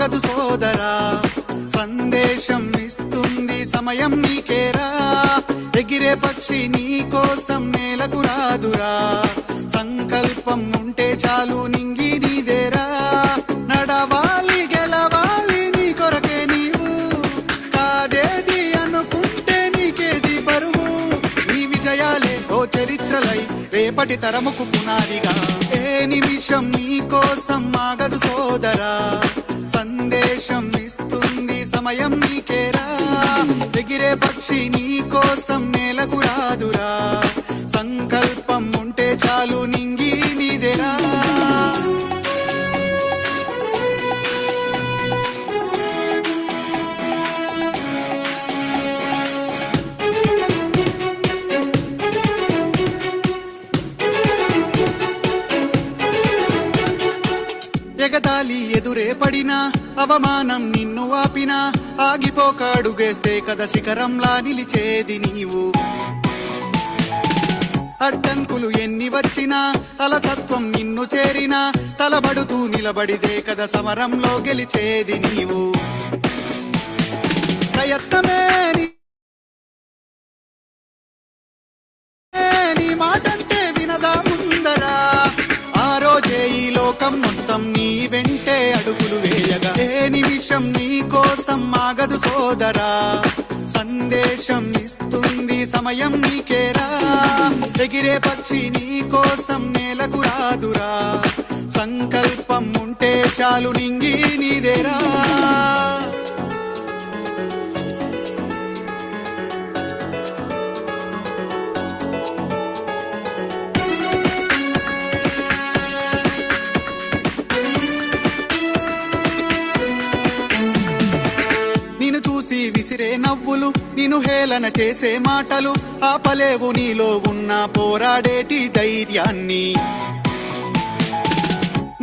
ఆగదు సోదరా, సందేశం ఇస్తుంది సమయం నీకేరా. ఎగిరే పక్షి నీ కోసం నేలకు రాదురా, సంకల్పం ఉంటే చాలు నింగి నీదేరా. నడవాలి గెలవాలి నీ కొరకే నీవు, కాదేది అనుకుంటే నీకేది బరువు. నీ విజయాలే ఓ చరిత్రలై రేపటి తరముకు పునాదిగా. ఏ నిమిషం నీ కోసం ఆగదు సోదరా, సందేశం ఇస్తుంది సమయం నీకేరా. ఎగిరే పక్షి నీ కోసం నేలకు రాదురా, సంకల్పం ఉంటే చాలు నింగి నీదేరా. ఎగతాళి ఎదురే పడినా, అవమానం నిన్ను ఆపినా, ఆగిపోక అడుగేస్తే కదా శిఖరంలా నిలిచేది నీవు. అడ్డంకులు ఎన్ని వచ్చినా, అలసత్వం నిన్ను చేరినా, తలబడుతూ నిలబడితే కదా సమరంలో గెలిచేది నీవు. ప్రయత్నమే నీ మాటంటే వినదా ముందరా, ఆ రోజే ఈ లోకం మొత్తం నీ వెంటే అడుగులు వేయగా. ఏ నిమిషం నీ కోసం ఆగదు సోదరా, సందేశం ఇస్తుంది సమయం నీకేరా. ఎగిరే పక్షి నీ కోసం నేలకు రాదురా, సంకల్పం ఉంటే చాలు నింగి నీదేరా. నిన్ను చూసి విసిరే నవ్వులు, నిన్ను హేళన చేసే మాటలు, ఆపలేవు నీలో ఉన్న పోరాడేటి ధైర్యాన్ని.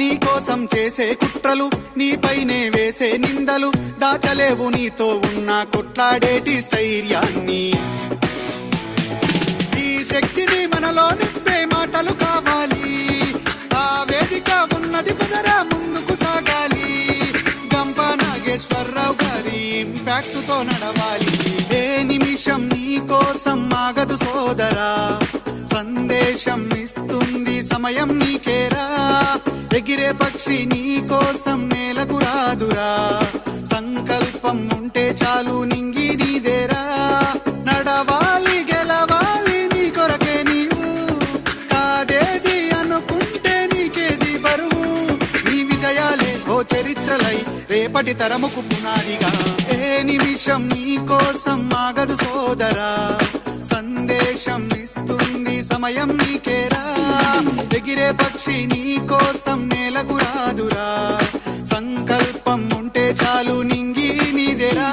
నీ కోసం చేసే కుట్రలు, నీపైనే వేసే నిందలు, దాచలేవు నీతో ఉన్న కొట్లాడేటి స్థైర్యాన్ని. ఈ శక్తిని మనలో నింపే మాటలు కావాలి, ఆ వేదిక ఉన్నది పదరా ముందుకు సాగాలి. గంప నాగేశ్వరరావు గారి ఇంపాక్ట్ తో నడవాలి. ఏ నిమిషం నీ కోసం ఆగదు సోదరా, సందేశం ఇస్తుంది సమయం నీకేరా. ఎగిరే పక్షి నీ కోసం నేలకు రాదురా, సంకల్పం ఉంటే చాలు నింగి నీదేరా. నడవాలి గెలవాలి నీ కొరకే నీవు, కాదేది అనుకుంటే నీకేది బరువు. నీ విజయాలే ఓ చరిత్రలై రేపటి తరముకు పునాదిగా. ఏ నిమిషం నీ కోసం ఆగదు సోదరా, సందేశం ఇస్తుంది సమయం నీకేరా. ఎగిరే పక్షి నీ కోసం నేలకు రాదురా, సంకల్పం ఉంటే చాలు నింగి నీదేరా.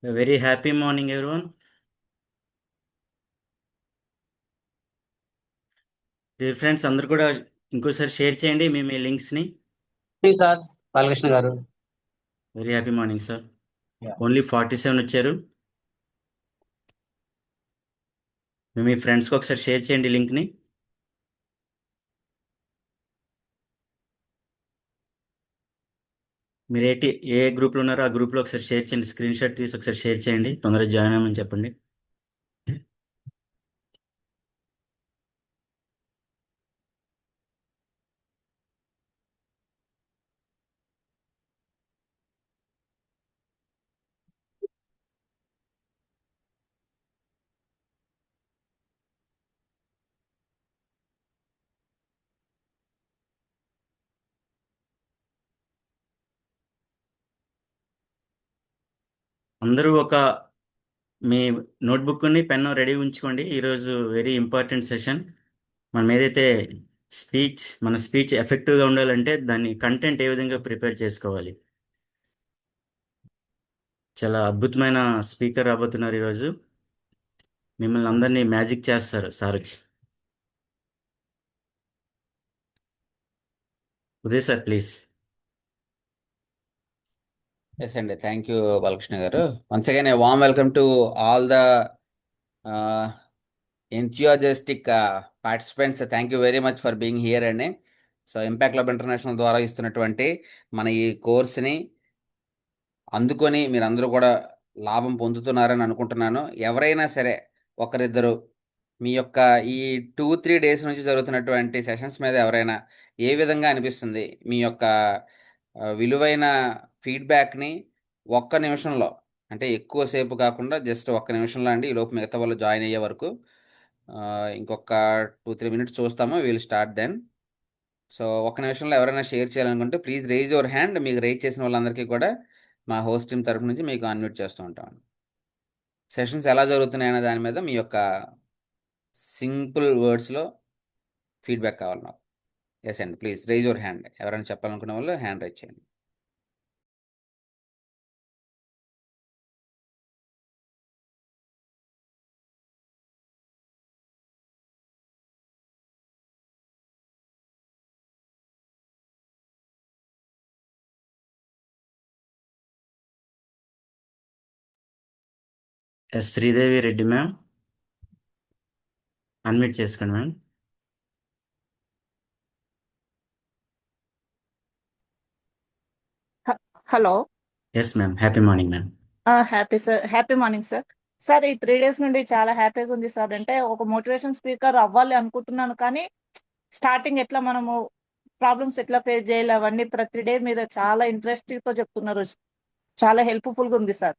Very happy morning everyone. Dear friends అందరు కూడా ఇంకోసారి షేర్ చేయండి మీ మీ లింక్స్ని. సార్ బాలకృష్ణ గారు, very happy morning sir. Only 47 వచ్చారు. మీ ఫ్రెండ్స్కి ఒకసారి షేర్ చేయండి లింక్ని. మీరు ఏ గ్రూప్లో ఉన్నారో ఆ గ్రూప్లో ఒకసారి షేర్ చేయండి. స్క్రీన్ షాట్ తీసి ఒకసారి షేర్ చేయండి. తొందరగా జాయిన్ అవ్వమని చెప్పండి. అందరూ ఒక మీ నోట్బుక్ని పెన్ను రెడీ ఉంచుకోండి. ఈరోజు వెరీ ఇంపార్టెంట్ సెషన్. మనం ఏదైతే మన స్పీచ్ ఎఫెక్టివ్గా ఉండాలంటే దాన్ని కంటెంట్ ఏ విధంగా ప్రిపేర్ చేసుకోవాలి. చాలా అద్భుతమైన స్పీకర్ రాబోతున్నారు ఈరోజు. మిమ్మల్ని అందరినీ మ్యాజిక్ చేస్తారు సార్ వచ్చి. Uday sir please. ఎస్ అండి, థ్యాంక్ యూ బాలకృష్ణ గారు. Once again a warm welcome to all the enthusiastic participants. Thank you very much for being here అండి. సో ఇంపాక్ట్ క్లబ్ ఇంటర్నేషనల్ ద్వారా ఇస్తున్నటువంటి మన ఈ కోర్స్ని అందుకొని మీరందరూ కూడా లాభం పొందుతున్నారని అనుకుంటున్నాను. ఎవరైనా సరే ఒకరిద్దరు మీ యొక్క ఈ 2-3 డేస్ నుంచి జరుగుతున్నటువంటి సెషన్స్ మీద ఎవరైనా ఏ విధంగా అనిపిస్తుంది, మీ యొక్క విలువైన ఫీడ్బ్యాక్ని ఒక్క నిమిషంలో, అంటే ఎక్కువసేపు కాకుండా జస్ట్ ఒక్క నిమిషంలో అండి, ఈలోపు మిగతా వాళ్ళు జాయిన్ అయ్యే వరకు ఇంకొక 2-3 మినిట్స్ చూస్తాము. Will start then. సో ఒక్క నిమిషంలో ఎవరైనా షేర్ చేయాలనుకుంటే ప్లీజ్ రేజ్ యువర్ హ్యాండ్. మీకు రేజ్ చేసిన వాళ్ళందరికీ కూడా మా హోస్ట్ టీమ్ తరపు నుంచి మీకు అన్మ్యూట్ చేస్తూ ఉంటాం. సెషన్స్ ఎలా జరుగుతున్నాయనే దాని మీద మీ యొక్క సింపుల్ వర్డ్స్లో ఫీడ్బ్యాక్ కావాలి నాకు. ఎస్ అండి, ప్లీజ్ రేజ్ యువర్ హ్యాండ్. ఎవరైనా చెప్పాలనుకునే వాళ్ళు హ్యాండ్ రైజ్ చేయండి. Yes Sridevi Reddy ma'am, unmute చేసుకోండి ma'am. Hello. Yes ma'am, happy morning ma'am. Happy sir, happy morning sir. Sir ఈ 3 డేస్ నుండి చాలా హ్యాపీగా ఉంది సార్. అంటే ఒక మోటివేషన్ స్పీకర్ అవ్వాలి అనుకుంటున్నాను, కానీ స్టార్టింగ్ ఎట్లా మనము ప్రాబ్లమ్స్ ఎట్లా ఫేస్ చేయాలి అవన్నీ ప్రతి డే మీరు చాలా ఇంట్రెస్టింగ్ తో చెప్తున్నారు. చాలా హెల్ప్ఫుల్ గా ఉంది సార్.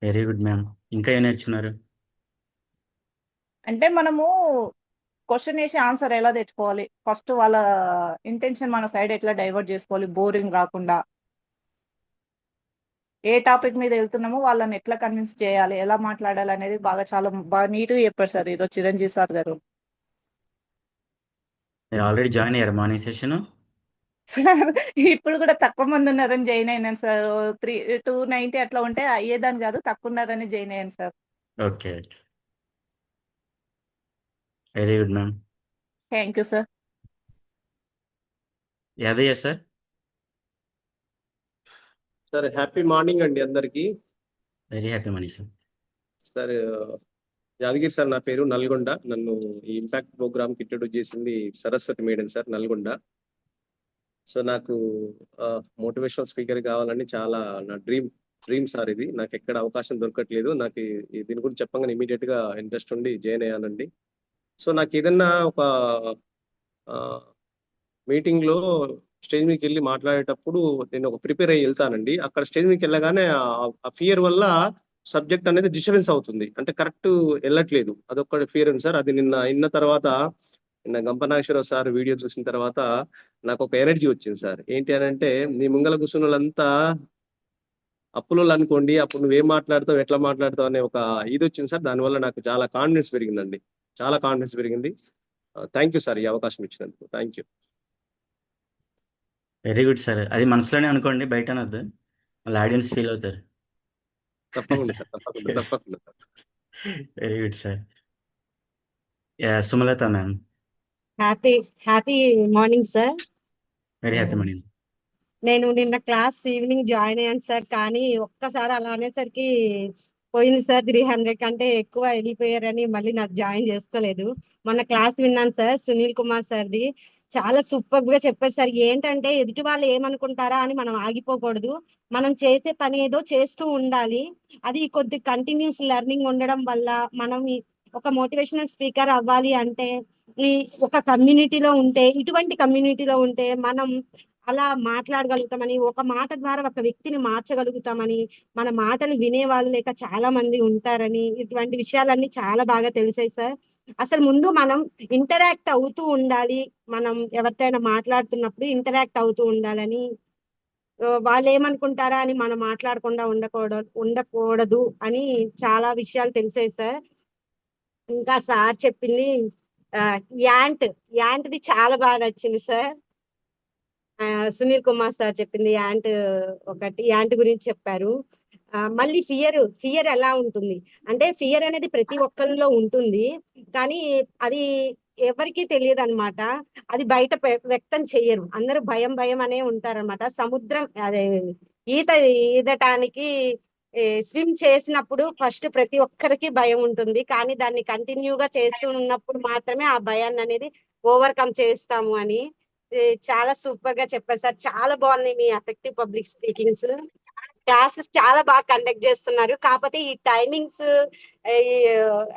Very good ma'am. ఇంకా ఏం నేర్చుకున్నారు? అంటే మనము క్వశ్చన్ వేసి ఆన్సర్ ఎలా తెచ్చుకోవాలి, ఫస్ట్ వాళ్ళ ఇంటెన్షన్ మన సైడ్ ఎట్లా డైవర్ట్ చేసుకోవాలి, బోరింగ్ రాకుండా ఏ టాపిక్ మీద వెళ్తున్నామో వాళ్ళని ఎట్లా కన్విన్స్ చేయాలి, ఎలా మాట్లాడాలి అనేది చాలా బాగా నీట్గా చెప్పారు సార్ ఈరోజు చిరంజీవి సార్ గారు. మీరు ఆల్రెడీ జాయిన్ అయ్యారు మార్నింగ్ సెషన్? సార్ ఇప్పుడు కూడా తక్కువ మంది ఉన్నారని జాయిన్ అయినాను సార్. 290 అట్లా ఉంటే అయ్యేదాన్ని కాదు, తక్కువ ఉన్నారని జాయిన్ అయ్యాను sir. Okay okay, very good ma'am. Thank you sir. Yadaiah sir. Sir happy morning అండి అందరికి. Very happy morning sir. Sir Yadagiri sir, నా పేరు నల్గొండ. నన్ను ఈ ఇంపాక్ట్ ప్రోగ్రామ్ కి ఇంట్రొడ్యూస్ చేసింది Saraswati madam sir, Nalgonda. So నాకు మోటివేషనల్ స్పీకర్ కావాలని చాలా నా డ్రీమ్ సార్. ఇది నాకు ఎక్కడ అవకాశం దొరకట్లేదు. నాకు దీని గురించి చెప్పగానే ఇమీడియట్ గా ఇంట్రెస్ట్ ఉండి జాయిన్ అయ్యానండి. సో నాకు ఏదన్నా ఒక మీటింగ్ లో స్టేజ్ మీదకి వెళ్ళి మాట్లాడేటప్పుడు నేను ఒక ప్రిపేర్ అయ్యి వెళ్తానండి. అక్కడ స్టేజ్ మీదకి వెళ్ళగానే ఆ ఫియర్ వల్ల సబ్జెక్ట్ అనేది డిస్టర్బెన్స్ అవుతుంది, అంటే కరెక్ట్ వెళ్ళట్లేదు. అదొక్కటి ఫియర్ ఉంది సార్. అది నిన్న తర్వాత నిన్న గంపనాగేశ్వరరావు సార్ వీడియో చూసిన తర్వాత నాకు ఒక ఎనర్జీ వచ్చింది సార్. ఏంటి అని అంటే, నీ ముంగల కూర్చున్న వాళ్ళంతా అప్పులో అనుకోండి, అప్పుడు నువ్వేం మాట్లాడతావు, ఎట్లా మాట్లాడతావు అనే ఒక ఇది వచ్చింది సార్. దానివల్ల నాకు చాలా కాన్ఫిడెన్స్ పెరిగిందండి, చాలా కాన్ఫిడెన్స్ పెరిగింది. థ్యాంక్ యూ సార్, ఈ అవకాశం ఇచ్చినందుకు. Thank you. Very good sir. అది మనసులోనే అనుకోండి, బయట అనొద్దు, వాళ్ళ ఆడియన్స్ ఫీల్ అవుతారు. తప్పకుండా సార్, తప్పకుండా తప్పకుండా. Very good sir. Sumalatha ma'am. Happy morning sir. Very happy morning. నేను నిన్న క్లాస్ ఈవినింగ్ జాయిన్ అయ్యాను సార్, కానీ ఒక్కసారి అలా అనేసరికి పోయింది సార్. 300 కంటే ఎక్కువ వెళ్ళిపోయారని మళ్ళీ నాకు జాయిన్ చేసుకోలేదు. మొన్న క్లాస్ విన్నాను సార్, సునీల్ కుమార్ సార్ది. చాలా సూపర్ గా చెప్పారు సార్. ఏంటంటే ఎదుటి వాళ్ళు ఏమనుకుంటారా అని మనం ఆగిపోకూడదు, మనం చేసే పని ఏదో చేస్తూ ఉండాలి. అది కొద్ది కంటిన్యూస్ లెర్నింగ్ ఉండడం వల్ల మనం ఒక మోటివేషనల్ స్పీకర్ అవ్వాలి అంటే ఈ ఒక కమ్యూనిటీలో ఉంటే, ఇటువంటి కమ్యూనిటీలో ఉంటే మనం అలా మాట్లాడగలుగుతామని, ఒక మాట ద్వారా ఒక వ్యక్తిని మార్చగలుగుతామని, మన మాటలు వినేవాళ్ళు లేక చాలా మంది ఉంటారని, ఇటువంటి విషయాలన్నీ చాలా బాగా తెలిసాయి సార్. అసలు ముందు మనం ఇంటరాక్ట్ అవుతూ ఉండాలి, మనం ఎవరితోనైనా మాట్లాడుతున్నప్పుడు ఇంటరాక్ట్ అవుతూ ఉండాలని, వాళ్ళు ఏమనుకుంటారా అని మనం మాట్లాడకుండా ఉండకూడదు అని చాలా విషయాలు తెలిసాయి సార్. ఇంకా సార్ చెప్పింది యాంట్ది చాలా బాగా నచ్చింది సార్. సునీల్ కుమార్ సార్ చెప్పింది యాంట్ గురించి చెప్పారు. మళ్ళీ ఫియర్ ఎలా ఉంటుంది అంటే ఫియర్ అనేది ప్రతి ఒక్కరిలో ఉంటుంది, కానీ అది ఎవరికీ తెలియదు అనమాట. అది బయట వ్యక్తం చెయ్యరు, అందరూ భయం భయం అనే ఉంటారన్నమాట. సముద్రం అదే ఈత ఈదటానికి స్విమ్ చేసినప్పుడు ఫస్ట్ ప్రతి ఒక్కరికి భయం ఉంటుంది, కానీ దాన్ని కంటిన్యూగా చేస్తూ ఉన్నప్పుడు మాత్రమే ఆ భయాన్ని అనేది ఓవర్కమ్ చేస్తాము అని. చాలా సూపర్ గా చెప్పారు సార్, చాలా బాగున్నాయి మీ ఎఫెక్టివ్ పబ్లిక్ స్పీకింగ్స్. క్లాసెస్ చాలా బాగా కండక్ట్ చేస్తున్నారు, కాకపోతే ఈ టైమింగ్స్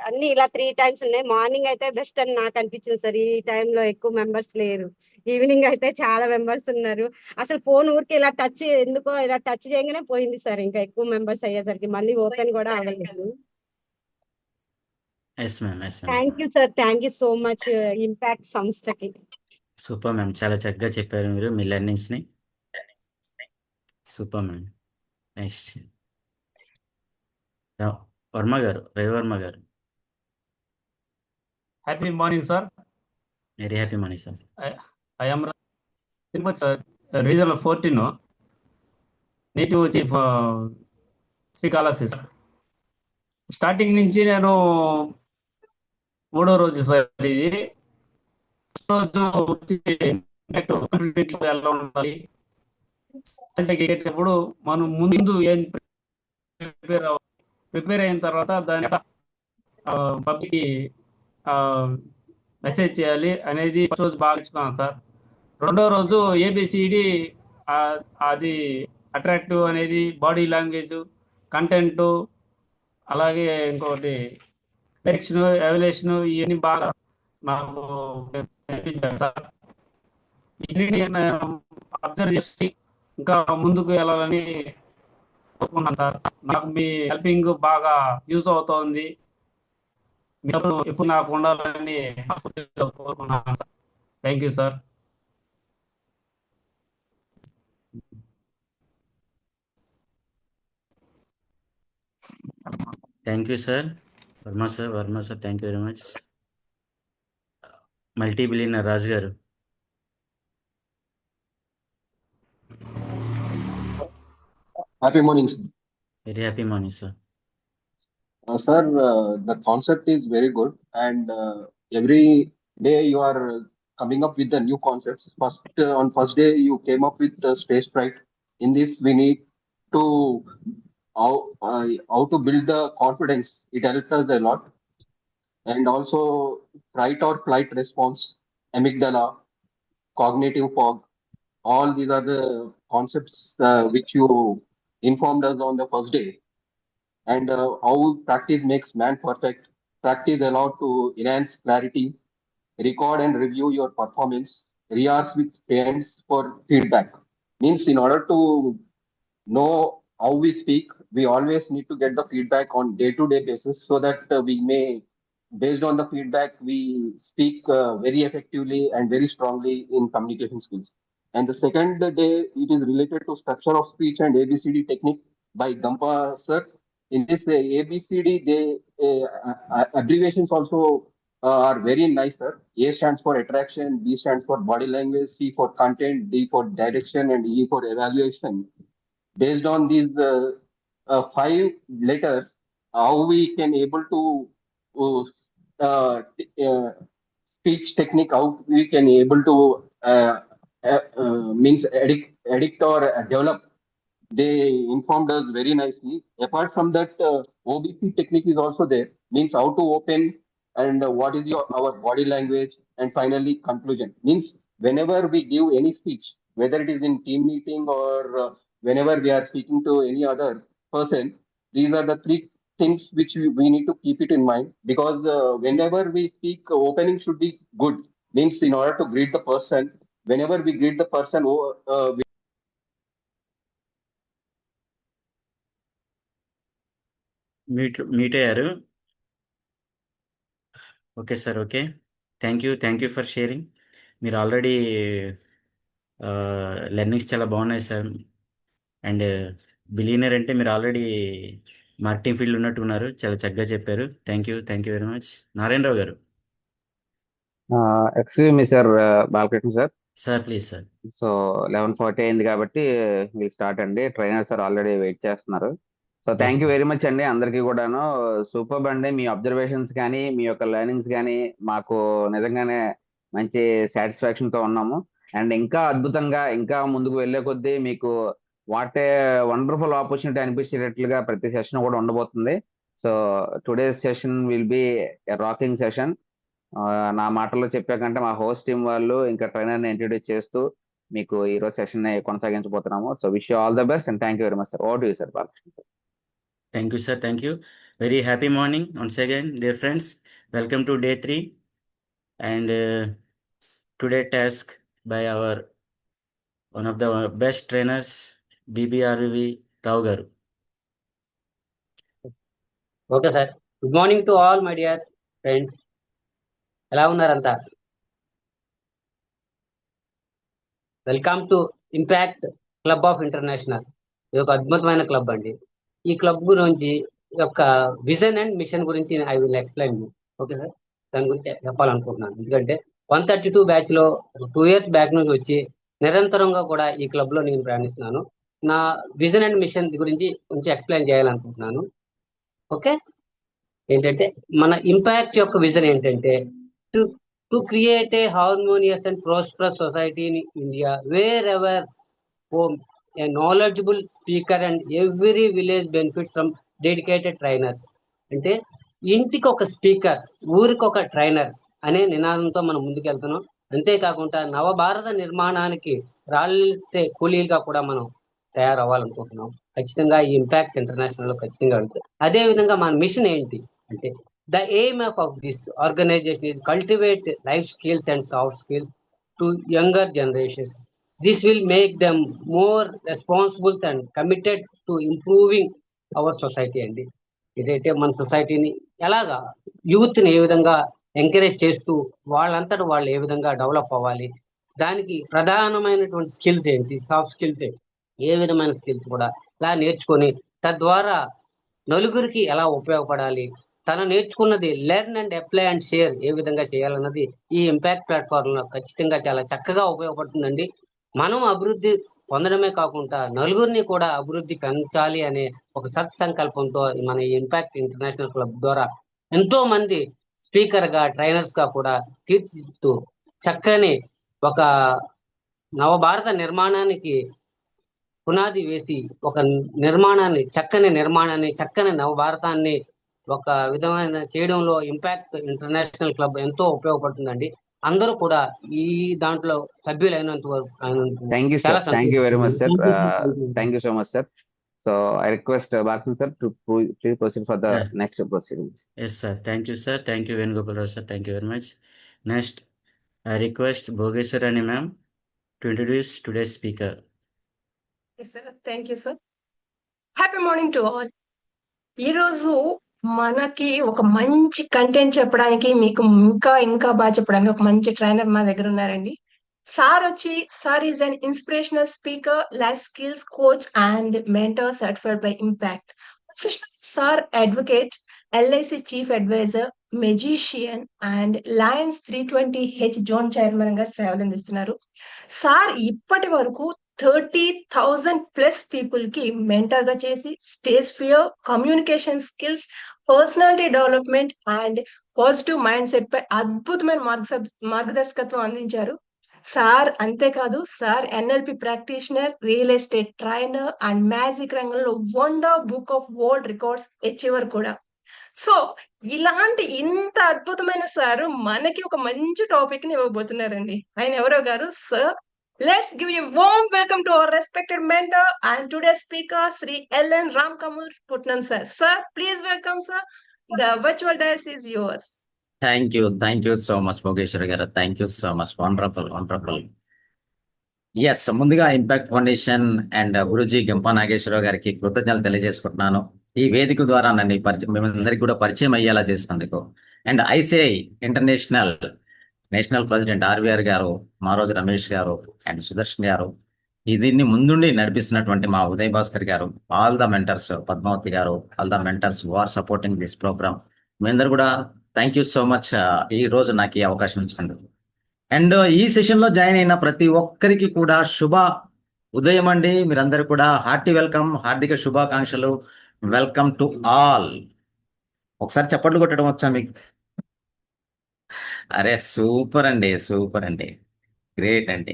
అన్ని ఇలా 3 times ఉన్నాయి. మార్నింగ్ అయితే బెస్ట్ అని నాకు అనిపించింది సార్, ఈ టైంలో ఎక్కువ మెంబర్స్ లేరు. ఈవినింగ్ అయితే చాలా మెంబర్స్ ఉన్నారు. అసలు ఫోన్ ఊరికి ఇలా టచ్ ఎందుకో ఇలా టచ్ చేయగానే పోయింది సార్, ఇంకా ఎక్కువ మెంబర్స్ అయ్యేసరికి మళ్ళీ ఓపెన్ కూడా అవ్వలేదు. Yes ma'am, yes ma'am. Thank you sir, thank you so much impact సంస్థకి. సూపర్ మ్యామ్, చాలా చక్కగా చెప్పారు మీరు మీ లెర్నింగ్స్ని. Super ma'am. నెక్స్ట్ వర్మ గారు, రవివర్మ గారు. Happy morning, sir. Very happy morning sir. I am Tirupati, sir, Regional 14, Native Chief Srikalahasti sir. Starting నుంచి నేను 3వ రోజు సార్ ఇది. రోజు ఎలా ఉండాలి ఎక్కేటప్పుడు మనం ముందు ఏం ప్రిపేర్ అయిన తర్వాత దాని పబ్లిక్ మెసేజ్ చేయాలి అనేది ఫస్ట్ రోజు బాగా ఇచ్చుకున్నాను సార్. 2వ రోజు ఏబిసిడి అది అట్రాక్టివ్ అనేది బాడీ లాంగ్వేజ్, కంటెంట్, అలాగే ఇంకోటి డైరెక్షన్, ఎవల్యూషన్, ఇవన్నీ బాగా నాకు అనిపించారు సార్. ఇవన్నీ అబ్జర్వ్ చేసి ఇంకా ముందుకు వెళ్ళాలని కోరుకున్నాను సార్. నాకు మీ హెల్పింగ్ బాగా యూజ్ అవుతోంది, మీ సపోర్ట్ ఎప్పుడు నాకు ఉండాలని కోరుకున్నాను sir. Thank you sir. Thank you sir. Varma sir, thank you very much. Multi billionaire Raju గారు. Happy morning, sir. Very happy morning sir. Sir, the concept is very good, and every day you are coming up with the new concepts. On first day you came up with the space flight. In this, we need to how to build the confidence. It helps us a lot, and also fight or flight response, amygdala, cognitive fog. All these are the concepts which you informed us on the first day. And how practice makes man perfect. Practice allowed to enhance clarity, record and review your performance, rehearse with parents for feedback. Means in order to know how we speak, we always need to get the feedback on day-to-day basis, so that we may, based on the feedback, we speak very effectively and very strongly in communication skills. And the second day, it is related to structure of speech and ABCD technique by Gampa sir. In this ABCD, abbreviations also are very nice, sir. A stands for attraction, B stands for body language, C for content, D for direction, and E for evaluation. Based on these 5 letters, how we can able to speech technique, how we can able to means addict or develop. They informed us very nicely. Apart from that, OBC technique is also there. Means how to open and what is our body language, and finally conclusion. Means whenever we give any speech, whether it is in team meeting or whenever we are speaking to any other person, these are the 3 things which we need to keep it in mind, because whenever we speak, opening should be good. Means in order to greet the person, whenever we greet the person, meet అయ్యారు. Okay sir, okay. Thank you for sharing. మీరు already learnings చాలా బాగున్నాయి sir. And billionaire అంటే మీరు already marketing field ఉన్నట్టు ఉన్నారు. చాలా చక్కగా చెప్పారు. Thank you very much. Narayanarao గారు. Excuse me sir, Balakrishna sir. Sir please sir. So 11:40 అయింది కాబట్టి మీరు స్టార్ట్ అండి. ట్రైనర్ సార్ ఆల్రెడీ వెయిట్ చేస్తున్నారు. So so thank you very much అండి అందరికీ కూడాను. సూపర్ అండి, మీ అబ్జర్వేషన్స్ కానీ మీ యొక్క లెర్నింగ్స్ కానీ మాకు నిజంగానే మంచి సాటిస్ఫాక్షన్ తో ఉన్నాము. అండ్ ఇంకా అద్భుతంగా ఇంకా ముందుకు వెళ్ళే కొద్దీ మీకు వాట్ ఏ వండర్ఫుల్ ఆపర్చునిటీ అనిపించేటట్లుగా ప్రతి సెషన్ కూడా ఉండబోతుంది. So today's session will be rocking session. నా మాటల్లో చెప్పాకంటే మా హోస్ట్ టీం వాళ్ళు ఇంకా ట్రైనర్ని ఇంట్రడ్యూస్ చేస్తూ మీకు ఈ రోజు సెషన్ ని కొనసాగించబోతున్నాము. So wish you all the best and thank you very much sir. Over to you sir Balakrishna sir. Thank you, sir. Thank you. Very happy morning once again, dear friends. Welcome to day 3. And today task by our one of the best trainers, BBRV Rao garu. Okay sir. Good morning to all my dear friends. ఎలా ఉన్నారంతా? Welcome to impact club of international. ఇది ఒక అద్భుతమైన club అండి. ఈ club గురించి యొక్క vision and mission గురించి I will explain. Okay sir, దాని గురించి చెప్పాలనుకుంటున్నాను. ఎందుకంటే 132 బ్యాచ్ లో 2 years బ్యాక్ నుంచి వచ్చి నిరంతరంగా కూడా ఈ క్లబ్ లో నేను ప్రయాణిస్తున్నాను. నా విజన్ అండ్ మిషన్ గురించి కొంచెం ఎక్స్ప్లెయిన్ చేయాలనుకుంటున్నాను. ఓకే, ఏంటంటే మన ఇంపాక్ట్ యొక్క విజన్ ఏంటంటే to create a harmonious and prosperous society in India where ever home a knowledgeable speaker and every village benefit from dedicated trainers. అంటే ఇంటికి ఒక స్పీకర్, ఊరికి ఒక ట్రైనర్ అనే నినాదంతో మనం ముందుకెళ్తున్నాం. అంతేకాకుండా నవభారత నిర్మాణానికి రాళ్ళే కూలీలుగా కూడా మనం తయారవ్వాలనుకుంటున్నాం. ఖచ్చితంగా ఈ ఇంపాక్ట్ ఇంటర్నేషనల్ లో ఖచ్చితంగా వెళ్తాం. అదే విధంగా మన మిషన్ ఏంటి అంటే the aim of this organization is cultivate life skills and soft skills to younger generations. This will make them more responsible and committed to improving our society అండి. ఇదైతే మన సొసైటీని ఎలాగా యూత్ని ఏ విధంగా ఎంకరేజ్ చేస్తూ వాళ్ళంతటా వాళ్ళు ఏ విధంగా డెవలప్ అవ్వాలి, దానికి ప్రధానమైనటువంటి స్కిల్స్ ఏంటి, సాఫ్ట్ స్కిల్స్ ఏంటి, ఏ విధమైన స్కిల్స్ కూడా ఇలా నేర్చుకొని తద్వారా నలుగురికి ఎలా ఉపయోగపడాలి, తను నేర్చుకున్నది learn and apply and share ఏ విధంగా చేయాలన్నది ఈ ఇంపాక్ట్ ప్లాట్ఫామ్ లో ఖచ్చితంగా చాలా చక్కగా ఉపయోగపడుతుందండి. మనం అభివృద్ధి పొందడమే కాకుండా నలుగురిని కూడా అభివృద్ధి పెంచాలి అనే ఒక సత్సంకల్పంతో మన ఇంపాక్ట్ ఇంటర్నేషనల్ క్లబ్ ద్వారా ఎంతో మంది స్పీకర్ గా ట్రైనర్స్ గా కూడా తీర్చిదిద్దుతూ చక్కని ఒక నవభారత నిర్మాణానికి పునాది వేసి ఒక చక్కని నవభారతాన్ని ఒక విధమైన చేయడంలో ఇంపాక్ట్ ఇంటర్నేషనల్ క్లబ్ ఎంతో ఉపయోగపడుతుందండి. అందరూ కూడా ఈ దాంట్లో సభ్యులైనంత వరకు thank you sir. Thank you very much sir. Thank you so much sir. So I request Balakrishna sir to please proceed for the next proceedings. Yes, sir. Thank you, sir. Thank you, Venugopal Rao, sir. Thank you very much. Next, I request Bhogeshwarani ma'am to introduce today's speaker. Yes, sir. Thank you, sir. Happy morning to all. ఈరోజు మనకి ఒక మంచి content చెప్పడానికి, మీకు ఇంకా బాగా చెప్పడానికి ఒక మంచి ట్రైనర్ మా దగ్గర ఉన్నారండి. Sir is an inspirational speaker, life skills coach and mentor certified by impact. Sir advocate, LIC chief adviser, magician and lions 320H zone chairman గా సేవలు అందిస్తున్నారు. సార్ ఇప్పటి వరకు 30,000+ పీపుల్ కి మెంటర్ గా చేసి stage fear, communication skills, personality development and positive mind set పై అద్భుతమైన మార్గదర్శకత్వం అందించారు. సార్ అంతేకాదు, sir NLP practitioner, real estate trainer and magic రంగంలో wonder book of world records achiever కూడా. సో ఇలాంటి ఇంత అద్భుతమైన సార్ మనకి ఒక మంచి టాపిక్ ని ఇవ్వబోతున్నారండి. ఆయన ఎవరో గారు sir. Let's give a warm welcome to our respected mentor and today's speaker, Sri L.N. Ramkamur Putnam sir. Sir, please welcome sir. The virtual dais is yours. Thank you so much, Bhogeshwari garu. Thank you so much. Wonderful. Yes, ముందుగా Impact Foundation and Guruji Gampa Nageswararao గారికి కృతజ్ఞతలు తెలియజేసుకుంటున్నాను. ఈ వేదిక ద్వారా నన్ను మిమ్మల్ని కూడా పరిచయం అయ్యేలా చేసినందుకు. And ICI national president RVR గారు, మారోజు రమేష్ గారు అండ్ సుదర్శన్ గారు, దీన్ని ముందుండి నడిపిస్తున్నటువంటి మా ఉదయ్ భాస్కర్ గారు, all the mentors, Padmavathi garu, all the mentors who are supporting this program, మీ అందరు కూడా థ్యాంక్ యూ సో మచ్ ఈ రోజు నాకు ఈ అవకాశం ఇచ్చినందుకు. అండ్ ఈ సెషన్ లో జాయిన్ అయిన ప్రతి ఒక్కరికి కూడా శుభ ఉదయం అండి. మీరందరూ కూడా హార్టీ వెల్కమ్, హార్దిక శుభాకాంక్షలు. Welcome to all. ఒకసారి చప్పట్లు కొట్టడం వచ్చా మీకు? అరే సూపర్ అండి, సూపర్ అండి, గ్రేట్ అండి.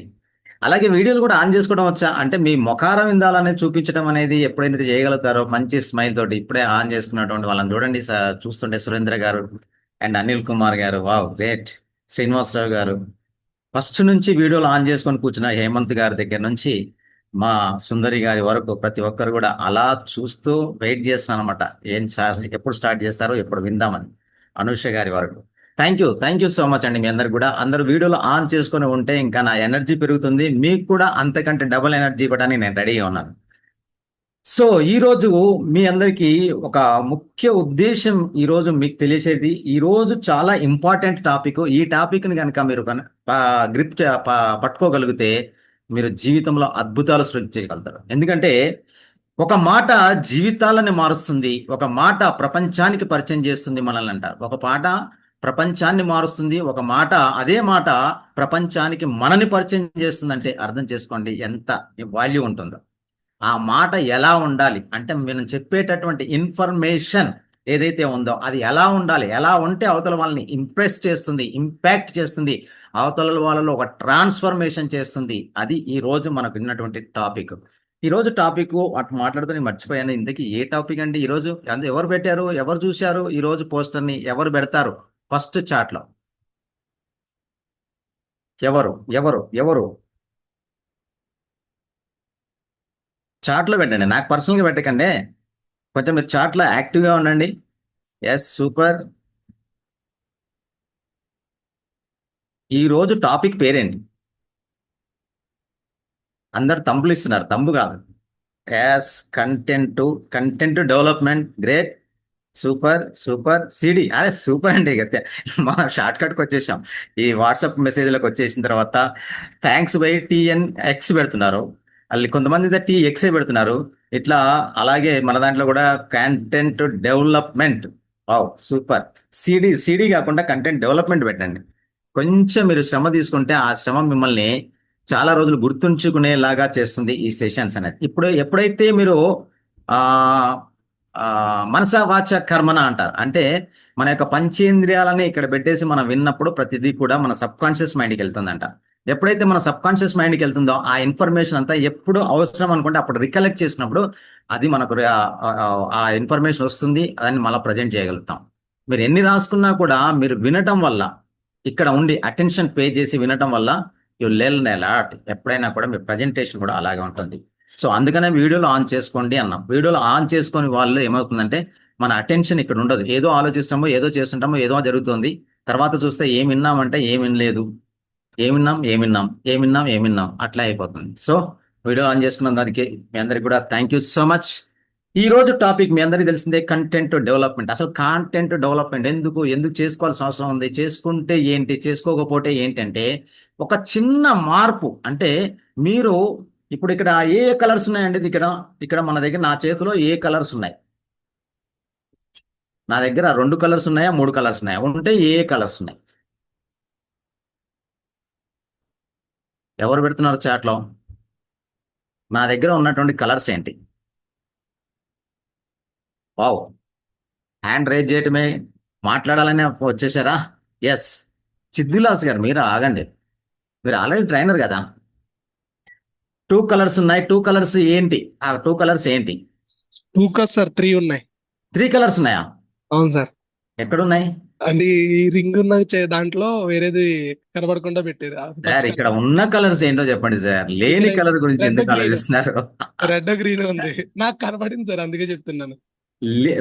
అలాగే వీడియోలు కూడా ఆన్ చేసుకోవడం వచ్చా? అంటే మీ ముఖార విందాలని చూపించడం అనేది ఎప్పుడైతే చేయగలుగుతారో మంచి స్మైల్ తోటి ఇప్పుడే ఆన్ చేసుకున్నటువంటి వాళ్ళని చూడండి. చూస్తుంటే సురేంద్ర గారు అండ్ అనిల్ కుమార్ గారు, వావ్ గ్రేట్. శ్రీనివాసరావు గారు, ఫస్ట్ నుంచి వీడియోలు ఆన్ చేసుకొని కూర్చున్న హేమంత్ గారి దగ్గర నుంచి మా సుందరి గారి వరకు ప్రతి ఒక్కరు కూడా అలా చూస్తూ వెయిట్ చేస్తున్నాను అనమాట. ఎప్పుడు స్టార్ట్ చేస్తారో, ఎప్పుడు విందామని. అనుష గారి వరకు థ్యాంక్ యూ సో మచ్ అండి. మీ అందరు కూడా అందరూ వీడియోలు ఆన్ చేసుకొని ఉంటే ఇంకా నా ఎనర్జీ పెరుగుతుంది, మీకు కూడా అంతకంటే డబుల్ ఎనర్జీ ఇవ్వడానికి నేను రెడీగా ఉన్నాను. సో ఈరోజు మీ అందరికీ ఒక ముఖ్య ఉద్దేశం ఈరోజు మీకు తెలిసేది. ఈరోజు చాలా ఇంపార్టెంట్ టాపిక్. ఈ టాపిక్ని కనుక మీరు గ్రిప్ పట్టుకోగలిగితే మీరు జీవితంలో అద్భుతాలు సృష్టించగలుగుతారు. ఎందుకంటే ఒక మాట జీవితాలను మారుస్తుంది, ఒక మాట ప్రపంచానికి పరిచయం చేస్తుంది మనల్ని అంటారు. ఒక మాట ప్రపంచాన్ని మారుస్తుంది, ఒక మాట అదే మాట ప్రపంచానికి మనని పరిచయం చేస్తుందంటే అర్థం చేసుకోండి ఎంత వాల్యూ ఉంటుందో. ఆ మాట ఎలా ఉండాలి అంటే మనం చెప్పేటటువంటి ఇన్ఫర్మేషన్ ఏదైతే ఉందో అది ఎలా ఉండాలి, ఎలా ఉంటే అవతల వాళ్ళని ఇంప్రెస్ చేస్తుంది, ఇంపాక్ట్ చేస్తుంది, అవతల వాళ్ళలో ఒక ట్రాన్స్ఫర్మేషన్ చేస్తుంది. అది ఈ రోజు మనకు ఉన్నటువంటి టాపిక్. ఈ రోజు టాపిక్ అటు మాట్లాడుతూ నేను మర్చిపోయాను. ఇంతకీ ఏ టాపిక్ అండి ఈరోజు? ఎవరు పెట్టారు, ఎవరు చూశారు ఈ రోజు పోస్టర్ని, ఎవరు పెడతారు ఫస్ట్ చాట్లో? ఎవరు ఎవరు ఎవరు చాట్లో పెట్టండి, నాకు పర్సనల్గా పెట్టకండి. కొంచెం మీరు చాట్లో యాక్టివ్గా ఉండండి. Yes super. ఈరోజు టాపిక్ పేరేంటి? అందరు తంబులు ఇస్తున్నారు, తంబు కాదు. Yes content development. Great, super super. CD, అరే సూపర్ అండి. మనం షార్ట్ కట్కి వచ్చేసాం. ఈ వాట్సాప్ మెసేజ్లకు వచ్చేసిన తర్వాత థ్యాంక్స్ బై TNX పెడుతున్నారు, వాళ్ళు కొంతమంది TXA పెడుతున్నారు. ఇట్లా అలాగే మన దాంట్లో కూడా content development. Wow super. CD కాకుండా కంటెంట్ డెవలప్మెంట్ పెట్టండి. కొంచెం మీరు శ్రమ తీసుకుంటే ఆ శ్రమ మిమ్మల్ని చాలా రోజులు గుర్తుంచుకునేలాగా చేస్తుంది ఈ సెషన్స్ అనేది. ఎప్పుడైతే మీరు మనస వాచ కర్మన అంటారు, అంటే మన యొక్క పంచేంద్రియాలని ఇక్కడ పెట్టేసి మనం విన్నప్పుడు ప్రతిదీ కూడా మన సబ్ కాన్షియస్ మైండ్కి వెళ్తుందంట. ఎప్పుడైతే మన సబ్ కాన్షియస్ మైండ్కి వెళ్తుందో ఆ ఇన్ఫర్మేషన్ అంతా ఎప్పుడు అవసరం అనుకుంటే అప్పుడు రికలెక్ట్ చేసినప్పుడు అది మనకు ఆ ఇన్ఫర్మేషన్ వస్తుంది, దాన్ని మళ్ళీ ప్రజెంట్ చేయగలుగుతాం. మీరు ఎన్ని రాసుకున్నా కూడా మీరు వినటం వల్ల, ఇక్కడ ఉండి అటెన్షన్ పే చేసి వినటం వల్ల యు లెర్న్ ఎ లాట్. ఎప్పుడైనా కూడా మీ ప్రజెంటేషన్ కూడా అలాగే ఉంటుంది. సో అందుకనే వీడియోలు ఆన్ చేసుకోండి అన్నాం. వీడియోలు ఆన్ చేసుకొని వాళ్ళు ఏమవుతుందంటే మన అటెన్షన్ ఇక్కడ ఉండదు. ఏదో ఆలోచిస్తామో, ఏదో చేస్తుంటామో, ఏదో జరుగుతుంది. తర్వాత చూస్తే ఏం విన్నామంటే ఏం వినలేదు, ఏమిన్నాం అట్లా అయిపోతుంది. సో వీడియో ఆన్ చేసుకున్న దానికి మీ అందరికి కూడా థ్యాంక్ యూ సో మచ్. ఈ రోజు టాపిక్ మీ అందరికీ తెలిసిందే, కంటెంట్ డెవలప్మెంట్. అసలు కంటెంట్ డెవలప్మెంట్ ఎందుకు చేసుకోవాల్సిన అవసరం ఉంది, చేసుకుంటే ఏంటి, చేసుకోకపోతే ఏంటంటే ఒక చిన్న మార్పు. అంటే మీరు ఇప్పుడు ఇక్కడ ఏ కలర్స్ ఉన్నాయండి? ఇక్కడ మన దగ్గర నా చేతిలో ఏ కలర్స్ ఉన్నాయి? నా దగ్గర 2 కలర్స్ ఉన్నాయా, 3 కలర్స్ ఉన్నాయా? ఉంటే ఏ కలర్స్ ఉన్నాయి? ఎవరు పెడుతున్నారు చాట్లో? నా దగ్గర ఉన్నటువంటి కలర్స్ ఏంటి? వావ్, హ్యాండ్ రేజ్ చేయటమే, మాట్లాడాలనే వచ్చేసారా? ఎస్, చిద్దులాస్ గారు మీరు ఆగండి, మీరు ఆల్రెడీ ట్రైనర్ కదా. 2 కలర్స్ ఉన్నాయి. 2 కలర్స్ ఏంటి? ఆ 2 కలర్స్ ఏంటి? 2 కాదు సార్, 3 ఉన్నాయి. 3 కలర్స్ ఉన్నాయా? అవును సార్. ఎక్కడున్నాయి? అంటే ఈ రింగ్ ఉన్న దాంట్లో వేరేది కనబడకుండా పెట్టేది. సార్ ఇక్కడ ఉన్న కలర్స్ ఏంటో చెప్పండి సార్, లేని కలర్ గురించి ఎందుకు ఆలోచిస్తున్నారు? రెడ్ గ్రీన్ ఉంది, నాకు కనబడింది సార్, అందుకే చెప్తున్నాను.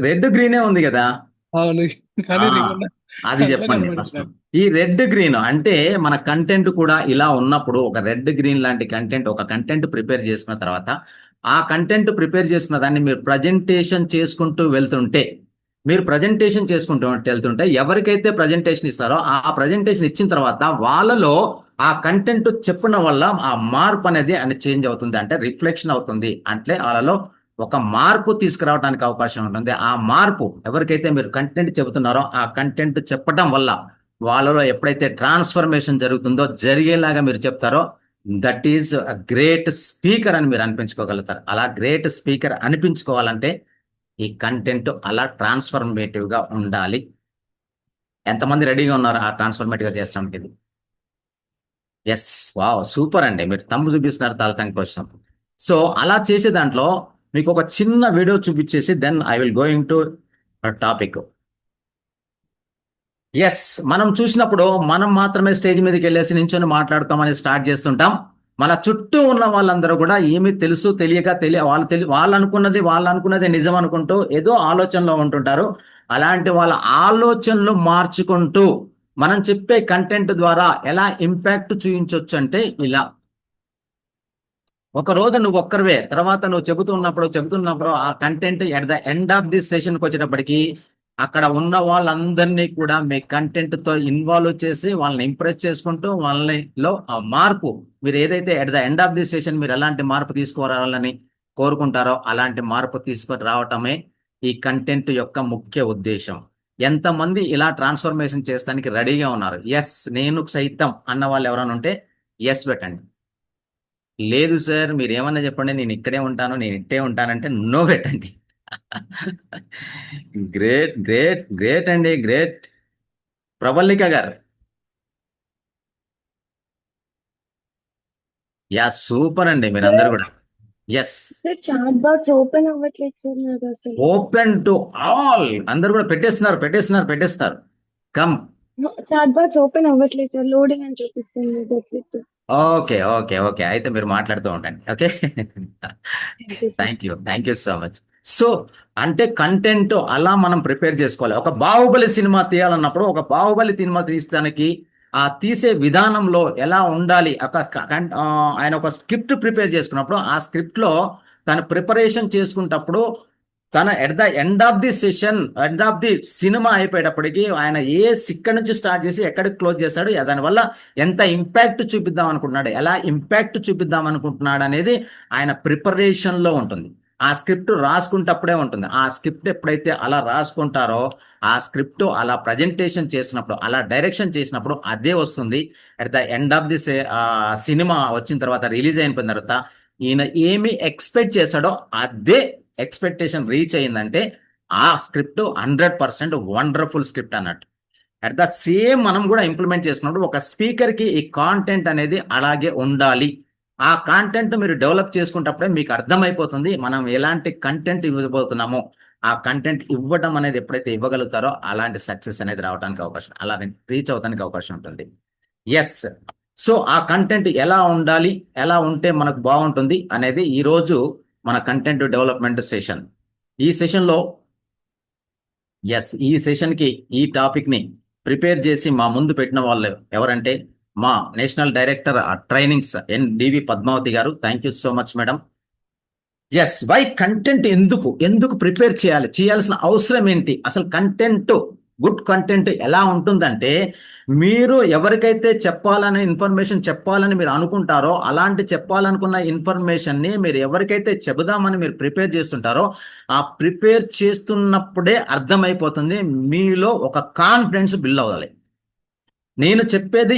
రెడ్ గ్రీనే ఉంది కదా. అవును, కానీ రింగ్ ఉన్న అది చెప్పండి ఫస్ట్. ఈ రెడ్ గ్రీన్ అంటే మన కంటెంట్ కూడా ఇలా ఉన్నప్పుడు, ఒక రెడ్ గ్రీన్ లాంటి కంటెంట్, ఒక కంటెంట్ ప్రిపేర్ చేసుకున్న తర్వాత ఆ కంటెంట్ ప్రిపేర్ చేసుకున్న దాన్ని మీరు ప్రజెంటేషన్ చేసుకుంటూ వెళ్తుంటే, ఎవరికైతే ప్రజెంటేషన్ ఇస్తారో ఆ ప్రజెంటేషన్ ఇచ్చిన తర్వాత వాళ్ళలో ఆ కంటెంట్ చెప్పడం వల్ల ఆ మార్పు అనేది చేంజ్ అవుతుంది, అంటే రిఫ్లెక్షన్ అవుతుంది. అంటే వాళ్ళలో ఒక మార్పు తీసుకురావడానికి అవకాశం ఉంటుంది. ఆ మార్పు ఎవరికైతే మీరు కంటెంట్ చెబుతున్నారో ఆ కంటెంట్ చెప్పడం వల్ల వాళ్ళలో ఎప్పుడైతే ట్రాన్స్ఫర్మేషన్ జరుగుతుందో, జరిగేలాగా మీరు చెప్తారో, దట్ ఈజ్ గ్రేట్ స్పీకర్ అని మీరు అనిపించుకోగలుగుతారు. అలా గ్రేట్ స్పీకర్ అనిపించుకోవాలంటే ఈ కంటెంట్ అలా ట్రాన్స్ఫర్మేటివ్గా ఉండాలి. ఎంతమంది రెడీగా ఉన్నారు ఆ ట్రాన్స్ఫర్మేటివ్గా చేస్తానికి? ఇది ఎస్, వావ్, సూపర్ అండి. మీరు తమ్ము చూపిస్తున్నారు తాలతంకి కోసం. సో అలా చేసే దాంట్లో మీకు ఒక చిన్న వీడియో చూపించేసి then I will going to topic. Yes, మనం చూసినప్పుడు మనం మాత్రమే స్టేజ్ మీదకి వెళ్ళేసి నించొని మాట్లాడతామని స్టార్ట్ చేస్తుంటాం. మన చుట్టూ ఉన్న వాళ్ళందరూ కూడా ఏమి తెలుసు తెలియక వాళ్ళు అనుకున్నది నిజం అనుకుంటూ ఏదో ఆలోచనలో ఉంటుంటారు. అలాంటి వాళ్ళ ఆలోచనలు మార్చుకుంటూ మనం చెప్పే కంటెంట్ ద్వారా ఎలా ఇంపాక్ట్ చూపించవచ్చు అంటే ఇలా. ఒక రోజు నువ్వు ఒక్కరివే, తర్వాత నువ్వు చెబుతున్నప్పుడు ఆ content at the end of this సెషన్కి వచ్చేటప్పటికి అక్కడ ఉన్న వాళ్ళందరినీ కూడా మీ కంటెంట్ తో ఇన్వాల్వ్ చేసి వాళ్ళని ఇంప్రెస్ చేసుకుంటూ వాళ్ళలో ఆ మార్పు, మీరు ఏదైతే at the end of the session మీరు ఎలాంటి మార్పు తీసుకురావాలని కోరుకుంటారో అలాంటి మార్పు తీసుకొని రావటమే ఈ కంటెంట్ యొక్క ముఖ్య ఉద్దేశం. ఎంతమంది ఇలా ట్రాన్స్ఫర్మేషన్ చేస్తానికి రెడీగా ఉన్నారు? ఎస్, నేను సైతం అన్న వాళ్ళు ఎవరైనా ఉంటే ఎస్ పెట్టండి. లేదు సార్ మీరు ఏమన్నా చెప్పండి, నేను ఇక్కడే ఉంటాను, నేను ఇట్టే ఉంటానంటే నో పెట్టండి. గ్రేట్ గ్రేట్ గ్రేట్ అండి, గ్రేట్. ప్రబల్లిక గారు, యా సూపర్ అండి మీరందరూ కూడా. Yes, sir chat box open అవ్వట్లేదు సార్ నాకు అసలు. ఓపెన్ టు ఆల్, అందరు కూడా పెట్టేస్తున్నారు. కమ్. చాట్ బాక్స్ ఓపెన్ అవ్వట్లేదు సార్, లోడింగ్ అని చూపిస్తుంది. That's it. ఓకే అయితే మీరు మాట్లాడుతూ ఉండండి. Okay, thank you so much. So అంటే కంటెంట్ అలా మనం ప్రిపేర్ చేసుకోవాలి. ఒక బాహుబలి సినిమా తీయాలన్నప్పుడు ఒక బాహుబలి సినిమా తీయడానికి ఆ తీసే విధానంలో ఎలా ఉండాలి, ఆయన ఒక స్క్రిప్ట్ ప్రిపేర్ చేసుకున్నప్పుడు ఆ స్క్రిప్ట్ లో తన ప్రిపరేషన్ చేసుకున్నప్పుడు తన at the end of the session, end of the cinema అయిపోయేటప్పటికి ఆయన ఇక్కడి నుంచి స్టార్ట్ చేసి ఎక్కడికి క్లోజ్ చేస్తాడు, దానివల్ల ఎంత ఇంపాక్ట్ చూపిద్దాం అనుకుంటున్నాడు, ఎలా ఇంపాక్ట్ చూపిద్దాం అనుకుంటున్నాడు అనేది ఆయన ప్రిపరేషన్ లో ఉంటుంది. ఆ స్క్రిప్ట్ రాసుకుంటప్పుడే ఉంటుంది. ఆ స్క్రిప్ట్ ఎప్పుడైతే అలా రాసుకుంటారో ఆ స్క్రిప్ట్ అలా ప్రజెంటేషన్ చేసినప్పుడు, అలా డైరెక్షన్ చేసినప్పుడు అదే వస్తుంది. At the end of the cinema వచ్చిన తర్వాత, రిలీజ్ అయిపోయిన తర్వాత ఈయన ఏమి ఎక్స్పెక్ట్ చేశాడో అదే ఎక్స్పెక్టేషన్ రీచ్ అయిందంటే ఆ స్క్రిప్ట్ 100% వండర్ఫుల్ స్క్రిప్ట్ అన్నట్టు. అట్ ద సేమ్ మనం కూడా ఇంప్లిమెంట్ చేసుకున్నప్పుడు ఒక స్పీకర్కి ఈ కాంటెంట్ అనేది అలాగే ఉండాలి. ఆ కాంటెంట్ మీరు డెవలప్ చేసుకున్నప్పుడే మీకు అర్థమైపోతుంది మనం ఎలాంటి కంటెంట్ ఇవ్వబోతున్నామో. ఆ కంటెంట్ ఇవ్వడం అనేది ఎప్పుడైతే ఇవ్వగలుగుతారో అలాంటి సక్సెస్ అనేది రావడానికి అవకాశం, అలా రీచ్ అవడానికి అవకాశం ఉంటుంది. ఎస్, సో ఆ కంటెంట్ ఎలా ఉండాలి, ఎలా ఉంటే మనకు బాగుంటుంది అనేది ఈరోజు మన కంటెంట్ డెవలప్మెంట్ సెషన్. ఈ సెషన్లో ఈ సెషన్కి ఈ టాపిక్ని ప్రిపేర్ చేసి మా ముందు పెట్టిన వాళ్ళు ఎవరంటే మా national director trainings NDV Padmavathi garu. Thank you so much madam. Yes, why content ఎందుకు ప్రిపేర్ చేయాల్సిన అవసరం ఏంటి, అసలు కంటెంట్, గుడ్ కంటెంట్ ఎలా ఉంటుందంటే మీరు ఎవరికైతే ఇన్ఫర్మేషన్ చెప్పాలని మీరు అనుకుంటారో అలాంటి చెప్పాలనుకున్న ఇన్ఫర్మేషన్ని మీరు ఎవరికైతే చెబుదామని మీరు ప్రిపేర్ చేస్తుంటారో ఆ ప్రిపేర్ చేస్తున్నప్పుడే అర్థమైపోతుంది మీలో ఒక కాన్ఫిడెన్స్ బిల్డ్ అవ్వాలి. నేను చెప్పేది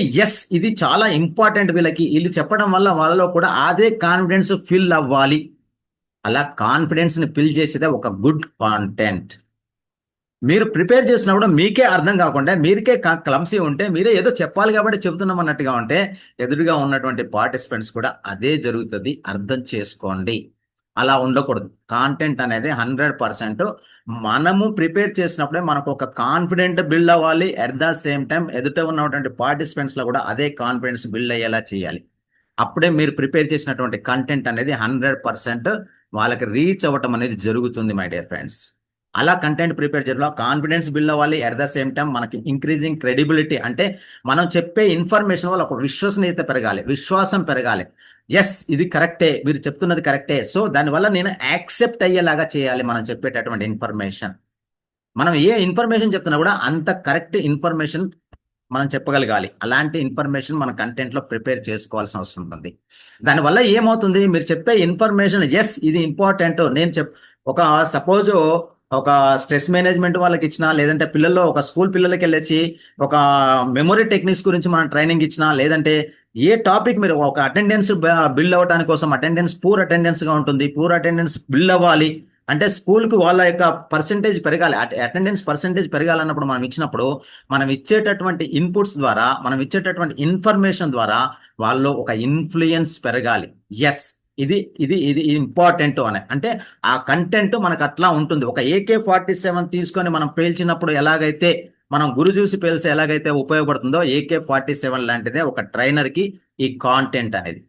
ఇది చాలా ఇంపార్టెంట్, వీళ్ళు చెప్పడం వల్ల వాళ్ళలో కూడా అదే కాన్ఫిడెన్స్ ఫిల్ అవ్వాలి. అలా కాన్ఫిడెన్స్ ని ఫిల్ చేసేదే ఒక గుడ్ కాంటెంట్. మీరు ప్రిపేర్ చేసినప్పుడు మీకే అర్థం కాకుండా మీరికే క్లమ్సీ ఉంటే, మీరే ఏదో చెప్పాలి కాబట్టి చెబుతున్నాం అన్నట్టుగా ఉంటే ఎదురుగా ఉన్నటువంటి పార్టిసిపెంట్స్ కూడా అదే జరుగుతుంది. అర్థం చేసుకోండి, అలా ఉండకూడదు. కాంటెంట్ అనేది 100% మనము ప్రిపేర్ చేసినప్పుడే మనకు ఒక కాన్ఫిడెంట్ బిల్డ్ అవ్వాలి. అట్ ద సేమ్ టైం ఎదుట ఉన్నటువంటి పార్టిసిపెంట్స్ లో కూడా అదే కాన్ఫిడెన్స్ బిల్డ్ అయ్యేలా చేయాలి. అప్పుడే మీరు ప్రిపేర్ చేసినటువంటి కంటెంట్ అనేది 100% వాళ్ళకి రీచ్ అవ్వటం అనేది జరుగుతుంది మై డియర్ ఫ్రెండ్స్. అలా కంటెంట్ ప్రిపేర్ చేయడంలో కాన్ఫిడెన్స్ బిల్డ్ అవ్వాలి. అట్ ద సేమ్ టైం మనకి ఇంక్రీజింగ్ క్రెడిబిలిటీ, అంటే మనం చెప్పే ఇన్ఫర్మేషన్ వల్ల ఒక విశ్వసనీయత పెరగాలి, విశ్వాసం పెరగాలి. ఇది కరెక్టే, మీరు చెప్తున్నది కరెక్టే, సో దానివల్ల నేను యాక్సెప్ట్ అయ్యేలాగా చేయాలి మనం చెప్పేటటువంటి ఇన్ఫర్మేషన్. మనం ఏ ఇన్ఫర్మేషన్ చెప్తున్నా కూడా అంత కరెక్ట్ ఇన్ఫర్మేషన్ మనం చెప్పగలగాలి. అలాంటి ఇన్ఫర్మేషన్ మన కంటెంట్లో ప్రిపేర్ చేసుకోవాల్సిన అవసరం ఉంటుంది. దానివల్ల ఏమవుతుంది, మీరు చెప్పే ఇన్ఫర్మేషన్ ఇది ఇంపార్టెంట్. ఒక సపోజ్ ఒక స్ట్రెస్ మేనేజ్మెంట్ వాళ్ళకి ఇచ్చినా, లేదంటే పిల్లల్లో ఒక స్కూల్ పిల్లలకి వెళ్ళొచ్చి ఒక మెమొరీ టెక్నిక్స్ గురించి మనం ట్రైనింగ్ ఇచ్చినా, లేదంటే ఏ టాపిక్ మీరు ఒక అటెండెన్స్ బిల్డ్ అవ్వడానికి కోసం పూర్ అటెండెన్స్ గా ఉంటుంది, పూర్ అటెండెన్స్ బిల్డ్ అవ్వాలి అంటే స్కూల్కి వాళ్ళ యొక్క పర్సంటేజ్ పెరగాలి, అటెండెన్స్ పర్సంటేజ్ పెరగాలన్నప్పుడు మనం ఇచ్చినప్పుడు మనం ఇచ్చేటటువంటి ఇన్పుట్స్ ద్వారా, మనం ఇచ్చేటటువంటి ఇన్ఫర్మేషన్ ద్వారా వాళ్ళు ఒక ఇన్ఫ్లుయెన్స్ పెరగాలి. ఎస్, ఇది ఇది ఇది ఇంపార్టెంట్ అని అంటే ఆ కంటెంట్ మనకు అట్లా ఉంటుంది. ఒక AK-47 తీసుకొని మనం పేల్చినప్పుడు ఎలాగైతే మనం గురి చూసి పేల్చి ఎలాగైతే ఉపయోగపడుతుందో AK-47 లాంటిదే ఒక ట్రైనర్కి ఈ కాంటెంట్ అనేది.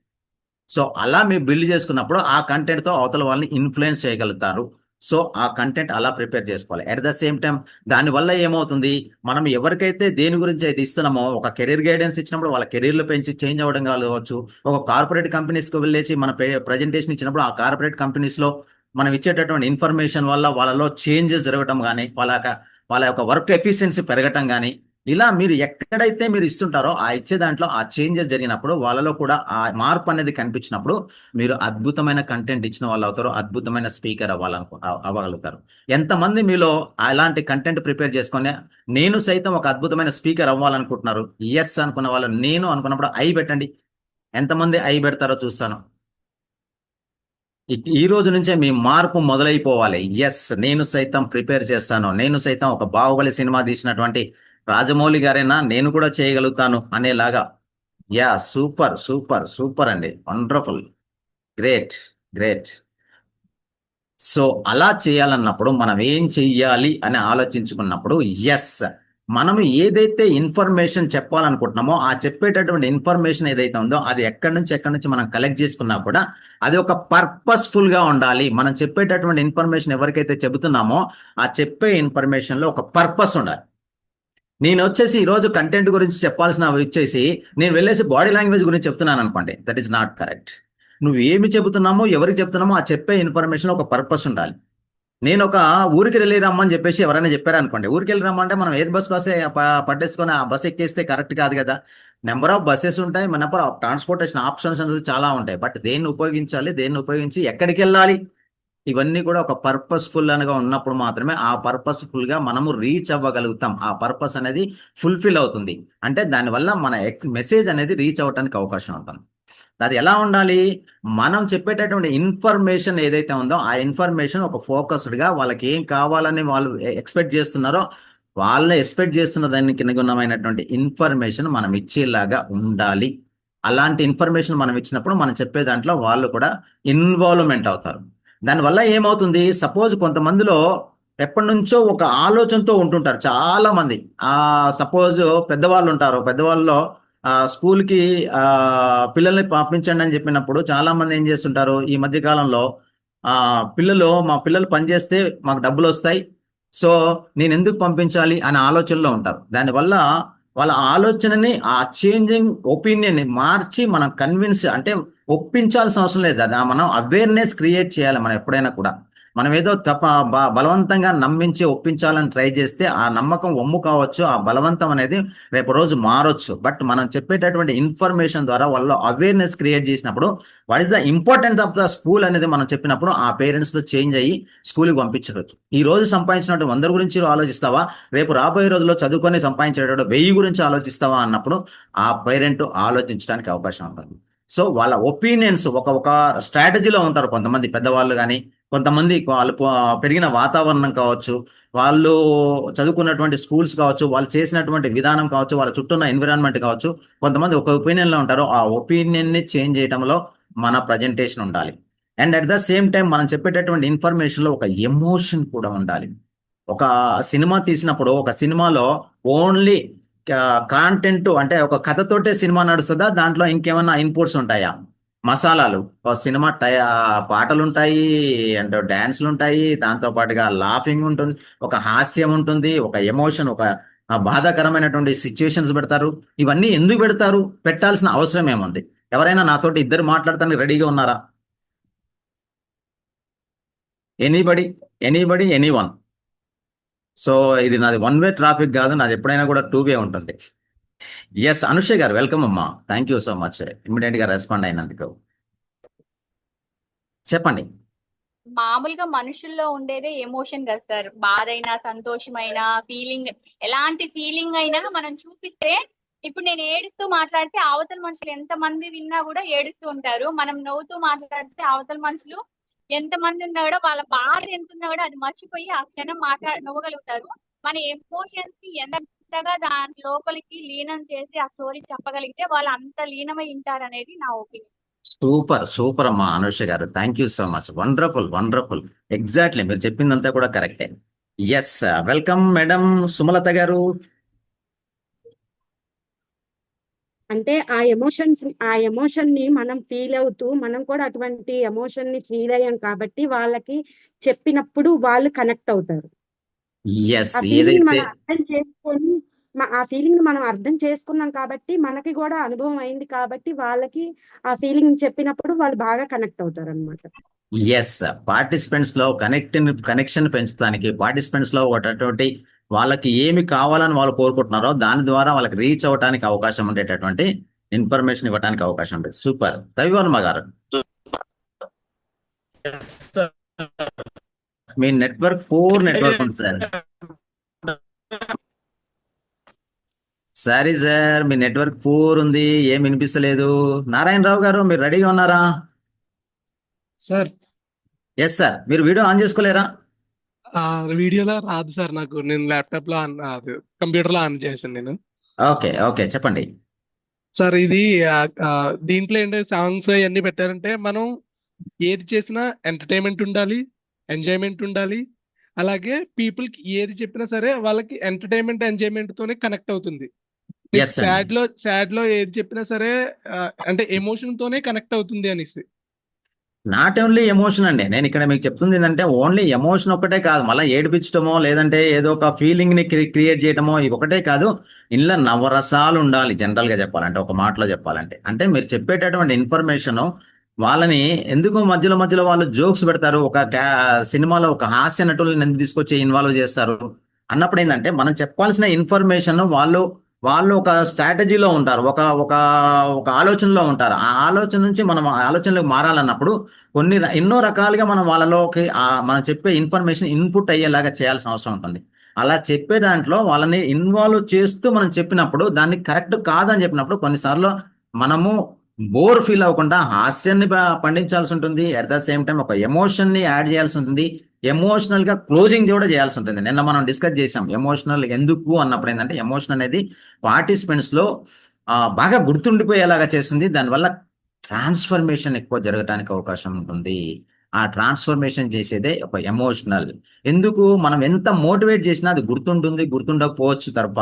సో అలా మీరు బిల్డ్ చేసుకున్నప్పుడు ఆ కంటెంట్తో అవతల వాళ్ళని ఇన్ఫ్లుయెన్స్ చేయగలుగుతారు. సో ఆ కంటెంట్ అలా ప్రిపేర్ చేసుకోవాలి. అట్ ద సేమ్ టైం దానివల్ల ఏమవుతుంది, మనం ఎవరికైతే దేని గురించి అయితే ఇస్తున్నామో, ఒక కెరీర్ గైడెన్స్ ఇచ్చినప్పుడు వాళ్ళ కెరీర్లో పెంచి చేంజ్ అవ్వడం కావచ్చు, ఒక కార్పొరేట్ కంపెనీస్కి వెళ్ళేసి మన ప్రజెంటేషన్ ఇచ్చినప్పుడు ఆ కార్పొరేట్ కంపెనీస్లో మనం ఇచ్చేటటువంటి ఇన్ఫర్మేషన్ వల్ల వాళ్ళలో చేంజెస్ జరగటం కానీ, వాళ్ళ యొక్క వర్క్ ఎఫిషియన్సీ పెరగటం కానీ, ఇలా మీరు ఎక్కడైతే మీరు ఇస్తుంటారో ఆ ఇచ్చే దాంట్లో ఆ చేంజెస్ జరిగినప్పుడు వాళ్ళలో కూడా ఆ మార్పు అనేది కనిపించినప్పుడు మీరు అద్భుతమైన కంటెంట్ ఇచ్చిన వాళ్ళు అవుతారు, అద్భుతమైన స్పీకర్ అవ్వగలుగుతారు. ఎంతమంది మీలో అలాంటి కంటెంట్ ప్రిపేర్ చేసుకొని నేను సైతం ఒక అద్భుతమైన స్పీకర్ అవ్వాలనుకుంటున్నారు? ఎస్ అనుకున్న వాళ్ళు నేను అనుకున్నప్పుడు ఐ పెట్టండి. ఎంతమంది ఐ పెడతారో చూస్తాను. ఈ రోజు నుంచే మీ మార్పు మొదలైపోవాలి. ఎస్, నేను సైతం ప్రిపేర్ చేస్తాను, నేను సైతం ఒక బాహుబలి సినిమా తీసినటువంటి రాజమౌళి గారైనా నేను కూడా చేయగలుగుతాను అనేలాగా. యా, సూపర్ సూపర్ సూపర్ అండి, వండర్ఫుల్, గ్రేట్ గ్రేట్. సో అలా చేయాలన్నప్పుడు మనం ఏం చెయ్యాలి అని ఆలోచించుకున్నప్పుడు, ఎస్, మనం ఏదైతే ఇన్ఫర్మేషన్ చెప్పాలనుకుంటున్నామో ఆ చెప్పేటటువంటి ఇన్ఫర్మేషన్ ఏదైతే ఉందో అది ఎక్కడి నుంచి మనం కలెక్ట్ చేసుకున్నా కూడా అది ఒక పర్పస్ఫుల్ గా ఉండాలి. మనం చెప్పేటటువంటి ఇన్ఫర్మేషన్ ఎవరికైతే చెబుతున్నామో ఆ చెప్పే ఇన్ఫర్మేషన్ లో ఒక పర్పస్ ఉండాలి. నేను వచ్చేసి ఈరోజు కంటెంట్ గురించి చెప్పాల్సిన వచ్చేసి నేను వెళ్ళేసి బాడీ లాంగ్వేజ్ గురించి చెప్తున్నాను అనుకోండి, దట్ ఈస్ నాట్ కరెక్ట్. నువ్వు ఏమి చెబుతున్నామో ఎవరికి చెప్తున్నామో ఆ చెప్పే ఇన్ఫర్మేషన్ ఒక పర్పస్ ఉండాలి. నేను ఒక ఊరికి వెళ్ళి రమ్మని చెప్పేసి ఎవరైనా చెప్పారు అనుకోండి, ఊరికి వెళ్ళి రమ్మంటే మనం ఏది బస్సే పట్టేసుకొని ఆ బస్ ఎక్కేస్తే కరెక్ట్ కాదు కదా. నెంబర్ ఆఫ్ బస్సెస్ ఉంటాయి, నెంబర్ ఆఫ్ ట్రాన్స్పోర్టేషన్ ఆప్షన్స్ అనేది చాలా ఉంటాయి. బట్ దేన్ని ఉపయోగించాలి, దేన్ని ఉపయోగించి ఎక్కడికి వెళ్ళాలి, ఇవన్నీ కూడా ఒక పర్పస్ఫుల్ అనగా ఉన్నప్పుడు మాత్రమే ఆ పర్పస్ఫుల్ గా మనము రీచ్ అవ్వగలుగుతాం. ఆ పర్పస్ అనేది ఫుల్ఫిల్ అవుతుంది. అంటే దానివల్ల మన మెసేజ్ అనేది రీచ్ అవ్వడానికి అవకాశం ఉంటుంది. అది ఎలా ఉండాలి, మనం చెప్పేటటువంటి ఇన్ఫర్మేషన్ ఏదైతే ఉందో ఆ ఇన్ఫర్మేషన్ ఒక ఫోకస్డ్గా వాళ్ళకి ఏం కావాలని వాళ్ళు ఎక్స్పెక్ట్ చేస్తున్నారో వాళ్ళని ఎక్స్పెక్ట్ చేస్తున్న దానికి అనుగుణమైనటువంటి ఇన్ఫర్మేషన్ మనం ఇచ్చేలాగా ఉండాలి. అలాంటి ఇన్ఫర్మేషన్ మనం ఇచ్చినప్పుడు మనం చెప్పే దాంట్లో వాళ్ళు కూడా ఇన్వాల్వ్మెంట్ అవుతారు. దానివల్ల ఏమవుతుంది, సపోజ్ కొంతమందిలో ఎప్పటి నుంచో ఒక ఆలోచనతో ఉంటుంటారు చాలా మంది. సపోజ్ పెద్దవాళ్ళు ఉంటారు, పెద్దవాళ్ళలో స్కూల్కి పిల్లల్ని పంపించండి అని చెప్పినప్పుడు చాలా మంది ఏం చేస్తుంటారు ఈ మధ్య కాలంలో, మా పిల్లలు పనిచేస్తే మాకు డబ్బులు వస్తాయి, సో నేను ఎందుకు పంపించాలి అనే ఆలోచనలో ఉంటారు. దానివల్ల వాళ్ళ ఆలోచనని ఆ చేంజింగ్ ఒపీనియన్ని మార్చి మనం కన్విన్స్ అంటే ఒప్పించాల్సిన అవసరం లేదు. అది మనం అవేర్నెస్ క్రియేట్ చేయాలి. మనం ఎప్పుడైనా కూడా మనం ఏదో బలవంతంగా నమ్మించి ఒప్పించాలని ట్రై చేస్తే ఆ నమ్మకం ఒమ్ము కావచ్చు, ఆ బలవంతం అనేది రేపు రోజు మారొచ్చు. బట్ మనం చెప్పేటటువంటి ఇన్ఫర్మేషన్ ద్వారా వాళ్ళలో అవేర్నెస్ క్రియేట్ చేసినప్పుడు what is the importance of the school అనేది మనం చెప్పినప్పుడు ఆ పేరెంట్స్తో చేంజ్ అయ్యి స్కూల్కి పంపించవచ్చు. ఈ రోజు సంపాదించినట్టు 100 గురించి ఆలోచిస్తావా, రేపు రాబోయే రోజుల్లో చదువుకొని సంపాదించేటప్పుడు 1000 గురించి ఆలోచిస్తావా అన్నప్పుడు ఆ పేరెంట్ ఆలోచించడానికి అవకాశం ఉంటుంది. సో వాళ్ళ ఒపీనియన్స్ ఒక స్ట్రాటజీలో ఉంటారు కొంతమంది పెద్దవాళ్ళు కానీ, కొంతమంది వాళ్ళు పెరిగిన వాతావరణం కావచ్చు, వాళ్ళు చదువుకున్నటువంటి స్కూల్స్ కావచ్చు, వాళ్ళు చేసినటువంటి విధానం కావచ్చు, వాళ్ళ చుట్టూ ఉన్న ఎన్విరాన్మెంట్ కావచ్చు, కొంతమంది ఒక ఒపీనియన్లో ఉంటారు. ఆ ఒపీనియన్ని చేంజ్ చేయడంలో మన ప్రజెంటేషన్ ఉండాలి. And at the same time మనం చెప్పేటటువంటి ఇన్ఫర్మేషన్లో ఒక ఎమోషన్ కూడా ఉండాలి. ఒక సినిమా తీసినప్పుడు ఒక సినిమాలో ఓన్లీ కాంటెంట్ అంటే ఒక కథతోటే సినిమా నడుస్తుందా, దాంట్లో ఇంకేమైనా ఇన్పుట్స్ ఉంటాయా, మసాలాలు? సినిమా పాటలు ఉంటాయి, అంటే డ్యాన్స్లు ఉంటాయి, దాంతో పాటుగా లాఫింగ్ ఉంటుంది, ఒక హాస్యం ఉంటుంది, ఒక ఎమోషన్, ఒక బాధాకరమైనటువంటి సిచ్యువేషన్స్ పెడతారు. ఇవన్నీ ఎందుకు పెడతారు, పెట్టాల్సిన అవసరం ఏముంది? ఎవరైనా నాతోటి ఇద్దరు మాట్లాడటానికి రెడీగా ఉన్నారా? Anybody anyone? సో ఇది నాది 1 వే ట్రాఫిక్ కాదు, నాది ఎప్పుడైనా కూడా 2 వే ఉంటుంది. ఎస్, అనుష గారు వెల్కమ్ అమ్మా, thank you so much immediate గా రెస్పాండ్ అయినందుకు. చెప్పండి. మామూలుగా మనుషుల్లో ఉండేదే ఎమోషన్ కదా సార్. బాధ అయినా, సంతోషమైనా, ఫీలింగ్, ఎలాంటి ఫీలింగ్ అయినా మనం చూపిస్తే, ఇప్పుడు నేను ఏడుస్తూ మాట్లాడితే అవతల మనుషులు ఎంత మంది విన్నా కూడా ఏడుస్తూ ఉంటారు. మనం నవ్వుతూ మాట్లాడితే అవతల మనుషులు ఎంతమంది ఉన్నా కూడా వాళ్ళ బాధ ఎంత ఉన్నా కూడా అది మర్చిపోయి ఆ క్షణం నవ్వగలుగుతారు. మన ఎమోషన్స్ ని ఎంతగా దాని లోపలికి లీనం చేసి ఆ స్టోరీ చెప్పగలిగితే వాళ్ళు అంత లీనమై ఉంటారు అనేది నా ఒపీనియన్. సూపర్ సూపర్ అమ్మా అనుష గారు, thank you so much. Wonderful wonderful. Exactly మీరు చెప్పిందంతా కూడా కరెక్టే. ఎస్, వెల్కమ్ మేడం సుమలత గారు. అంటే ఆ ఎమోషన్ ని మనం ఫీల్ అవుతూ మనం కూడా అటువంటి ఎమోషన్ ని ఫీల్ అయ్యాం కాబట్టి వాళ్ళకి చెప్పినప్పుడు వాళ్ళు కనెక్ట్ అవుతారు. ఎస్, ఆ ఫీలింగ్ ఏదైతే మనం అర్థం చేసుకొని ఆ ఫీలింగ్ మనం అర్థం చేసుకున్నాం కాబట్టి మనకి కూడా అనుభవం అయింది కాబట్టి వాళ్ళకి ఆ ఫీలింగ్ చెప్పినప్పుడు వాళ్ళు బాగా కనెక్ట్ అవుతారు అనమాట. ఎస్, పార్టిసిపెంట్స్ లో కనెక్షన్ పెంచడానికి పార్టిసిపెంట్స్ లో ఒకటి వాళ్ళకి ఏమి కావాలని వాళ్ళు కోరుకుంటున్నారో దాని ద్వారా వాళ్ళకి రీచ్ అవ్వడానికి అవకాశం ఉండేటటువంటి ఇన్ఫర్మేషన్ ఇవ్వడానికి అవకాశం ఉంటుంది. సూపర్. రవివర్మ గారు, మీ నెట్వర్క్ పూర్ నెట్వర్క్ ఉంది సార్. సారీ సార్, మీ నెట్వర్క్ పూర్ ఉంది, ఏం వినిపిస్తలేదు. నారాయణరావు గారు, మీరు రెడీగా ఉన్నారా? సార్ ఎస్ సార్, మీరు వీడియో ఆన్ చేసుకోలేరా? వీడియోలో రాదు సార్ నాకు. నేను ల్యాప్టాప్ లో కంప్యూటర్ లో ఆన్ చేశాను నేను. ఓకే ఓకే, చెప్పండి సార్ ఇది దీంట్లో ఏంటంటే సాంగ్స్ అవన్నీ పెట్టారంటే మనం ఏది చేసినా ఎంటర్టైన్మెంట్ ఉండాలి, ఎంజాయ్మెంట్ ఉండాలి. అలాగే పీపుల్ కి ఏది చెప్పినా సరే వాళ్ళకి ఎంటర్టైన్మెంట్ ఎంజాయ్మెంట్ తోనే కనెక్ట్ అవుతుంది. ఎస్ అండి. సాడ్ లో ఏది చెప్పినా సరే అంటే ఎమోషన్ తోనే కనెక్ట్ అవుతుంది అనేసి. నాట్ ఓన్లీ ఎమోషన్ అండి, నేను ఇక్కడ మీకు చెప్తుంది ఏంటంటే ఓన్లీ ఎమోషన్ ఒకటే కాదు, మళ్ళీ ఏడిపించడమో లేదంటే ఏదో ఒక ఫీలింగ్ ని క్రియేట్ చేయడమో ఇది ఒకటే కాదు. ఇందులో నవరసాలు ఉండాలి. జనరల్ గా చెప్పాలంటే, ఒక మాటలో చెప్పాలంటే, అంటే మీరు చెప్పేటటువంటి ఇన్ఫర్మేషన్ వాళ్ళని ఎందుకు మధ్యలో మధ్యలో వాళ్ళు జోక్స్ పెడతారు, ఒక సినిమాలో ఒక హాస్య నటులను ఎందుకు తీసుకొచ్చి ఇన్వాల్వ్ చేస్తారు అన్నప్పుడు ఏంటంటే మనం చెప్పాల్సిన ఇన్ఫర్మేషన్ వాళ్ళు ఒక స్ట్రాటజీలో ఉంటారు, ఒక ఒక ఒక ఆలోచనలో ఉంటారు. ఆ ఆలోచన నుంచి మనం ఆలోచనలకు మారాలన్నప్పుడు ఎన్నో రకాలుగా మనం వాళ్ళలోకి మనం చెప్పే ఇన్ఫర్మేషన్ ఇన్పుట్ అయ్యేలాగా చేయాల్సిన అవసరం ఉంటుంది. అలా చెప్పే దాంట్లో వాళ్ళని ఇన్వాల్వ్ చేస్తూ మనం చెప్పినప్పుడు దాన్ని కరెక్ట్ కాదని చెప్పినప్పుడు కొన్నిసార్లు మనము బోర్ ఫీల్ అవ్వకుండా హాస్యాన్ని పండించాల్సి ఉంటుంది. అట్ ద సేమ్ టైం ఒక ఎమోషన్ ని యాడ్ చేయాల్సి ఉంటుంది. ఎమోషనల్ గా క్లోజింగ్ కూడా చేయాల్సి ఉంటుంది. నిన్న మనం డిస్కస్ చేసాం ఎమోషనల్ ఎందుకు అన్నప్పుడు ఏంటంటే ఎమోషన్ అనేది పార్టిసిపెంట్స్ లో బాగా గుర్తుండిపోయేలాగా చేస్తుంది. దానివల్ల ట్రాన్స్ఫర్మేషన్ ఎక్కువ జరగడానికి అవకాశం ఉంటుంది. ఆ ట్రాన్స్ఫర్మేషన్ చేసేదే ఒక ఎమోషనల్. ఎందుకు మనం ఎంత మోటివేట్ చేసినా అది గుర్తుండకపోవచ్చు తప్ప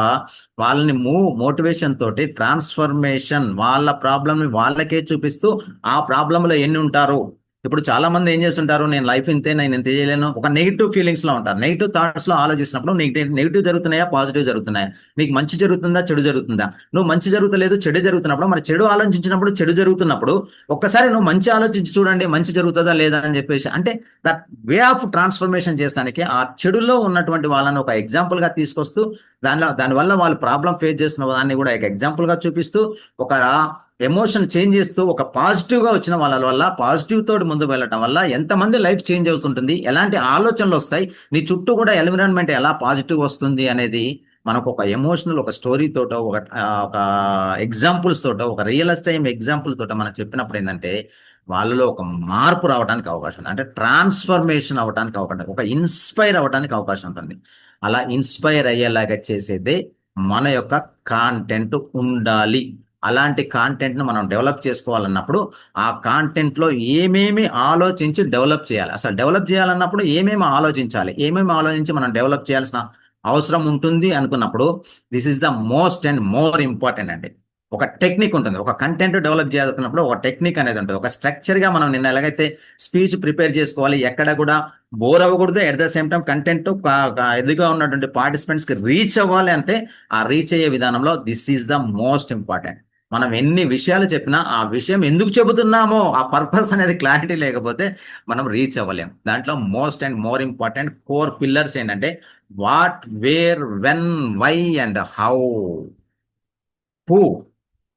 వాళ్ళని మోటివేషన్ తోటి ట్రాన్స్ఫర్మేషన్ వాళ్ళ ప్రాబ్లమ్ని వాళ్ళకే చూపిస్తూ ఆ ప్రాబ్లంలో ఎన్ని ఉంటారు. ఇప్పుడు చాలా మంది ఏం చేస్తుంటారు, నేను లైఫ్ ఇంతే, నేను ఇంత చేయలేను, ఒక నెగిటివ్ ఫీలింగ్స్ లో ఉంటారు. నెగిటివ్ థాట్స్ లో ఆలోచిస్తున్నప్పుడు నీకు నెగిటివ్ జరుగుతున్నాయా పాజిటివ్ జరుగుతున్నాయా, నీకు మంచి జరుగుతుందా చెడు జరుగుతుందా, నువ్వు మంచి జరుగుతలేదు చెడు జరుగుతున్నప్పుడు, మరి చెడు ఆలోచించినప్పుడు చెడు జరుగుతున్నప్పుడు ఒక్కసారి నువ్వు మంచి ఆలోచించి చూడండి మంచి జరుగుతుందా లేదా అని చెప్పేసి, అంటే దట్ వే ఆఫ్ ట్రాన్స్ఫర్మేషన్ చేస్తానికి ఆ చెడులో ఉన్నటువంటి వాళ్ళని ఒక ఎగ్జాంపుల్ గా తీసుకొస్తూ దానివల్ల వాళ్ళు ప్రాబ్లం ఫేస్ చేస్తున్న దాన్ని కూడా ఒక ఎగ్జాంపుల్ గా చూపిస్తూ ఒక ఎమోషన్ చేంజ్ చేస్తూ ఒక పాజిటివ్ గా వచ్చిన వాళ్ళ వల్ల పాజిటివ్ తోటి ముందుకు వెళ్ళటం వల్ల ఎంతమంది లైఫ్ చేంజ్ అవుతుంటుంది, ఎలాంటి ఆలోచనలు వస్తాయి, నీ చుట్టూ కూడా ఎన్విరాన్మెంట్ ఎలా పాజిటివ్ వస్తుంది అనేది మనకు ఒక ఎమోషనల్ ఒక స్టోరీ తోటో ఒక ఎగ్జాంపుల్స్ తోటో ఒక రియల్ టైం ఎగ్జాంపుల్ తోటో మనం చెప్పినప్పుడు ఏంటంటే వాళ్ళలో ఒక మార్పు రావడానికి అవకాశం ఉంది. అంటే ట్రాన్స్ఫర్మేషన్ అవ్వడానికి అవకాశం, ఒక ఇన్స్పైర్ అవ్వడానికి అవకాశం ఉంటుంది. అలా ఇన్స్పైర్ అయ్యేలాగా చేసేదే మన యొక్క కాంటెంట్ ఉండాలి. అలాంటి కాంటెంట్ను మనం డెవలప్ చేసుకోవాలన్నప్పుడు ఆ కాంటెంట్లో ఏమేమి ఆలోచించి డెవలప్ చేయాలి, అసలు డెవలప్ చేయాలన్నప్పుడు ఏమేమి ఆలోచించి మనం డెవలప్ చేయాల్సిన అవసరం ఉంటుంది అనుకున్నప్పుడు this is the most and more important అండి. ఒక టెక్నిక్ ఉంటుంది, ఒక కంటెంట్ డెవలప్ చేయాలనుకున్నప్పుడు ఒక టెక్నిక్ అనేది ఉంటుంది, ఒక స్ట్రక్చర్గా మనం నిన్న ఎలాగైతే స్పీచ్ ప్రిపేర్ చేసుకోవాలి, ఎక్కడ కూడా బోర్ అవ్వకూడదు, at the same time content ఎదుగా ఉన్నటువంటి పార్టిసిపెంట్స్కి రీచ్ అవ్వాలి. అంటే ఆ రీచ్ అయ్యే విధానంలో this is the most important. మనం ఎన్ని విషయాలు చెప్పినా ఆ విషయం ఎందుకు చెబుతున్నామో ఆ పర్పస్ అనేది క్లారిటీ లేకపోతే మనం రీచ్ అవ్వలేం. దాంట్లో most and more important core pillars ఏంటంటే what, where, when, why and how, who,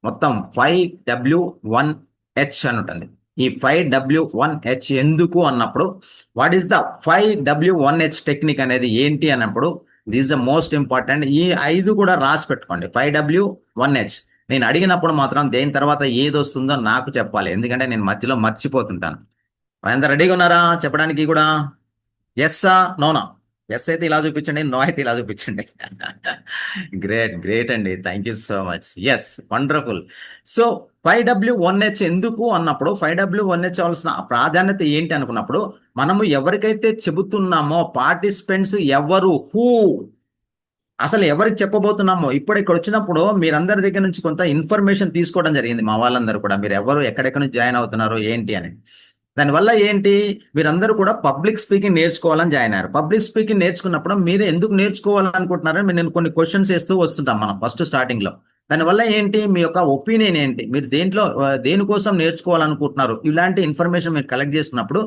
మొత్తం 5W1H అని ఉంటుంది. ఈ 5W1H ఎందుకు అన్నప్పుడు what is the 5W1H technique అనేది ఏంటి అన్నప్పుడు దిస్ ద మోస్ట్ ఇంపార్టెంట్. ఈ 5 కూడా రాసి పెట్టుకోండి. 5W1H నేను అడిగినప్పుడు మాత్రం దేని తర్వాత ఏది వస్తుందో నాకు చెప్పాలి, ఎందుకంటే నేను మధ్యలో మర్చిపోతుంటాను. అందరు రెడీగా ఉన్నారా చెప్పడానికి కూడా? ఎస్సా నోనా? ఎస్ అయితే ఇలా చూపించండి, నో అయితే ఇలా చూపించండి. గ్రేట్ గ్రేట్ అండి, thank you so much. Yes, wonderful. So 5W1H ఎందుకు అన్నప్పుడు 5W1H అవ్వాల్సిన ప్రాధాన్యత ఏంటి అనుకున్నప్పుడు మనము ఎవరికైతే చెబుతున్నామో పార్టిసిపెంట్స్ ఎవరు, హూ, అసలు ఎవరికి చెప్పబోతున్నామో ఇప్పుడు ఇక్కడ వచ్చినప్పుడు మీరందరి దగ్గర నుంచి కొంత ఇన్ఫర్మేషన్ తీసుకోవడం జరిగింది. మా వాళ్ళందరూ కూడా మీరు ఎవరు ఎక్కడెక్కడ నుంచి జాయిన్ అవుతున్నారు ఏంటి అని. దానివల్ల ఏంటి, మీరందరూ కూడా పబ్లిక్ స్పీకింగ్ నేర్చుకోవాలని జాయిన్ అయ్యారు. పబ్లిక్ స్పీకింగ్ నేర్చుకున్నప్పుడు మీరు ఎందుకు నేర్చుకోవాలనుకుంటున్నారని నేను కొన్ని క్వశ్చన్స్ వేస్తూ వస్తుంటాం మనం ఫస్ట్ స్టార్టింగ్ లో. దానివల్ల ఏంటి, మీ యొక్క ఒపీనియన్ ఏంటి, మీరు దేనికోసం నేర్చుకోవాలనుకుంటున్నారు, ఇలాంటి ఇన్ఫర్మేషన్ మీరు కలెక్ట్ చేసుకున్నప్పుడు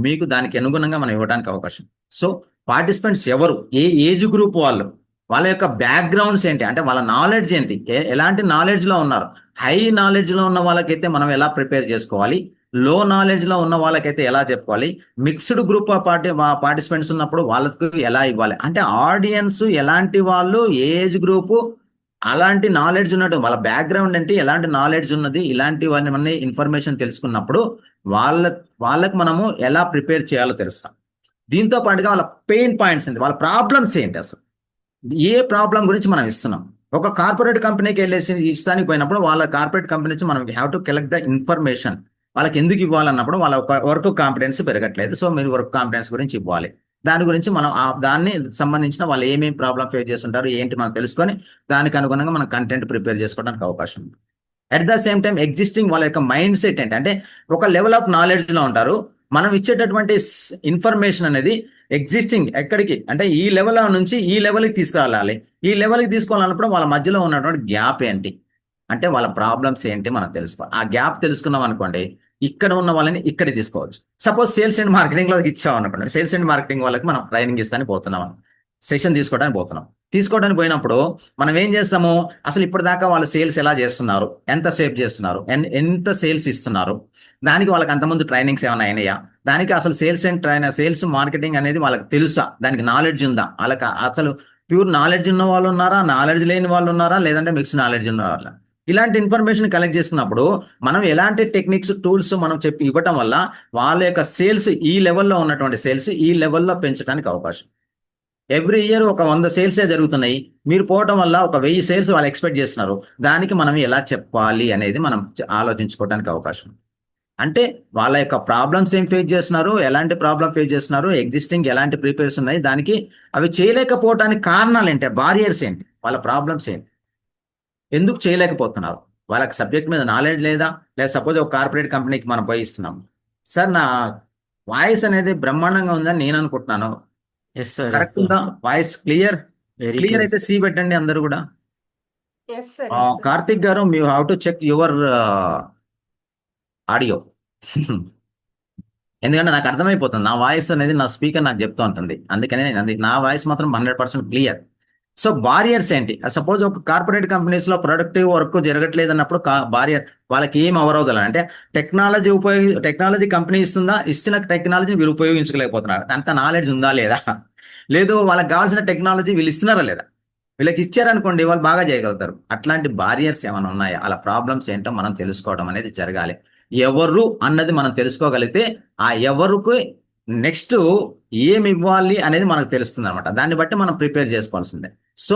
మీకు దానికి అనుగుణంగా మనం ఇవ్వడానికి అవకాశం. సో పార్టిసిపెంట్స్ ఎవరు, ఏ ఏజ్ గ్రూప్ వాళ్ళు, వాళ్ళ యొక్క బ్యాక్గ్రౌండ్స్ ఏంటి, అంటే వాళ్ళ నాలెడ్జ్ ఏంటి, ఎలాంటి నాలెడ్జ్ లో ఉన్నారు. హై నాలెడ్జ్ లో ఉన్న వాళ్ళకైతే మనం ఎలా ప్రిపేర్ చేసుకోవాలి, లో నాలెడ్జ్ లో ఉన్న వాళ్ళకైతే ఎలా చెప్పుకోవాలి, మిక్స్డ్ గ్రూప్ ఆఫ్ పార్టిసిపెంట్స్ ఉన్నప్పుడు వాళ్ళకు ఎలా ఇవ్వాలి, అంటే ఆడియన్స్ ఎలాంటి వాళ్ళు, ఏజ్ గ్రూపు, అలాంటి నాలెడ్జ్ ఉన్నట్టు వాళ్ళ బ్యాక్గ్రౌండ్ ఏంటి, ఎలాంటి నాలెడ్జ్ ఉన్నది, ఇలాంటివన్నీ ఇన్ఫర్మేషన్ తెలుసుకున్నప్పుడు వాళ్ళకు మనము ఎలా ప్రిపేర్ చేయాలో తెలుస్తాం. దీంతో పాటుగా వాళ్ళ పెయిన్ పాయింట్స్ ఏంటి, వాళ్ళ ప్రాబ్లమ్స్ ఏంటి, అసలు ఏ ప్రాబ్లం గురించి మనం ఇస్తున్నాం. ఒక కార్పొరేట్ కంపెనీకి వెళ్ళేసి ఇస్తానికి పోయినప్పుడు వాళ్ళ కార్పొరేట్ కంపెనీ నుంచి మనం have to collect the information. వాళ్ళకి ఎందుకు ఇవ్వాలన్నప్పుడు వాళ్ళ వర్క్ కాంపిటెన్స్ పెరగట్లేదు, సో మీరు వర్క్ కాంపిటెన్స్ గురించి ఇవ్వాలి. దాని గురించి మనం దాన్ని సంబంధించిన వాళ్ళు ఏమేమి ప్రాబ్లం ఫేస్ చేస్తుంటారు ఏంటి మనం తెలుసుకొని దానికి అనుగుణంగా మనం కంటెంట్ ప్రిపేర్ చేసుకోవడానికి అవకాశం ఉంది. At the same time existing వాళ్ళ యొక్క మైండ్ సెట్ ఏంటి, అంటే ఒక లెవెల్ ఆఫ్ నాలెడ్జ్ లో ఉంటారు. మనం ఇచ్చేటటువంటి ఇన్ఫర్మేషన్ అనేది ఎగ్జిస్టింగ్ ఎక్కడికి, అంటే ఈ లెవెల్ నుంచి ఈ లెవెల్కి తీసుకురావాలి. ఈ లెవెల్కి తీసుకోవాలన్నప్పుడు వాళ్ళ మధ్యలో ఉన్నటువంటి గ్యాప్ ఏంటి, అంటే వాళ్ళ ప్రాబ్లమ్స్ ఏంటి మనం తెలుసుకోవాలి. ఆ గ్యాప్ తెలుసుకున్నాం అనుకోండి, ఇక్కడ ఉన్న వాళ్ళని ఇక్కడ తీసుకోవచ్చు. సపోజ్ సేల్స్ అండ్ మార్కెటింగ్ లో ఇచ్చాం అనుకోండి, సేల్స్ అండ్ మార్కెటింగ్ వాళ్ళకి మనం ట్రైనింగ్ ఇస్తానికి పోతున్నాం, సెషన్ తీసుకోవడానికి పోయినప్పుడు మనం ఏం చేస్తాము, అసలు ఇప్పటిదాకా వాళ్ళు సేల్స్ ఎలా చేస్తున్నారు, ఎంత సేవ్ చేస్తున్నారు, ఎంత సేల్స్ ఇస్తున్నారు, దానికి వాళ్ళకి అంతకుముందు ట్రైనింగ్స్ ఏమైనా అయినాయా, దానికి అసలు సేల్స్ మార్కెటింగ్ అనేది వాళ్ళకి తెలుసా, దానికి నాలెడ్జ్ ఉందా, వాళ్ళకి అసలు ప్యూర్ నాలెడ్జ్ ఉన్న వాళ్ళు ఉన్నారా, నాలెడ్జ్ లేని వాళ్ళు ఉన్నారా, లేదంటే మిక్స్ నాలెడ్జ్ ఉన్న వాళ్ళ, ఇలాంటి ఇన్ఫర్మేషన్ కలెక్ట్ చేసుకున్నప్పుడు మనం ఎలాంటి టెక్నిక్స్ టూల్స్ మనం చెప్పి ఇవ్వటం వల్ల వాళ్ళ యొక్క సేల్స్ ఈ లెవెల్లో ఉన్నటువంటి సేల్స్ ఈ లెవెల్లో పెంచడానికి అవకాశం. ఎవ్రీ ఇయర్ ఒక 100 సేల్సే జరుగుతున్నాయి, మీరు పోవటం వల్ల ఒక 1000 సేల్స్ వాళ్ళు ఎక్స్పెక్ట్ చేస్తున్నారు. దానికి మనం ఎలా చెప్పాలి అనేది మనం ఆలోచించుకోవడానికి అవకాశం. అంటే వాళ్ళ యొక్క ప్రాబ్లమ్స్ ఏం ఫేస్ చేస్తున్నారు, ఎలాంటి ప్రాబ్లం ఫేస్ చేస్తున్నారు, ఎగ్జిస్టింగ్ ఎలాంటి ప్రిపేర్స్ ఉన్నాయి, దానికి అవి చేయలేకపోవటానికి కారణాలు ఏంటి, బారియర్స్ ఏంటి, వాళ్ళ ప్రాబ్లమ్స్ ఏంటి, ఎందుకు చేయలేకపోతున్నారు, వాళ్ళకి సబ్జెక్ట్ మీద నాలెడ్జ్ లేదా సపోజ్ ఒక కార్పొరేట్ కంపెనీకి మనం పోయి ఇస్తున్నాం. సార్ నా వాయిస్ అనేది బ్రహ్మాండంగా ఉందని నేను అనుకుంటున్నాను, ఎస్ సార్, కరెక్ట్ ఉందా? వాయిస్ క్లియర్ అయితే సి పెట్టండి అందరు కూడా. Yes sir. కార్తిక్ గారు మీ how to check your audio, ఎందుకంటే నాకు అర్థమైపోతుంది నా వాయిస్ అనేది నా స్పీకర్ నాకు చెప్తూ ఉంటుంది, అందుకనే నా వాయిస్ మాత్రం 100% క్లియర్. సో బారియర్స్ ఏంటి, సపోజ్ ఒక కార్పొరేట్ కంపెనీస్ లో ప్రొడక్టివ్ వర్క్ జరగట్లేదు అన్నప్పుడు బారియర్ వాళ్ళకి ఏం అవరోధాలు, అంటే టెక్నాలజీ కంపెనీ ఇచ్చిన టెక్నాలజీ వీళ్ళు ఉపయోగించుకోలేకపోతున్నారు, అంత నాలెడ్జ్ ఉందా లేదా, లేదు వాళ్ళకి కావాల్సిన టెక్నాలజీ వీళ్ళు ఇస్తున్నారా లేదా, వీళ్ళకి ఇచ్చారనుకోండి వాళ్ళు బాగా చేయగలుగుతారు. అట్లాంటి బారియర్స్ ఏమైనా ఉన్నాయా, వాళ్ళ ప్రాబ్లమ్స్ ఏంటో మనం తెలుసుకోవడం అనేది జరగాలి. ఎవరు అన్నది మనం తెలుసుకోగలిగితే ఆ ఎవరికి నెక్స్ట్ ఏమి ఇవ్వాలి అనేది మనకు తెలుస్తుంది అనమాట, దాన్ని బట్టి మనం ప్రిపేర్ చేసుకోవాల్సిందే. సో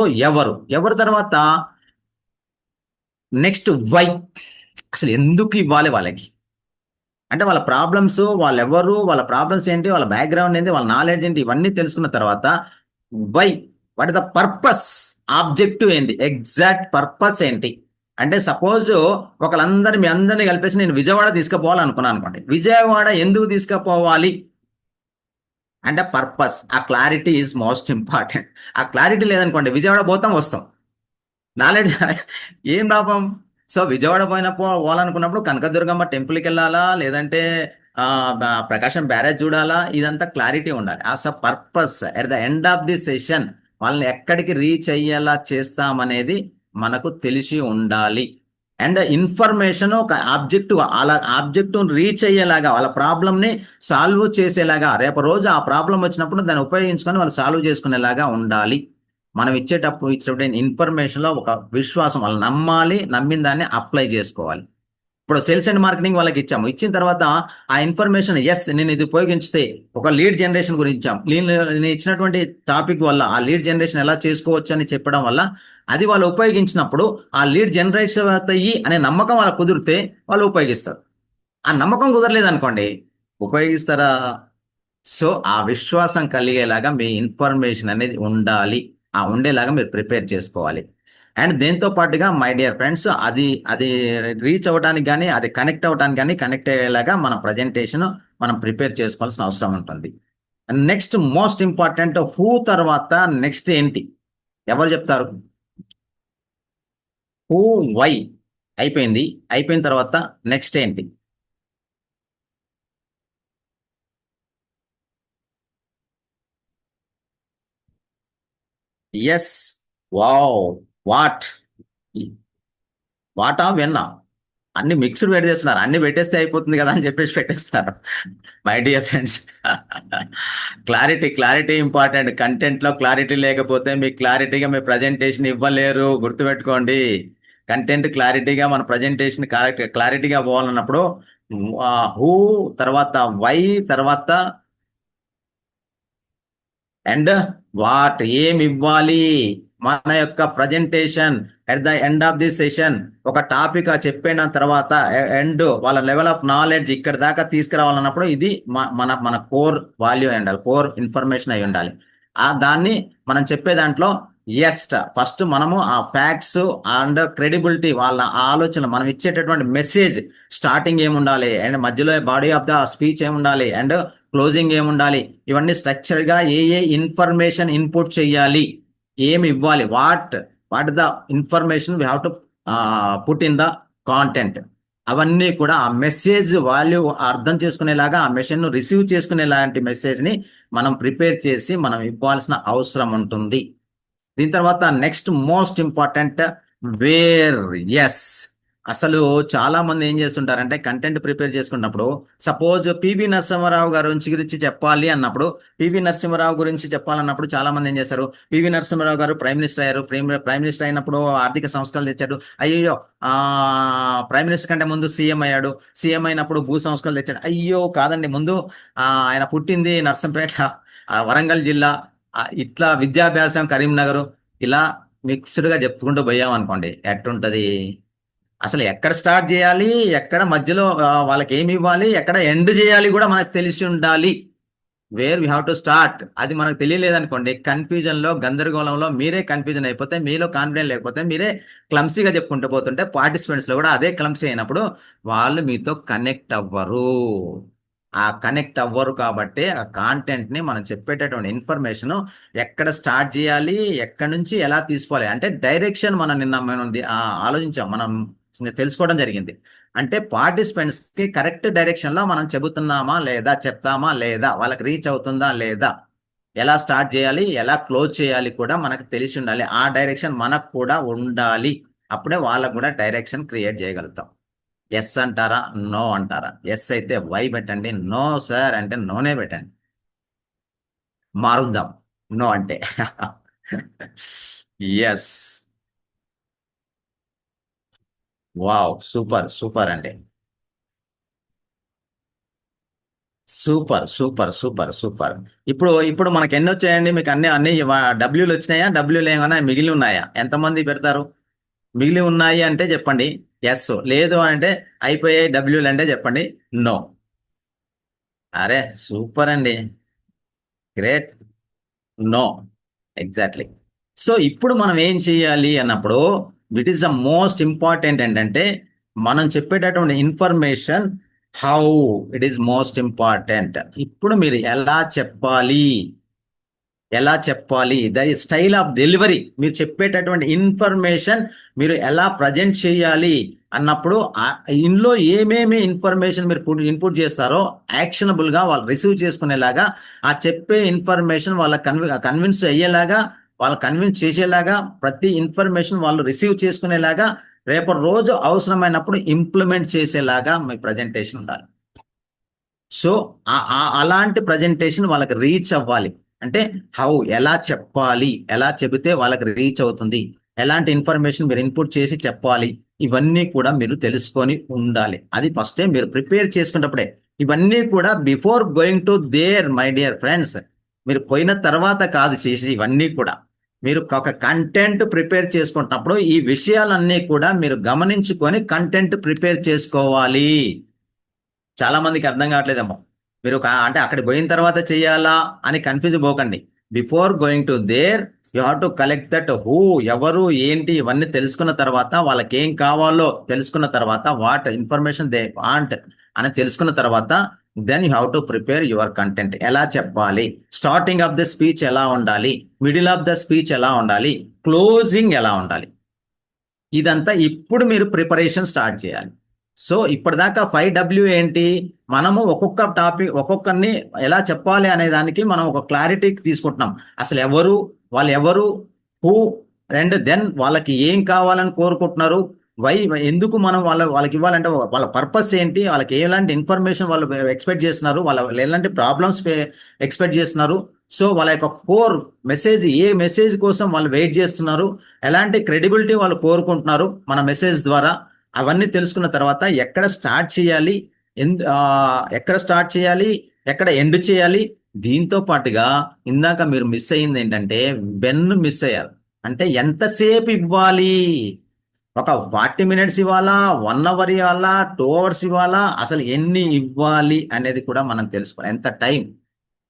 ఎవరు తర్వాత నెక్స్ట్ వై, అసలు ఎందుకు ఇవ్వాలి వాళ్ళకి, అంటే వాళ్ళ ప్రాబ్లమ్స్, వాళ్ళెవరు, వాళ్ళ ప్రాబ్లమ్స్ ఏంటి, వాళ్ళ బ్యాక్గ్రౌండ్ ఏంటి, వాళ్ళ నాలెడ్జ్ ఏంటి, ఇవన్నీ తెలుసుకున్న తర్వాత why, what is the purpose, objective ఏంటి, ఎగ్జాక్ట్ పర్పస్ ఏంటి. అంటే సపోజ్ మీ అందరినీ కలిపేసి నేను విజయవాడ తీసుకుపోవాలనుకున్నాను అనుకోండి, విజయవాడ ఎందుకు తీసుకుపోవాలి అంటే పర్పస్, ఆ క్లారిటీ ఈజ్ మోస్ట్ ఇంపార్టెంట్. ఆ క్లారిటీ లేదనుకోండి విజయవాడ పోతాం వస్తాం, నాలెడ్జ్ ఏం లాభం. సో విజయవాడ పోవాలనుకున్నప్పుడు కనకదుర్గమ్మ టెంపుల్కి వెళ్ళాలా, లేదంటే ప్రకాశం బ్యారేజ్ చూడాలా, ఇదంతా క్లారిటీ ఉండాలి. As a purpose at the end of the session వాళ్ళని ఎక్కడికి రీచ్ అయ్యేలా చేస్తామనేది మనకు తెలిసి ఉండాలి. అండ్ ఇన్ఫర్మేషన్ ఒక ఆబ్జెక్టివ్, అలా ఆబ్జెక్టివ్ రీచ్ అయ్యేలాగా, వాళ్ళ ప్రాబ్లమ్ని సాల్వ్ చేసేలాగా, రేపు రోజు ఆ ప్రాబ్లం వచ్చినప్పుడు దాన్ని ఉపయోగించుకొని వాళ్ళు సాల్వ్ చేసుకునేలాగా ఉండాలి. మనం ఇచ్చేటప్పుడు ఇన్ఫర్మేషన్లో ఒక విశ్వాసం, వాళ్ళు నమ్మాలి, నమ్మిన దాన్ని అప్లై చేసుకోవాలి. ఇప్పుడు సేల్స్ అండ్ మార్కెటింగ్ వాళ్ళకి ఇచ్చాము, ఇచ్చిన తర్వాత ఆ ఇన్ఫర్మేషన్ ఎస్ నేను ఇది ఉపయోగించితే ఒక లీడ్ జనరేషన్ గురించి ఇచ్చాం. నేను ఇచ్చినటువంటి టాపిక్ వల్ల ఆ లీడ్ జనరేషన్ ఎలా చేసుకోవచ్చు అని చెప్పడం వల్ల అది వాళ్ళు ఉపయోగించినప్పుడు ఆ లీడ్ జనరేషన్ అవుతాయి అనే నమ్మకం వాళ్ళకు కుదిరితే వాళ్ళు ఉపయోగిస్తారు. ఆ నమ్మకం కుదరలేదు అనుకోండి, ఉపయోగిస్తారా? సో ఆ విశ్వాసం కలిగేలాగా మీ ఇన్ఫర్మేషన్ అనేది ఉండాలి, ఆ ఉండేలాగా మీరు ప్రిపేర్ చేసుకోవాలి. అండ్ దీంతో పాటుగా మై డియర్ ఫ్రెండ్స్, అది అది రీచ్ అవ్వడానికి కానీ అది కనెక్ట్ అవ్వడానికి కానీ కనెక్ట్ అయ్యేలాగా మన ప్రజెంటేషన్ మనం ప్రిపేర్ చేసుకోవాల్సిన అవసరం ఉంటుంది. నెక్స్ట్ మోస్ట్ ఇంపార్టెంట్ హూ తర్వాత నెక్స్ట్ ఏంటి ఎవరు చెప్తారు? హూ, వై అయిపోయింది. అయిపోయిన తర్వాత నెక్స్ట్ ఏంటి? ఎస్, వావ్, వాట్, వాటా వెన్నా అన్ని మిక్స్డ్ పెట్టేస్తున్నారు. అన్ని పెట్టేస్తే అయిపోతుంది కదా అని చెప్పేసి పెట్టేస్తారు. My dear friends, clarity important. కంటెంట్లో క్లారిటీ లేకపోతే మీకు క్లారిటీగా మీ ప్రజెంటేషన్ ఇవ్వలేరు, గుర్తుపెట్టుకోండి. కంటెంట్ క్లారిటీగా మన ప్రజెంటేషన్ క్లారిటీగా పోవాలన్నప్పుడు హూ తర్వాత వై తర్వాత అండ్ వాట్, ఏమి ఇవ్వాలి. మన యొక్క presentation at the end of the session ఒక టాపిక్ చెప్పిన తర్వాత ఎండ్ వాళ్ళ లెవెల్ ఆఫ్ నాలెడ్జ్ ఇక్కడ దాకా తీసుకురావాలన్నప్పుడు ఇది మన కోర్ వాల్యూ అయి ఉండాలి, కోర్ ఇన్ఫర్మేషన్ అయి ఉండాలి. దాన్ని మనం చెప్పే దాంట్లో ఫస్ట్ మనము ఆ ఫ్యాక్ట్స్ అండ్ క్రెడిబిలిటీ, వాళ్ళ ఆలోచన, మనం ఇచ్చేటటువంటి మెసేజ్ స్టార్టింగ్ ఏముండాలి అండ్ మధ్యలో బాడీ ఆఫ్ ద స్పీచ్ ఏముండాలి అండ్ క్లోజింగ్ ఏముండాలి, ఇవన్నీ స్ట్రక్చర్ గా ఏ ఇన్ఫర్మేషన్ ఇన్పుట్ చేయాలి, ఏమి ఇవ్వాలి, what the information we have to put in the content, అవన్నీ కూడా ఆ మెసేజ్ వాల్యూ అర్థం చేసుకునేలాగా ఆ మెసేజ్ ను రిసీవ్ చేసుకునేలాంటి మెసేజ్ ని మనం ప్రిపేర్ చేసి మనం ఇవ్వాల్సిన అవసరం ఉంటుంది. దీని తర్వాత next most important where. Yes, అసలు చాలా మంది ఏం చేస్తుంటారంటే కంటెంట్ ప్రిపేర్ చేసుకున్నప్పుడు సపోజ్ పివి నరసింహారావు గారి గురించి చెప్పాలి అన్నప్పుడు, పివి నరసింహారావు గురించి చెప్పాలన్నప్పుడు చాలా మంది ఏం చేస్తారు, పివి నరసింహారావు గారు ప్రైమ్ మినిస్టర్ అయ్యారు, ప్రైమ్ మినిస్టర్ అయినప్పుడు ఆర్థిక సంస్కరణలు తెచ్చాడు, అయ్యో ప్రైమ్ మినిస్టర్ కంటే ముందు సీఎం అయ్యాడు, సీఎం అయినప్పుడు భూ సంస్కరణలు తెచ్చాడు, అయ్యో కాదండి ముందు ఆయన పుట్టింది నర్సంపేట వరంగల్ జిల్లా, ఇట్లా విద్యాభ్యాసం కరీంనగర్, ఇలా మిక్స్డ్గా చెప్పుకుంటూ పోయాం అనుకోండి ఎట్టుంటది. అసలు ఎక్కడ స్టార్ట్ చేయాలి, ఎక్కడ మధ్యలో వాళ్ళకి ఏమి ఇవ్వాలి, ఎక్కడ ఎండ్ చేయాలి కూడా మనకు తెలిసి ఉండాలి. Where we have to start అది మనకు తెలియలేదనుకోండి, కన్ఫ్యూజన్లో గందరగోళంలో మీరే కన్ఫ్యూజన్ అయిపోతే, మీలో కాన్ఫిడెంట్ లేకపోతే మీరే క్లమ్సీగా చెప్పుకుంటూ పోతుంటే పార్టిసిపెంట్స్లో కూడా అదే క్లమ్సీ అయినప్పుడు వాళ్ళు మీతో కనెక్ట్ అవ్వరు. కాబట్టి ఆ కాంటెంట్ని మనం చెప్పేటటువంటి ఇన్ఫర్మేషన్ ఎక్కడ స్టార్ట్ చేయాలి, ఎక్కడి నుంచి ఎలా తీసుకోవాలి అంటే డైరెక్షన్ మనం ఆలోచించాం, మనం తెలుసుకోవడం జరిగింది. అంటే పార్టిసిపెంట్స్ కి కరెక్ట్ డైరెక్షన్ లో మనం చెబుతున్నామా లేదా, చెప్తామా లేదా, వాళ్ళకి రీచ్ అవుతుందా లేదా, ఎలా స్టార్ట్ చేయాలి, ఎలా క్లోజ్ చేయాలి కూడా మనకు తెలిసి ఉండాలి. ఆ డైరెక్షన్ మనకు కూడా ఉండాలి. అప్పుడే వాళ్ళకు కూడా డైరెక్షన్ క్రియేట్ చేయగలుగుతాం. ఎస్ అంటారా, నో అంటారా? ఎస్ అయితే వై పెట్టండి, నో సార్ అంటే నోనే పెట్టండి, మారుద్దాం నో అంటే. ఎస్, వావ్, సూపర్ అండి, సూపర్. ఇప్పుడు మనకి ఎన్ని వచ్చాయండి? మీకు అన్ని డబ్ల్యూలు వచ్చినాయా? డబ్ల్యూలు ఏమైనా మిగిలి ఉన్నాయా? ఎంతమంది పెడతారు? మిగిలి ఉన్నాయి అంటే చెప్పండి ఎస్, లేదు అంటే అయిపోయాయి డబ్ల్యూలు అంటే చెప్పండి నో. అరే సూపర్ అండి, గ్రేట్. No, exactly. సో ఇప్పుడు మనం ఏం చేయాలి అన్నప్పుడు it is the most important ఏంటంటే మనం చెప్పేటటువంటి information how it is most important. ఇప్పుడు మీరు ఎలా చెప్పాలి ద స్టైల్ ఆఫ్ డెలివరీ, మీరు చెప్పేటటువంటి ఇన్ఫర్మేషన్ మీరు ఎలా ప్రజెంట్ చేయాలి అన్నప్పుడు ఇందులో ఏమేమి ఇన్ఫర్మేషన్ మీరు ఇన్పుట్ చేస్తారో యాక్షనబుల్ గా వాళ్ళు రిసీవ్ చేసుకునేలాగా, ఆ చెప్పే ఇన్ఫర్మేషన్ వాళ్ళకి కన్విన్స్ అయ్యేలాగా, వాళ్ళు కన్విన్స్ చేసేలాగా, ప్రతి ఇన్ఫర్మేషన్ వాళ్ళు రిసీవ్ చేసుకునేలాగా, రేపటి రోజు అవసరమైనప్పుడు ఇంప్లిమెంట్ చేసేలాగా మీ ప్రజెంటేషన్ ఉండాలి. సో అలాంటి ప్రజెంటేషన్ వాళ్ళకి రీచ్ అవ్వాలి. అంటే హౌ, ఎలా చెప్పాలి, ఎలా చెబితే వాళ్ళకి రీచ్ అవుతుంది, ఎలాంటి ఇన్ఫర్మేషన్ మీరు ఇన్పుట్ చేసి చెప్పాలి, ఇవన్నీ కూడా మీరు తెలుసుకొని ఉండాలి. అది ఫస్ట్ టైం మీరు ప్రిపేర్ చేసుకున్నప్పుడే. ఇవన్నీ కూడా before going to there my dear friends, మీరు పోయిన తర్వాత కాదు చేసి, ఇవన్నీ కూడా మీరు ఒక కంటెంట్ ప్రిపేర్ చేసుకుంటున్నప్పుడు ఈ విషయాలన్నీ కూడా మీరు గమనించుకొని కంటెంట్ ప్రిపేర్ చేసుకోవాలి. చాలా మందికి అర్థం కావట్లేదేమో. మీరు అంటే అక్కడికి పోయిన తర్వాత చేయాలా అని కన్ఫ్యూజ్ పోకండి. Before going to there you have to collect that who, ఎవరు ఏంటి ఇవన్నీ తెలుసుకున్న తర్వాత, వాళ్ళకి ఏం కావాలో తెలుసుకున్న తర్వాత, వాట్ ఇన్ఫర్మేషన్ దే వాంట్ అని తెలుసుకున్న తర్వాత, then you have to prepare your content. ఎలా చెప్పాలి, స్టార్టింగ్ ఆఫ్ ద స్పీచ్ ఎలా ఉండాలి, మిడిల్ ఆఫ్ ద స్పీచ్ ఎలా ఉండాలి, క్లోజింగ్ ఎలా ఉండాలి, ఇదంతా ఇప్పుడు మీరు ప్రిపరేషన్ స్టార్ట్ చేయాలి. సో ఇప్పటిదాకా 5W ఏంటి, మనము ఒక్కొక్క టాపిక్ ఒక్కొక్కరిని ఎలా చెప్పాలి అనే దానికి మనం ఒక క్లారిటీ తీసుకుంటున్నాం. అసలు ఎవరు, వాళ్ళు ఎవరు, హూ, అండ్ దెన్ వాళ్ళకి ఏం కావాలని కోరుకుంటున్నారు, వై, ఎందుకు మనం వాళ్ళకి ఇవ్వాలంటే వాళ్ళ పర్పస్ ఏంటి, వాళ్ళకి ఎలాంటి ఇన్ఫర్మేషన్ వాళ్ళు ఎక్స్పెక్ట్ చేస్తున్నారు, వాళ్ళ ఎలాంటి ప్రాబ్లమ్స్ ఎక్స్పెక్ట్ చేస్తున్నారు, సో వాళ్ళ యొక్క కోర్ మెసేజ్, ఏ మెసేజ్ కోసం వాళ్ళు వెయిట్ చేస్తున్నారు, ఎలాంటి క్రెడిబిలిటీ వాళ్ళు కోరుకుంటున్నారు మన మెసేజ్ ద్వారా, అవన్నీ తెలుసుకున్న తర్వాత ఎక్కడ స్టార్ట్ చేయాలి, ఎక్కడ ఎండ్ చేయాలి. దీంతో పాటుగా ఇందాక మీరు మిస్ అయ్యింది ఏంటంటే వెన్ను మిస్ అయ్యారు. అంటే ఎంతసేపు ఇవ్వాలి, ఒక 40 minutes ఇవ్వాలా, 1 hour ఇవ్వాలా, 2 hours ఇవ్వాలా, అసలు ఎన్ని ఇవ్వాలి అనేది కూడా మనం తెలుసుకోవాలి. ఎంత టైం,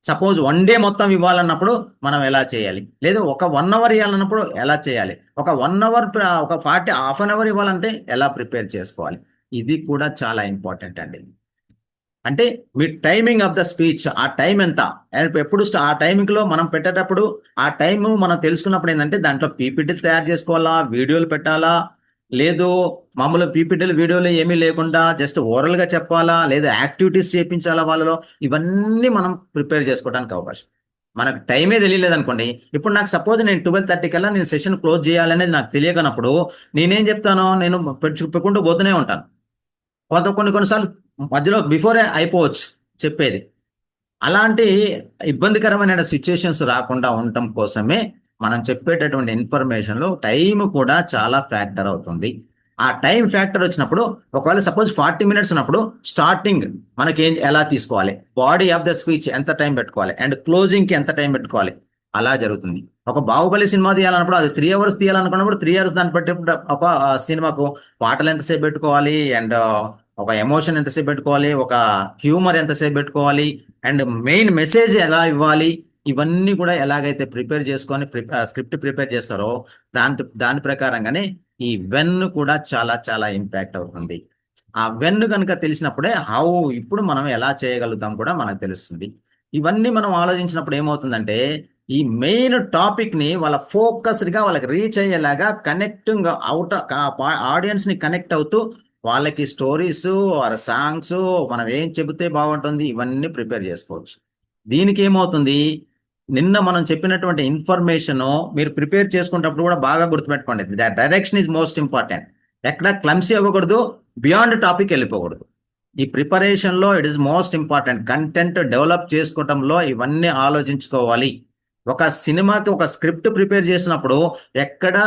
సపోజ్ 1 day మొత్తం ఇవ్వాలన్నప్పుడు మనం ఎలా చేయాలి, లేదు ఒక 1 hour ఇవ్వాలన్నప్పుడు ఎలా చేయాలి, ఒక 1 hour ఒక హాఫ్ అన్ అవర్ ఇవ్వాలంటే ఎలా ప్రిపేర్ చేసుకోవాలి, ఇది కూడా చాలా ఇంపార్టెంట్ అండి. అంటే మీ టైమింగ్ ఆఫ్ ద స్పీచ్, ఆ టైం ఎంత, ఎప్పుడు ఆ టైమింగ్ లో మనం పెట్టేటప్పుడు ఆ టైం మనం తెలుసుకున్నప్పుడు ఏంటంటే దాంట్లో పీపీటీలు తయారు చేసుకోవాలా, వీడియోలు పెట్టాలా, లేదు మామూలు పీపీటీలు వీడియోలు ఏమీ లేకుండా జస్ట్ ఓరల్ గా చెప్పాలా, లేదా యాక్టివిటీస్ చేయించాలా వాళ్ళలో, ఇవన్నీ మనం ప్రిపేర్ చేసుకోవడానికి అవకాశం. మనకు టైమే తెలియలేదు అనుకోండి, ఇప్పుడు నాకు సపోజ్ నేను 12:30 కల్లా నేను సెషన్ క్లోజ్ చేయాలనేది నాకు తెలియకనప్పుడు నేనేం చెప్తాను, నేను చెప్పుకుంటూ పోతూనే ఉంటాను. కొన్నిసార్లు మధ్యలో బిఫోరే అయిపోవచ్చు చెప్పేది. అలాంటి ఇబ్బందికరమైన సిచ్యుయేషన్స్ రాకుండా ఉండటం కోసమే మనం చెప్పేటటువంటి ఇన్ఫర్మేషన్లో టైం కూడా చాలా ఫ్యాక్టర్ అవుతుంది. ఆ టైం ఫ్యాక్టర్ వచ్చినప్పుడు ఒకవేళ సపోజ్ 40 minutes ఉన్నప్పుడు స్టార్టింగ్ మనకి ఎలా తీసుకోవాలి, బాడీ ఆఫ్ ద స్పీచ్ ఎంత టైం పెట్టుకోవాలి, అండ్ క్లోజింగ్కి ఎంత టైం పెట్టుకోవాలి, అలా జరుగుతుంది. ఒక బాహుబలి సినిమా తీయాలన్నప్పుడు అది 3 hours తీయాలనుకున్నప్పుడు 3 hours దాన్ని బట్టి ఒక సినిమాకు పాటలు ఎంతసేపు పెట్టుకోవాలి, అండ్ ఒక ఎమోషన్ ఎంతసేపు పెట్టుకోవాలి, ఒక హ్యూమర్ ఎంతసేపు పెట్టుకోవాలి, అండ్ మెయిన్ మెసేజ్ ఎలా ఇవ్వాలి, ఇవన్నీ కూడా ఎలాగైతే ప్రిపేర్ చేసుకొని స్క్రిప్ట్ ప్రిపేర్ చేస్తారో దాని ప్రకారంగానే ఈ వెన్ కూడా చాలా చాలా ఇంపాక్ట్ అవుతుంది. ఆ వెన్ కనుక తెలిసినప్పుడే ఇప్పుడు మనం ఎలా చేయగలుగుతాం కూడా మనకు తెలుస్తుంది. ఇవన్నీ మనం ఆలోచించినప్పుడు ఏమవుతుందంటే ఈ మెయిన్ టాపిక్ ని వాళ్ళ ఫోకస్డ్ గా వాళ్ళకి రీచ్ అయ్యేలాగా కనెక్టింగ్ ఆడియన్స్ ని కనెక్ట్ అవుతూ వాళ్ళకి స్టోరీస్, వాళ్ళ సాంగ్స్, మనం ఏం చెబితే బాగుంటుంది, ఇవన్నీ ప్రిపేర్ చేసుకోవచ్చు. దీనికి ఏమవుతుంది, నిన్న మనం చెప్పినటువంటి ఇన్ఫర్మేషన్ మీరు ప్రిపేర్ చేసుకునేటప్పుడు కూడా బాగా గుర్తుపెట్టుకోండి. The direction is most important. ఎక్కడ క్లమ్సీ అవ్వకూడదు, బియాండ్ టాపిక్ వెళ్ళిపోకూడదు. ఈ ప్రిపరేషన్ లో it is most important. Content develop చేసుకోవడంలో ఇవన్నీ ఆలోచించుకోవాలి. ఒక సినిమాకి ఒక స్క్రిప్ట్ ప్రిపేర్ చేసినప్పుడు ఎక్కడ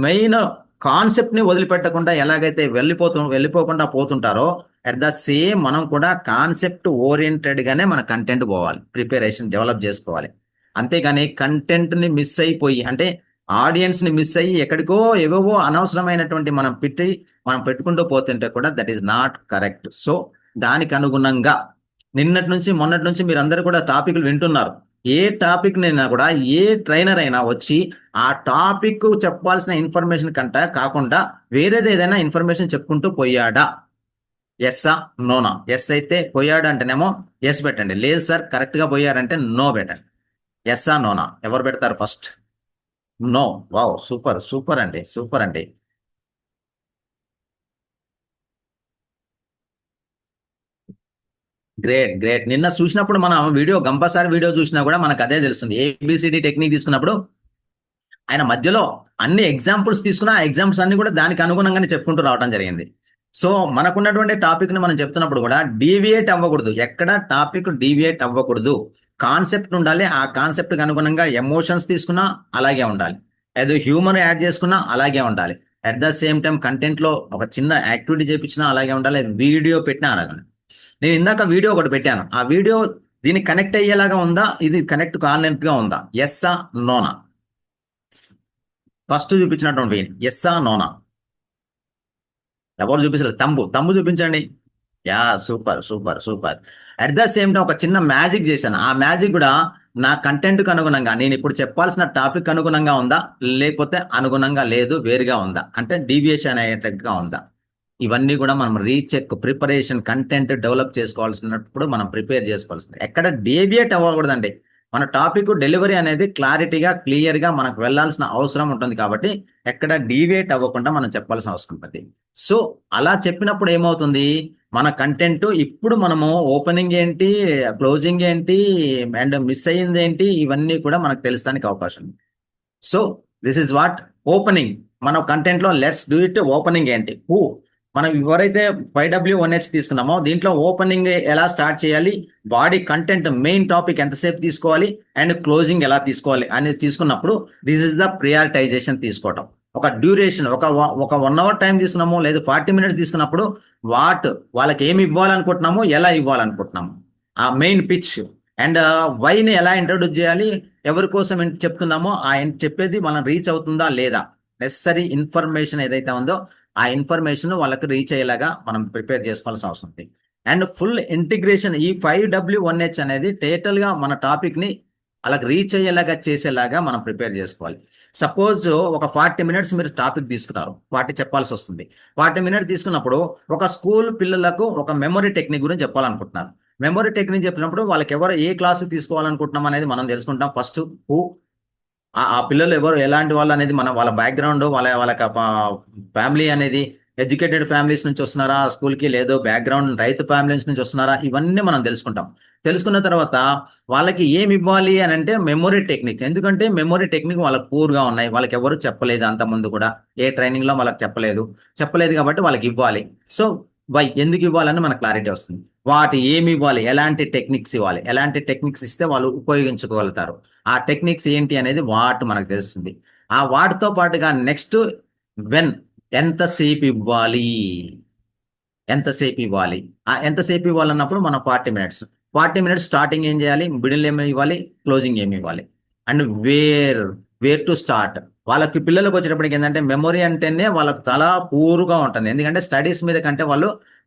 మెయిన్ కాన్సెప్ట్ ని వదిలిపెట్టకుండా ఎలాగైతే వెళ్ళిపోకుండా పోతుంటారో అట్ ద సేమ్ మనం కూడా కాన్సెప్ట్ ఓరియంటెడ్ గానే మన కంటెంట్ పోవాలి, ప్రిపరేషన్ డెవలప్ చేసుకోవాలి. అంతేగాని కంటెంట్ ని మిస్ అయిపోయి, అంటే ఆడియన్స్ ని మిస్ అయ్యి ఎక్కడికో ఏవేవో అనవసరమైనటువంటి మనం పెట్టుకుంటూ పోతుంటే కూడా that is not correct. So దానికి అనుగుణంగా నిన్నటి నుంచి మొన్నటి నుంచి మీరు అందరూ కూడా టాపిక్లు వింటున్నారు. ఏ టాపిక్ నైనా కూడా ఏ ట్రైనర్ అయినా వచ్చి ఆ టాపిక్ చెప్పాల్సిన ఇన్ఫర్మేషన్ కాకుండా వేరేది ఏదైనా ఇన్ఫర్మేషన్ చెప్పుకుంటూ పోయాడా, ఎస్సా నోనా? ఎస్ అయితే పోయాడు అంటేనేమో ఎస్ పెట్టండి, లేదు సార్ కరెక్ట్ గా పోయారంటే నో పెట్టండి. ఎస్సా నోనా ఎవరు పెడతారు first? No. Wow, super super అండి, సూపర్ అండి. Great great. నిన్న చూసినప్పుడు మనం గంపసారి వీడియో చూసినా కూడా మనకు అదే తెలుస్తుంది. ఏబిసిడి టెక్నిక్ తీసుకున్నప్పుడు ఆయన మధ్యలో అన్ని ఎగ్జాంపుల్స్ తీసుకున్న ఆ ఎగ్జాంపుల్స్ అన్ని కూడా దానికి అనుగుణంగానే చెప్పుకుంటూ రావడం జరిగింది. సో మనకున్నటువంటి టాపిక్ ని మనం చెప్తున్నప్పుడు కూడా డీవియేట్ అవ్వకూడదు, ఎక్కడ టాపిక్ డీవియేట్ అవ్వకూడదు. కాన్సెప్ట్ ఉండాలి, ఆ కాన్సెప్ట్ కి అనుగుణంగా ఎమోషన్స్ తీసుకున్నా అలాగే ఉండాలి. ఏదో హ్యూమర్ యాడ్ చేసుకున్నా అలాగే ఉండాలి. అట్ ద సేమ్ టైం కంటెంట్లో ఒక చిన్న యాక్టివిటీ చేపించినా అలాగే ఉండాలి. వీడియో పెట్టినా అలాగే. నేను ఇందాక వీడియో ఒకటి పెట్టాను. ఆ వీడియో దీనికి కనెక్ట్ అయ్యేలాగా ఉందా, ఇది కనెక్ట్ కానట్టుగా ఉందా, ఎస్సా నోనా? ఫస్ట్ చూపించినటువంటి ఎస్సా నోనా? ఎవరు చూపించలేదు? తమ్ము చూపించండి. Yeah, super super super. At the same time ఒక చిన్న మ్యాజిక్ చేశాను. ఆ మ్యాజిక్ కూడా నా కంటెంట్కి అనుగుణంగా, నేను ఇప్పుడు చెప్పాల్సిన టాపిక్ అనుగుణంగా ఉందా, లేకపోతే అనుగుణంగా లేదు, వేరుగా ఉందా, అంటే డీవియేషన్ అయ్యేటట్టుగా ఉందా, ఇవన్నీ కూడా మనం రీచెక్, ప్రిపరేషన్, కంటెంట్ డెవలప్ చేసుకోవాల్సినప్పుడు మనం ప్రిపేర్ చేసుకోవాల్సింది. ఎక్కడ డేవియేట్ అవ్వకూడదండి. మన టాపిక్ డెలివరీ అనేది క్లారిటీగా, క్లియర్గా మనకు వెళ్ళాల్సిన అవసరం ఉంటుంది. కాబట్టి ఎక్కడ డీవియేట్ అవ్వకుండా మనం చెప్పాల్సిన అవసరం ఉంటుంది. సో అలా చెప్పినప్పుడు ఏమవుతుంది, మన కంటెంట్ ఇప్పుడు మనము ఓపెనింగ్ ఏంటి, క్లోజింగ్ ఏంటి, అండ్ మిస్ అయ్యింది ఏంటి, ఇవన్నీ కూడా మనకు తెలుస్తానికి అవకాశం ఉంది. So this is what opening. మన కంటెంట్లో లెట్స్ డూ ఇట్. ఓపెనింగ్ ఏంటి, మనం ఎవరైతే 5W1H తీసుకున్నామో దీంట్లో ఓపెనింగ్ ఎలా స్టార్ట్ చేయాలి, బాడీ కంటెంట్ మెయిన్ టాపిక్ ఎంతసేపు తీసుకోవాలి, అండ్ క్లోజింగ్ ఎలా తీసుకోవాలి అనేది తీసుకున్నప్పుడు దిస్ ఇస్ ద ప్రియారిటైజేషన్ తీసుకోవటం. ఒక డ్యూరేషన్, ఒక 1 hour టైం తీసుకున్నాము, లేదా 40 minutes తీసుకున్నప్పుడు వాళ్ళకి ఏమి ఇవ్వాలనుకుంటున్నామో, ఎలా ఇవ్వాలనుకుంటున్నాము, ఆ మెయిన్ పిచ్ అండ్ వైని ఎలా ఇంట్రొడ్యూస్ చేయాలి, ఎవరి కోసం చెప్తున్నామో ఆ చెప్పేది మనం రీచ్ అవుతుందా లేదా, నెసరీ ఇన్ఫర్మేషన్ ఏదైతే ఉందో ఆ ఇన్ఫర్మేషన్ వాళ్ళకి రీచ్ అయ్యేలాగా మనం ప్రిపేర్ చేసుకోవాల్సిన అవసరం ఉంది. అండ్ ఫుల్ ఇంటిగ్రేషన్, ఈ 5W1H అనేది టోటల్గా మన టాపిక్ని అలాగ రీచ్ అయ్యేలాగా చేసేలాగా మనం ప్రిపేర్ చేసుకోవాలి. సపోజ్ ఒక 40 minutes మీరు టాపిక్ తీసుకున్నారు, 40 చెప్పాల్సి వస్తుంది. 40 minutes తీసుకున్నప్పుడు ఒక స్కూల్ పిల్లలకు ఒక మెమరీ టెక్నిక్ గురించి చెప్పాలనుకుంటున్నారు. మెమరీ టెక్నిక్ చెప్పినప్పుడు వాళ్ళకి ఎవరు ఏ క్లాసు తీసుకోవాలనుకుంటున్నాం అనేది మనం తెలుసుకుంటాం. ఫస్ట్ ఆ పిల్లలు ఎవరు, ఎలాంటి వాళ్ళు అనేది, వాళ్ళ బ్యాక్గ్రౌండ్, వాళ్ళకి ఫ్యామిలీ అనేది ఎడ్యుకేటెడ్ ఫ్యామిలీస్ నుంచి వస్తున్నారా స్కూల్కి, లేదో బ్యాక్గ్రౌండ్ రైతు ఫ్యామిలీస్ నుంచి వస్తున్నారా, ఇవన్నీ మనం తెలుసుకుంటాం. తెలుసుకున్న తర్వాత వాళ్ళకి ఏమి ఇవ్వాలి అని అంటే మెమొరీ టెక్నిక్స్. ఎందుకంటే మెమొరీ టెక్నిక్ వాళ్ళకి పూర్గా ఉన్నాయి, వాళ్ళకి ఎవరు చెప్పలేదు, అంతకుముందు కూడా ఏ ట్రైనింగ్లో వాళ్ళకి చెప్పలేదు కాబట్టి వాళ్ళకి ఇవ్వాలి. సో ఎందుకు ఇవ్వాలని మనకు క్లారిటీ వస్తుంది. వాటి ఏమి ఇవ్వాలి, ఎలాంటి టెక్నిక్స్ ఇవ్వాలి, ఎలాంటి టెక్నిక్స్ ఇస్తే వాళ్ళు ఉపయోగించుకోగలుగుతారు, ఆ టెక్నిక్స్ ఏంటి అనేది మనకు తెలుస్తుంది. ఆ వాటితో పాటుగా నెక్స్ట్ ఎంతసేపు ఇవ్వాలి, ఎంతసేపు ఇవ్వాలన్నప్పుడు మనం 40 minutes స్టార్టింగ్ ఏం చేయాలి, మిడిల్ ఏమి ఇవ్వాలి, క్లోజింగ్ ఏమి ఇవ్వాలి, అండ్ వేర్ టు స్టార్ట్. వాళ్ళకి పిల్లలకు వచ్చేటప్పటికి ఏంటంటే మెమొరీ అంటేనే వాళ్ళకి చాలా పూర్గా ఉంటుంది. ఎందుకంటే స్టడీస్ మీద కంటే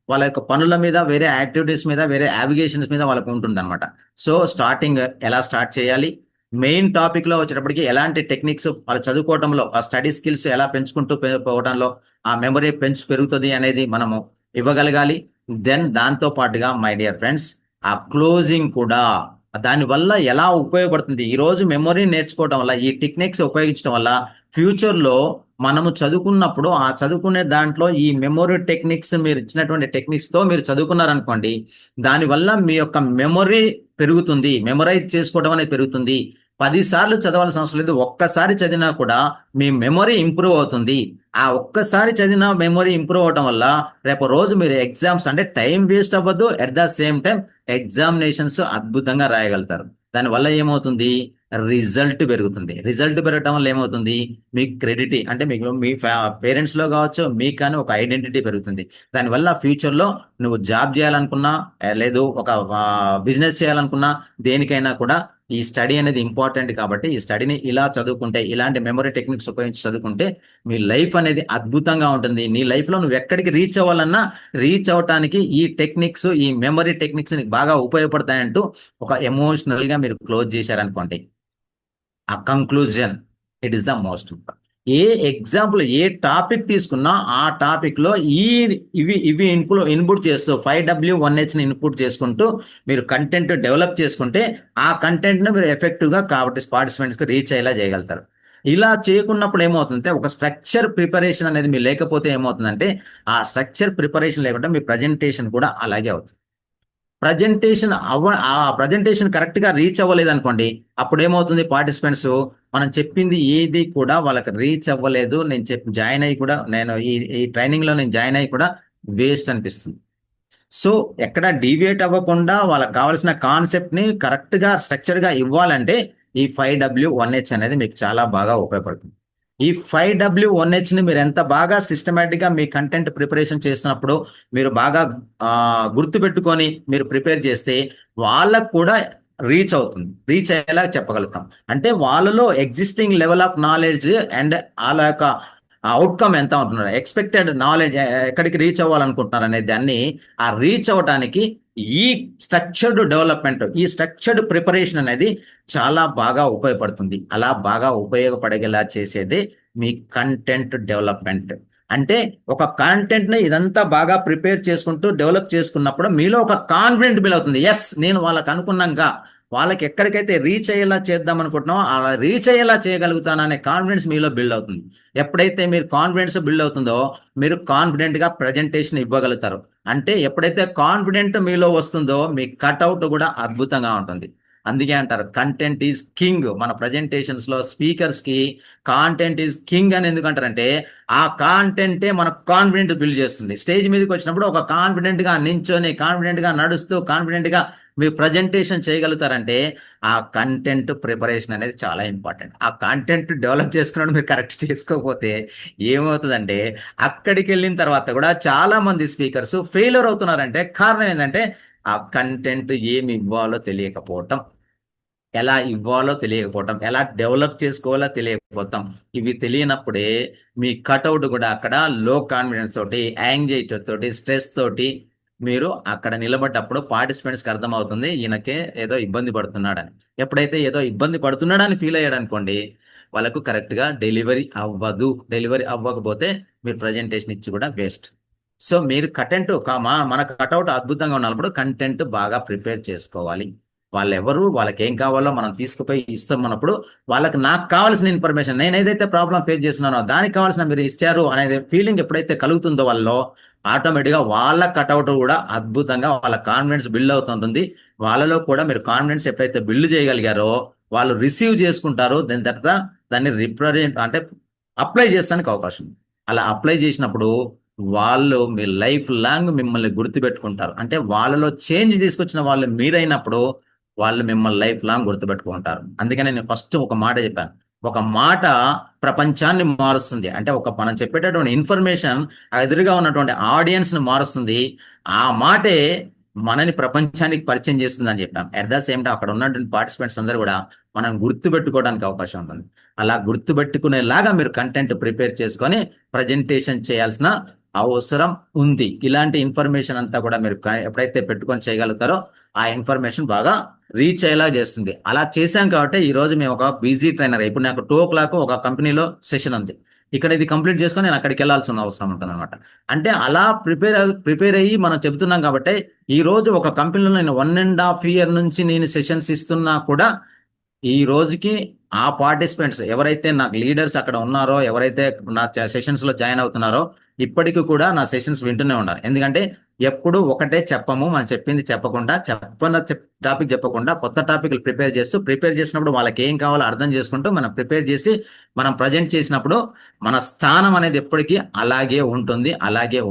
వాళ్ళ యొక్క పనుల మీద, వేరే యాక్టివిటీస్ మీద, వేరే నావిగేషన్స్ మీద వాళ్ళకు ఉంటుంది అనమాట. సో స్టార్టింగ్ ఎలా స్టార్ట్ చేయాలి, మెయిన్ టాపిక్లో వచ్చేటప్పటికి ఎలాంటి టెక్నిక్స్ వాళ్ళు చదువుకోవడంలో, ఆ స్టడీ స్కిల్స్ ఎలా పెంచుకుంటూ పోవడంలో ఆ మెమరీ పెరుగుతుంది అనేది మనము ఇవ్వగలగాలి. దెన్ దాంతో పాటుగా మై డియర్ ఫ్రెండ్స్, ఆ క్లోజింగ్ కూడా దానివల్ల ఎలా ఉపయోగపడుతుంది. ఈరోజు మెమొరీ నేర్చుకోవడం వల్ల, ఈ టెక్నిక్స్ ఉపయోగించడం వల్ల ఫ్యూచర్లో మనము చదువుకున్నప్పుడు ఆ చదువుకునే దాంట్లో ఈ మెమొరీ టెక్నిక్స్, మీరు ఇచ్చినటువంటి టెక్నిక్స్తో మీరు చదువుకున్నారనుకోండి, దానివల్ల మీ యొక్క మెమొరీ పెరుగుతుంది, మెమొరైజ్ చేసుకోవడం అనేది పెరుగుతుంది. 10 సార్లు చదవాల్సిన అవసరం లేదు, ఒక్కసారి చదివినా కూడా మీ మెమొరీ ఇంప్రూవ్ అవుతుంది. ఆ ఒక్కసారి చదివిన మెమొరీ ఇంప్రూవ్ అవడం వల్ల రేపు రోజు మీరు ఎగ్జామ్స్ అంటే టైం వేస్ట్ అవ్వదు, at the same time examinations అద్భుతంగా రాయగలుగుతారు. దానివల్ల ఏమవుతుంది, రిజల్ట్ పెరుగుతుంది. రిజల్ట్ పెరగడం వల్ల ఏమవుతుంది, మీకు క్రెడిట్ అంటే మీకు మీ పేరెంట్స్లో కావచ్చు, మీకు కానీ ఒక ఐడెంటిటీ పెరుగుతుంది. దానివల్ల ఫ్యూచర్లో నువ్వు జాబ్ చేయాలనుకున్నా, లేదు ఒక బిజినెస్ చేయాలనుకున్నా, దేనికైనా కూడా ఈ స్టడీ అనేది ఇంపార్టెంట్. కాబట్టి ఈ స్టడీని ఇలా చదువుకుంటే, ఇలాంటి మెమరీ టెక్నిక్స్ ఉపయోగించి చదువుకుంటే మీ లైఫ్ అనేది అద్భుతంగా ఉంటుంది. నీ లైఫ్లో నువ్వు ఎక్కడికి రీచ్ అవ్వాలన్నా రీచ్ అవ్వటానికి ఈ టెక్నిక్స్, ఈ మెమరీ టెక్నిక్స్ నీకు బాగా ఉపయోగపడతాయంటూ ఒక ఎమోషనల్గా మీరు క్లోజ్ చేశారనుకోండి, ఆ conclusion it is the most important. A example, A topic తీసుకున్నా ఆ టాపిక్లో ఇవి ఇన్పుట్ చేస్తూ 5W1Hని ఇన్పుట్ చేసుకుంటూ మీరు కంటెంట్ డెవలప్ చేసుకుంటే ఆ కంటెంట్ను మీరు ఎఫెక్టివ్గా కాబట్టి పార్టిసిపెంట్స్కి రీచ్ అయ్యేలా చేయగలుగుతారు. ఇలా చేయకున్నప్పుడు ఏమవుతుందంటే, ఒక స్ట్రక్చర్ ప్రిపరేషన్ అనేది మీరు లేకపోతే ఏమవుతుందంటే, ఆ స్ట్రక్చర్ ప్రిపరేషన్ లేకుండా మీ ప్రజెంటేషన్ కూడా అలాగే అవుతుంది. ఆ ప్రజెంటేషన్ కరెక్ట్గా రీచ్ అవ్వలేదు అనుకోండి, అప్పుడు ఏమవుతుంది, పార్టిసిపెంట్స్ మనం చెప్పింది ఏది కూడా వాళ్ళకి రీచ్ అవ్వలేదు, నేను ఈ ట్రైనింగ్లో నేను జాయిన్ అయ్యి కూడా వేస్ట్ అనిపిస్తుంది. సో ఎక్కడ డీవియేట్ అవ్వకుండా వాళ్ళకి కావాల్సిన కాన్సెప్ట్ని కరెక్ట్గా స్ట్రక్చర్గా ఇవ్వాలంటే ఈ 5W1H అనేది మీకు చాలా బాగా ఉపయోగపడుతుంది. ఈ 5W1Hని మీరు ఎంత బాగా సిస్టమేటిక్గా మీ కంటెంట్ ప్రిపరేషన్ చేసినప్పుడు మీరు బాగా గుర్తుపెట్టుకొని మీరు ప్రిపేర్ చేస్తే వాళ్ళకు కూడా రీచ్ అవుతుంది, రీచ్ అయ్యేలా చెప్పగలుగుతాం. అంటే వాళ్ళలో existing level of knowledge and వాళ్ళ యొక్క అవుట్కమ్ ఎంత ఉంటున్నారు, ఎక్స్పెక్టెడ్ నాలెడ్జ్ ఎక్కడికి రీచ్ అవ్వాలనుకుంటున్నారు అనే దాన్ని ఆ రీచ్ అవ్వడానికి ఈ స్ట్రక్చర్డ్ డెవలప్మెంట్, ఈ స్ట్రక్చర్డ్ ప్రిపరేషన్ అనేది చాలా బాగా ఉపయోగపడుతుంది. అలా బాగా ఉపయోగపడేలా చేసేదే మీ కంటెంట్ డెవలప్మెంట్. అంటే ఒక కంటెంట్ని ఇదంతా బాగా ప్రిపేర్ చేసుకుంటూ డెవలప్ చేసుకున్నప్పుడు మీలో ఒక కాన్ఫిడెంట్ బిల్డ్ అవుతుంది. ఎస్, నేను వాళ్ళకి అనుకున్నాక వాళ్ళకి ఎక్కడికైతే రీచ్ అయ్యేలా చేద్దాం అనుకుంటున్నామో అలా రీచ్ అయ్యేలా చేయగలుగుతాననే కాన్ఫిడెన్స్ మీలో బిల్డ్ అవుతుంది. ఎప్పుడైతే మీరు కాన్ఫిడెన్స్ బిల్డ్ అవుతుందో మీరు కాన్ఫిడెంట్గా ప్రజెంటేషన్ ఇవ్వగలుగుతారు. అంటే ఎప్పుడైతే కాన్ఫిడెంట్ మీలో వస్తుందో మీ కట్అవుట్ కూడా అద్భుతంగా ఉంటుంది. అందుకే అంటారు కంటెంట్ ఈజ్ కింగ్. మన ప్రజెంటేషన్స్ లో స్పీకర్స్ కి కాంటెంట్ ఈజ్ కింగ్ అని ఎందుకంటారంటే ఆ కాంటెంటే మన కాన్ఫిడెంట్ బిల్డ్ చేస్తుంది. స్టేజ్ మీదకి వచ్చినప్పుడు ఒక కాన్ఫిడెంట్ గా నించొని కాన్ఫిడెంట్ గా నడుస్తూ కాన్ఫిడెంట్ గా మీరు ప్రజెంటేషన్ చేయగలుగుతారంటే ఆ కంటెంట్ ప్రిపరేషన్ అనేది చాలా ఇంపార్టెంట్. ఆ కంటెంట్ డెవలప్ చేసుకున్నప్పుడు మీరు కరెక్ట్ చేసుకోకపోతే ఏమవుతుందంటే అక్కడికి వెళ్ళిన తర్వాత కూడా చాలా మంది స్పీకర్స్ ఫెయిల్యూర్ అవుతున్నారంటే కారణం ఏంటంటే ఆ కంటెంట్ ఏమి ఇవ్వాలో తెలియకపోవటం, ఎలా ఇవ్వాలో తెలియకపోవటం, ఎలా డెవలప్ చేసుకోవాలో తెలియకపోతాం. ఇవి తెలియనప్పుడే మీ కట్అవుట్ కూడా అక్కడ లో కాన్ఫిడెన్స్ తోటి, యాంగ్జైటీ తోటి, స్ట్రెస్ తోటి మీరు అక్కడ నిలబడ్డప్పుడు పార్టిసిపెంట్స్కి అర్థమవుతుంది ఈయనకే ఏదో ఇబ్బంది పడుతున్నాడని. ఎప్పుడైతే ఏదో ఇబ్బంది పడుతున్నాడని ఫీల్ అయ్యాడు అనుకోండి వాళ్ళకు కరెక్ట్గా డెలివరీ అవ్వదు. డెలివరీ అవ్వకపోతే మీరు ప్రజెంటేషన్ ఇచ్చి కూడా వేస్ట్. సో మీరు కంటెంట్ మన కట్అవుట్ అద్భుతంగా ఉన్నప్పుడు కంటెంట్ బాగా ప్రిపేర్ చేసుకోవాలి. వాళ్ళకి ఏం కావాలో మనం తీసుకుపోయి ఇస్తామన్నప్పుడు వాళ్ళకి నాకు కావాల్సిన ఇన్ఫర్మేషన్, నేను ఏదైతే ప్రాబ్లం ఫేస్ చేస్తున్నానో దానికి కావాల్సిన మీరు ఇచ్చారు అనేది ఫీలింగ్ ఎప్పుడైతే కలుగుతుందో వాళ్ళలో ఆటోమేటిక్గా వాళ్ళ కట్అవుట్ కూడా అద్భుతంగా వాళ్ళ కాన్ఫిడెన్స్ బిల్డ్ అవుతుంటుంది. వాళ్ళలో కూడా మీరు కాన్ఫిడెన్స్ ఎప్పుడైతే బిల్డ్ చేయగలిగారో వాళ్ళు రిసీవ్ చేసుకుంటారో దాని తర్వాత దాన్ని రిప్రజెంట్ అంటే అప్లై చేస్తానికి అవకాశం ఉంది. అలా అప్లై చేసినప్పుడు వాళ్ళు మీ లైఫ్ లాంగ్ మిమ్మల్ని గుర్తుపెట్టుకుంటారు. అంటే వాళ్ళలో చేంజ్ తీసుకొచ్చిన వాళ్ళు మీరైనప్పుడు వాళ్ళు మిమ్మల్ని లైఫ్ లాంగ్ గుర్తుపెట్టుకుంటారు. అందుకని నేను ఫస్ట్ ఒక మాట చెప్పాను, ఒక మాట ప్రపంచాన్ని మారుస్తుంది. అంటే మనం చెప్పేటటువంటి ఇన్ఫర్మేషన్ ఎదురుగా ఉన్నటువంటి ఆడియన్స్ ని మారుస్తుంది. ఆ మాటే మనని ప్రపంచానికి పరిచయం చేస్తుంది అని చెప్పాం. అట్ ద సేమ్ టైం అక్కడ ఉన్నటువంటి పార్టిసిపెంట్స్ అందరూ కూడా మనం గుర్తుపెట్టుకోవడానికి అవకాశం ఉంటుంది. అలా గుర్తుపెట్టుకునేలాగా మీరు కంటెంట్ ప్రిపేర్ చేసుకొని ప్రజెంటేషన్ చేయాల్సిన అవసరం ఉంది. ఇలాంటి ఇన్ఫర్మేషన్ అంతా కూడా మీరు ఎప్పుడైతే పెట్టుకొని చేయగలుగుతారో ఆ ఇన్ఫర్మేషన్ బాగా రీచ్ అయ్యేలా చేస్తుంది. అలా చేశాం కాబట్టి ఈ రోజు మేము ఒక బిజీ ట్రైనర్. ఇప్పుడు నాకు 2 o'clock ఒక కంపెనీలో సెషన్ ఉంది. ఇక్కడ ఇది కంప్లీట్ చేసుకొని నేను అక్కడికి వెళ్ళాల్సిన అవసరం ఉంటుంది అనమాట. అంటే అలా ప్రిపేర్ అయ్యి మనం చెబుతున్నాం కాబట్టి ఈ రోజు ఒక కంపెనీలో నేను 1.5 year నుంచి నేను సెషన్స్ ఇస్తున్నా కూడా ఈ రోజుకి ఆ పార్టిసిపెంట్స్ ఎవరైతే నాకు లీడర్స్ అక్కడ ఉన్నారో, ఎవరైతే నా సెషన్స్ లో జాయిన్ అవుతున్నారో ఇప్పటికీ కూడా నా సెషన్స్ వింటూనే ఉన్నారు. ఎందుకంటే ఎప్పుడు ఒకటే చెప్పము, మనం చెప్పింది చెప్పకుండా, టాపిక్ చెప్పకుండా కొత్త టాపిక్లు ప్రిపేర్ చేసినప్పుడు వాళ్ళకి ఏం కావాలో అర్థం చేసుకుంటూ మనం ప్రిపేర్ చేసి మనం ప్రజెంట్ చేసినప్పుడు మన స్థానం అనేది ఎప్పటికీ అలాగే ఉంటుంది. అలాగే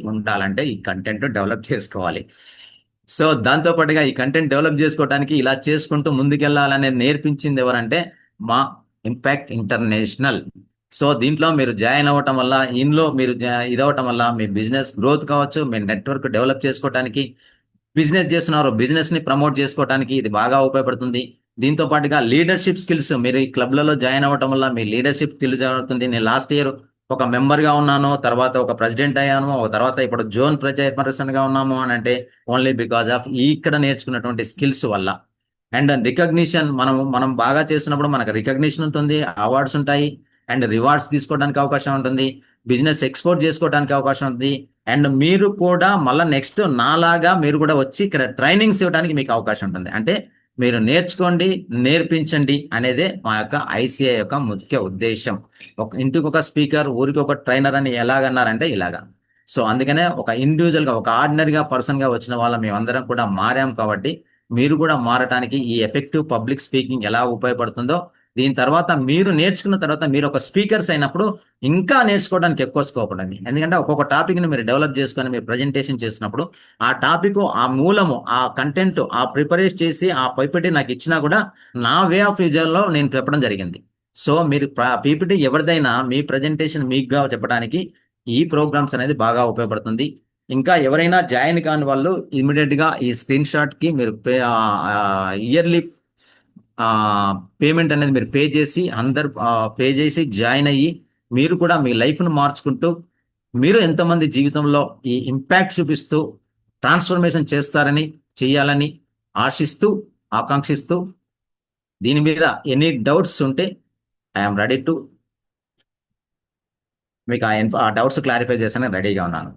ఉండాలంటే ఈ కంటెంట్ డెవలప్ చేసుకోవాలి. సో దాంతో పాటుగా ఈ కంటెంట్ డెవలప్ చేసుకోవడానికి ఇలా చేసుకుంటూ ముందుకెళ్లాలనేది నేర్పించింది ఎవరంటే మా ఇంపాక్ట్ ఇంటర్నేషనల్. సో దీంట్లో మీరు జాయిన్ అవ్వటం వల్ల, ఇందులో మీరు ఇదవటం వల్ల మీ బిజినెస్ గ్రోత్ కావచ్చు, మీ నెట్వర్క్ డెవలప్ చేసుకోవడానికి, బిజినెస్ చేస్తున్నారు బిజినెస్ ని ప్రమోట్ చేసుకోవడానికి ఇది బాగా ఉపయోగపడుతుంది. దీంతో పాటుగా లీడర్షిప్ స్కిల్స్, మీరు ఈ క్లబ్లలో జాయిన్ అవ్వటం వల్ల మీ లీడర్షిప్ స్కిల్స్ అవుతుంది. నేను లాస్ట్ ఇయర్ ఒక మెంబర్ గా ఉన్నాను, తర్వాత ఒక ప్రెసిడెంట్ అయ్యాను, తర్వాత ఇప్పుడు జోన్ చైర్పర్సన్ గా ఉన్నాము అని అంటే ఓన్లీ బికాస్ ఆఫ్ ఇక్కడ నేర్చుకున్నటువంటి స్కిల్స్ వల్ల. అండ్ రికగ్నిషన్, మనం బాగా చేసినప్పుడు మనకు రికగ్నిషన్ ఉంటుంది, అవార్డ్స్ ఉంటాయి, అండ్ రివార్డ్స్ తీసుకోవడానికి అవకాశం ఉంటుంది, బిజినెస్ ఎక్స్పోర్ట్ చేసుకోవడానికి అవకాశం ఉంది. అండ్ మీరు కూడా మళ్ళీ నెక్స్ట్ నాలాగా మీరు కూడా వచ్చి ఇక్కడ ట్రైనింగ్స్ ఇవ్వడానికి మీకు అవకాశం ఉంటుంది. అంటే మీరు నేర్చుకోండి, నేర్పించండి అనేదే మా యొక్క ICI యొక్క ముఖ్య ఉద్దేశం. ఇంటికి ఒక స్పీకర్, ఊరికి ఒక ట్రైనర్ అని ఎలాగన్నారంటే ఇలాగా. సో అందుకనే ఒక ఇండివిజువల్గా, ఒక ఆర్డినరీగా పర్సన్గా వచ్చిన వాళ్ళ మేమందరం కూడా మారాం. కాబట్టి మీరు కూడా మారటానికి ఈ ఎఫెక్టివ్ పబ్లిక్ స్పీకింగ్ ఎలా ఉపయోగపడుతుందో, దీని తర్వాత మీరు నేర్చుకున్న తర్వాత మీరు ఒక స్పీకర్స్ అయినప్పుడు ఇంకా నేర్చుకోవడానికి ఎక్కువ స్కోప్ ఉంటుంది. ఎందుకంటే ఒక్కొక్క టాపిక్ని మీరు డెవలప్ చేసుకొని మీరు ప్రజెంటేషన్ చేసినప్పుడు ఆ టాపిక్, ఆ మూలము, ఆ కంటెంట్, ఆ ప్రిపరేట్ చేసి ఆ పైపెట్టి నాకు ఇచ్చినా కూడా నా వే ఆఫ్ యూజర్లో నేను చెప్పడం జరిగింది. సో మీరు పీపీటీ ఎవరిదైనా మీ ప్రజెంటేషన్ మీకుగా చెప్పడానికి ఈ ప్రోగ్రామ్స్ అనేది బాగా ఉపయోగపడుతుంది. ఇంకా ఎవరైనా జాయిన్ కాని వాళ్ళు ఇమీడియట్ గా ఈ స్క్రీన్ షాట్ కి మీరు ఇయర్లీ పేమెంట్ అనేది మీరు పే చేసి అందరు పే చేసి జాయిన్ అయ్యి మీరు కూడా మీ లైఫ్ను మార్చుకుంటూ మీరు ఎంతమంది జీవితంలో ఈ ఇంపాక్ట్ చూపిస్తూ ట్రాన్స్ఫర్మేషన్ చేస్తారని చేయాలని ఆశిస్తూ ఆకాంక్షిస్తూ దీని మీద ఎనీ డౌట్స్ ఉంటే ఐఎమ్ రెడీ టు మీకు ఆ డౌట్స్ క్లారిఫై చేసాను రెడీగా ఉన్నాను.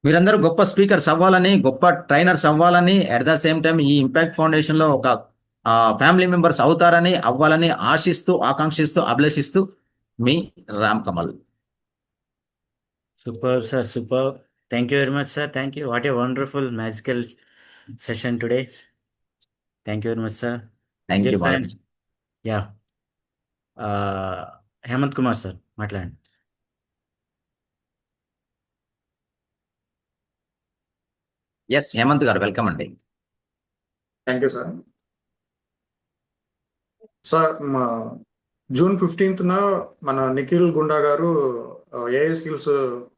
మీరందరూ గొప్ప స్పీకర్స్ అవ్వాలని గొప్ప ట్రైనర్స్ అవ్వాలని అట్ ద సేమ్ టైం ఈ ఇంపాక్ట్ ఫౌండేషన్లో ఒక ఫ్యామిలీ మెంబర్స్ అవుతారని అవ్వాలని ఆశిస్తూ ఆకాంక్షిస్తూ అభిలషిస్తూ మీ Ram Kamal. Super sir, super. Thank you very much sir. Thank you. What a wonderful magical session today. Thank you very much sir. Thank you friends. Ya, Hemanth Kumar sir మాట్లాడండి. ఎస్ హేమంత్ గారు వెల్కమ్ అండి. Thank you sir. సార్ మా June 15th మన నిఖిల్ గుండా గారు AI skills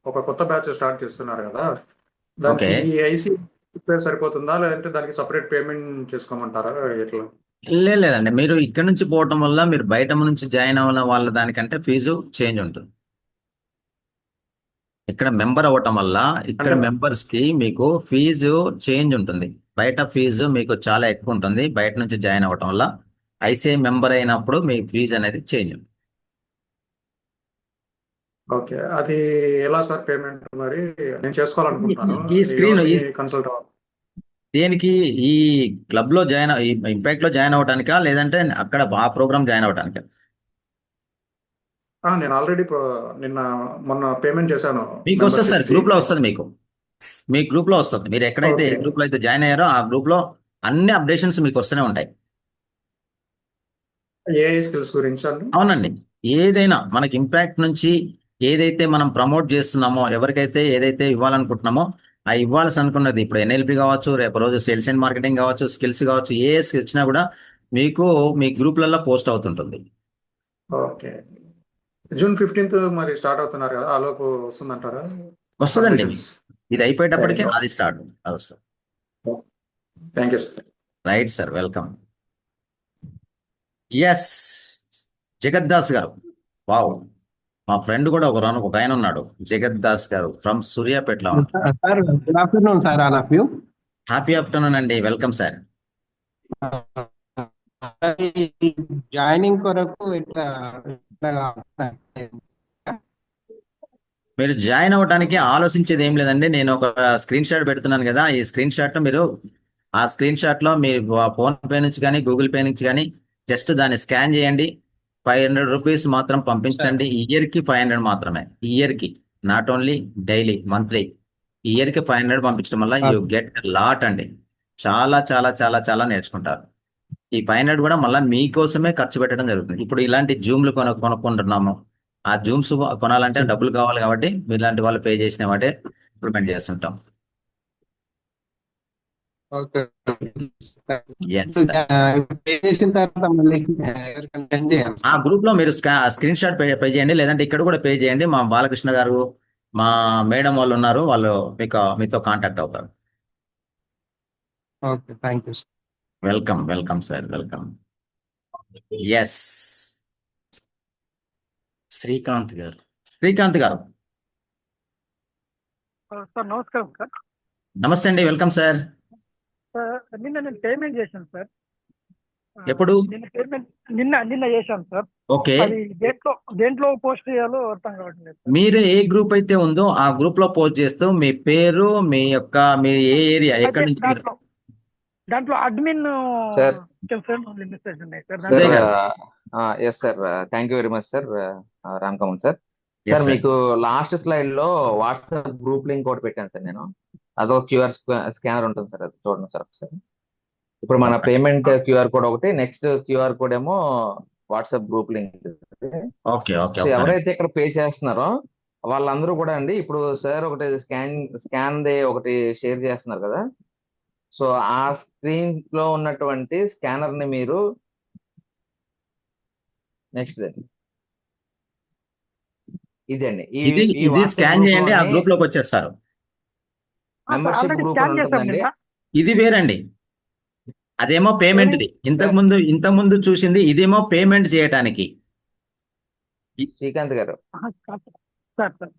ఒక కొత్త batch start చేస్తున్నారు కదా, దానికి Okay. ఈ ఐసి సరిపోతుందా లేదంటే దానికి సపరేట్ పేమెంట్ చేసుకోమంటారా ఎట్లా? లేదండి, మీరు ఇక్కడ నుంచి పోవటం వల్ల మీరు బయట నుంచి జాయిన్ అవ్వడం వాళ్ళ దానికంటే ఫీజు చేంజ్ ఉంటుంది. ఇక్కడ మెంబర్ అవ్వటం వల్ల ఇక్కడ అంటే- మెంబర్స్ కి మీకు ఫీజు చేంజ్ ఉంటుంది. బయట ఫీజు మీకు చాలా ఎక్కువ ఉంటుంది. బయట నుంచి జాయిన్ అవ్వటం వల్ల ఐసీఐ మెంబర్ అయినప్పుడు మీ ఫీజు అనేది చేంజ్ ఉంటుంది. ఓకే, అది ఎలా సార్ పేమెంట్? మరి నేను చేసుకోవాలనుకుంటున్నాను. ఈ స్క్రీన్ కన్సల్ట్ అవ్వాలి. దేనికి ఈ క్లబ్ లో జాయిన్ ఈ ఇంపాక్ట్ లో జాయిన్ అవటానికా లేదంటే అక్కడ ఆ ప్రోగ్రామ్ జాయిన్ అవటానికా? నేను ఆల్రెడీ మొన్న పేమెంట్ చేశాను. మీకు వస్తుంది సార్, membership గ్రూప్ లో fee. వస్తుంది. మీ గ్రూప్ లో వస్తుంది. మీరు ఎక్కడైతే ఏ Okay. గ్రూప్ లో అయితే జాయిన్ అయ్యారో ఆ గ్రూప్ లో అన్ని అప్డేషన్స్ మీకు వస్తూనే ఉంటాయి. ఏఐ స్కిల్స్ గురించి అండి. అవునండి, ఏదైనా మనకి ఇంపాక్ట్ నుంచి ఏదైతే మనం ప్రమోట్ చేస్తున్నామో, ఎవరికైతే ఏదైతే ఇవ్వాలనుకుంటున్నామో ఆ ఇవ్వాల్సి అనుకున్నది, ఇప్పుడు ఎన్ఎల్పి కావచ్చు, రేపు రోజు సేల్స్ అండ్ మార్కెటింగ్ కావచ్చు, స్కిల్స్ కావచ్చు, ఏ వచ్చినా కూడా మీకు మీ గ్రూప్లలో పోస్ట్ అవుతుంటుంది. ఓకే, జూన్ 15th మరి స్టార్ట్ అవుతున్నారు కదా, ఆలోపు వస్తుందంటారా? వస్తుందండి, Applications. ఇది అయిపోయేటప్పటికే Right. అది స్టార్ట్ అది వస్తుంది. Thank you sir. Right sir, welcome. Yes Jagaddas garu, wow, మా ఫ్రెండ్ కూడా ఒక ఆయన ఉన్నాడు, జగద్దాస్ గారు ఫ్రమ్ సూర్యాపేటలో. Sir good afternoon sir, all of you. Happy afternoon అండి, వెల్కమ్ సార్. జాయినింగ్ కొరకు ఇట్లా మీరు జాయిన్ అవ్వడానికి ఆలోచించేది ఏం లేదండి. నేను ఒక స్క్రీన్ షాట్ పెడుతున్నాను కదా, ఈ స్క్రీన్ షాట్ మీరు ఆ స్క్రీన్ షాట్ లో మీరు ఫోన్ పే నుంచి కానీ గూగుల్ పే నుంచి కానీ జస్ట్ దాన్ని స్కాన్ చేయండి. 500 రూపీస్ మాత్రం పంపించండి. ఇయర్ కి 500 మాత్రమే, ఇయర్ కి, not only daily, monthly. Year కి 500 పంపించడం వల్ల యూ గెట్ లాట్ అండి. చాలా చాలా చాలా చాలా నేర్చుకుంటారు. ఈ 500 కూడా మళ్ళీ మీకోసమే ఖర్చు పెట్టడం జరుగుతుంది. ఇప్పుడు ఇలాంటి జూమ్లు కొనుక్కుంటున్నాము. ఆ జూమ్స్ కొనాలంటే డబ్బులు కావాలి కాబట్టి మీలాంటి వాళ్ళు పే చేసిన వాటే ఇంప్లిమెంట్ చేస్తుంటాం. Okay Yes, sir. పే చేసిన తర్వాత మళ్ళీ ఎవరికైనా send చేయాలి ఆ సార్. గ్రూప్ లో మీరు స్క్రీన్ షాట్ పే చేయండి, లేదంటే ఇక్కడ కూడా పే చేయండి. మా బాలకృష్ణ గారు, మా మేడం వాళ్ళు ఉన్నారు, వాళ్ళు మీతో కాంటాక్ట్ అవుతారు. Okay, thank you sir. Welcome, welcome sir, welcome. Yes Srikanth గారు. శ్రీకాంత్ గారు, సార్ నమస్కారం సార్. నమస్తే అండి, వెల్కమ్ సార్. నిన్న నేను పేమెంట్ చేశాను సార్. ఎప్పుడు? నిన్న చేశాను సార్. ఓకే, అది దేంట్లో పోస్ట్ చేయాలో అర్థం కావట్లేదు సార్. మీరు ఏ గ్రూప్ అయితే ఉందో ఆ గ్రూప్ లో పోస్ట్ చేస్తూ మీ పేరు, మీ ఏ ఏరియా, ఎక్కడి నుంచి మీరు దాంట్లో అడ్మిన్ సార్. మెసేజ్ ఉన్నాయి సార్. అదే సార్ కదా. Yes sir, thank you very much sir, Ram Kamal sir. Yes, sir sir. మీకు లాస్ట్ స్లైడ్ లో వాట్సాప్ గ్రూప్ లింక్ ఒకటి పెట్టాను సార్ నేను. అదో క్యూఆర్ స్కానర్ ఉంటుంది సార్, అది చూడండి సార్ ఒకసారి. ఇప్పుడు మన పేమెంట్ క్యూఆర్ కోడ్ ఒకటి, నెక్స్ట్ క్యూఆర్ కోడ్ ఏమో WhatsApp group link. Okay okay so ఎవరైతే ఇక్కడ పే చేస్తున్నారో వాళ్ళందరూ కూడా అండి, ఇప్పుడు సార్ ఒకటి స్కాన్ దే ఒకటి షేర్ చేస్తున్నారు కదా, సో ఆ స్క్రీన్ లో ఉన్నటువంటి స్కానర్ ని మీరు నెక్స్ట్ ఇదండి ఈ ఇది ఈ ఇది వాట్సాప్ స్కాన్ గ్రూప్ చేయండి, ఆ లోని గ్రూప్ లోకి వచ్చేస్తారు. మెంబర్షిప్ ఆల్రెడీ గ్రూప్ స్కాన్ అని చేసాం ఉంటుందండి. నిన్న. ఇది వేరండి, అదేమో పేమెంట్ది. ఇంతకు ముందు చూసింది ఇదేమో పేమెంట్ చేయటానికి. శ్రీకాంత్ గారు సార్ సార్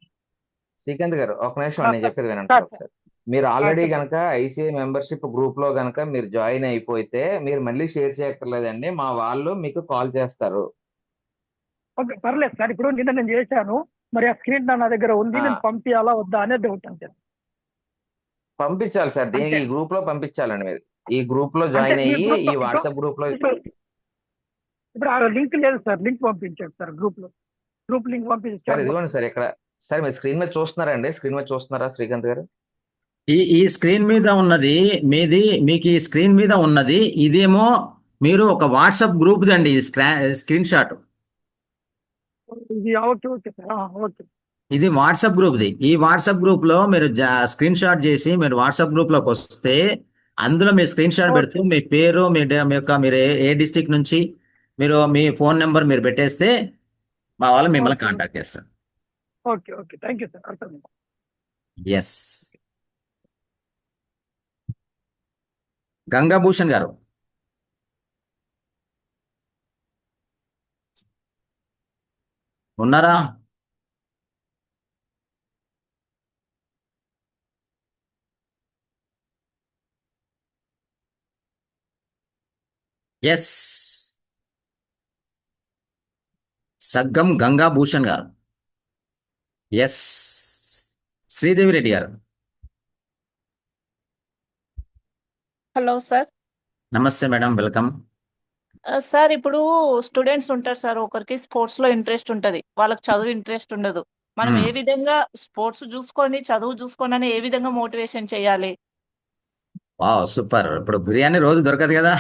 శ్రీకాంత్ గారు ఒక నిమిషం సార్ నేను చెప్పేది వినండి సార్ ఒకసారి. మీరు ఆల్రెడీ చెప్పండి. కనుక ఐసీఐ మెంబర్షిప్ గ్రూప్ లో కనుక మీరు జాయిన్ అయిపోతే మీరు మళ్ళీ షేర్ చేయక్కర్లేదండి, మా వాళ్ళు మీకు కాల్ చేస్తారు. ఓకే పర్లేదు సార్. ఇప్పుడు నిన్న నేను చేశాను, మరి ఆ స్క్రీన్ నా దగ్గర ఉంది, నేను పంపించాలా వద్దా అనేది డౌట్ అంతే. పంపించాలి సార్, దీనికి ఈ గ్రూప్ లో పంపించాలండి. మీరు ఈ గ్రూప్ లో జాయిన్ అంటే మీ అయ్యి గ్రూప్ ఈ వాట్సాప్ గ్రూప్ లో ఇప్పుడు ఆ లింక్ లేదు సార్, లింక్ పంపించాడు సార్ గ్రూప్ లింక్ సార్ పంపించాను. ఇదిగోండి సార్, ఇక్కడ సార్ మీరు స్క్రీన్ మీద చూస్తున్నారండి, స్క్రీన్ మీద చూస్తున్నారా శ్రీకాంత్ గారు? ఈ స్క్రీన్ మీద ఉన్నది మీకు ఈ స్క్రీన్ మీద ఉన్నది ఇదేమో మీరు ఒక వాట్సాప్ గ్రూప్ దండి, స్క్రీన్ షాట్. ఇది ఓకే ఓకే సార్, ఓకే. ఇది వాట్సాప్ గ్రూప్ది. ఈ వాట్సాప్ గ్రూప్ లో మీరు స్క్రీన్ షాట్ చేసి మీరు వాట్సాప్ గ్రూప్ లోకి వస్తే అందులో మీరు స్క్రీన్ షాట్ పెడుతూ మీ పేరు, మీరు ఏ డిస్టిక్ నుంచి మీరు మీ ఫోన్ నెంబర్ మీరు పెట్టేస్తే మా వాళ్ళు మిమ్మల్ని ఓకే కాంటాక్ట్ చేస్తారు. Okay okay thank you sir, అర్థమైంది. ఎస్. గంగాభూషణ్ గారు, ఉన్నారా? ఎస్. సగ్గం గంగాభూషణ్ గారు. ఎస్. శ్రీదేవి రెడ్డి గారు. Hello sir. నమస్తే మేడం, వెల్కమ్. సార్ ఇప్పుడు స్టూడెంట్స్ ఉంటారు సార్, ఒకరికి స్పోర్ట్స్ లో ఇంట్రెస్ట్ ఉంటది, వాళ్ళకి చదువు ఇంట్రెస్ట్ ఉండదు. మనం ఏ విధంగా స్పోర్ట్స్ చూసుకొని చదువు చూసుకొని అని ఏ విధంగా మోటివేషన్ చేయాలి? Wow, super. ఇప్పుడు బిర్యానీ రోజు దొరకదు కదా.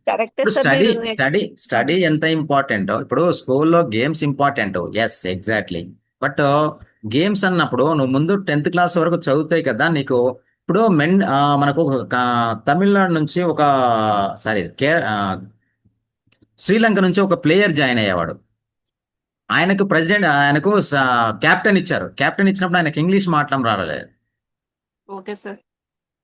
కరెక్టే ఇప్పుడు సార్. స్టడీ మీరు స్టడీ స్టడీ ఎంత ఇంపార్టెంట్. ఇప్పుడు స్కూల్లో games important, yes exactly. But games అన్నప్పుడు నువ్వు ముందు 10th క్లాస్ వరకు చదువుతాయి కదా నీకు. ఇప్పుడు మనకు తమిళనాడు నుంచి శ్రీలంక నుంచి ఒక ప్లేయర్ జాయిన్ అయ్యేవాడు. ఆయనకు క్యాప్టెన్ ఇచ్చారు. క్యాప్టెన్ ఇచ్చినప్పుడు ఆయనకు ఇంగ్లీష్ మాట్లాడడం రాలేదు. Okay sir.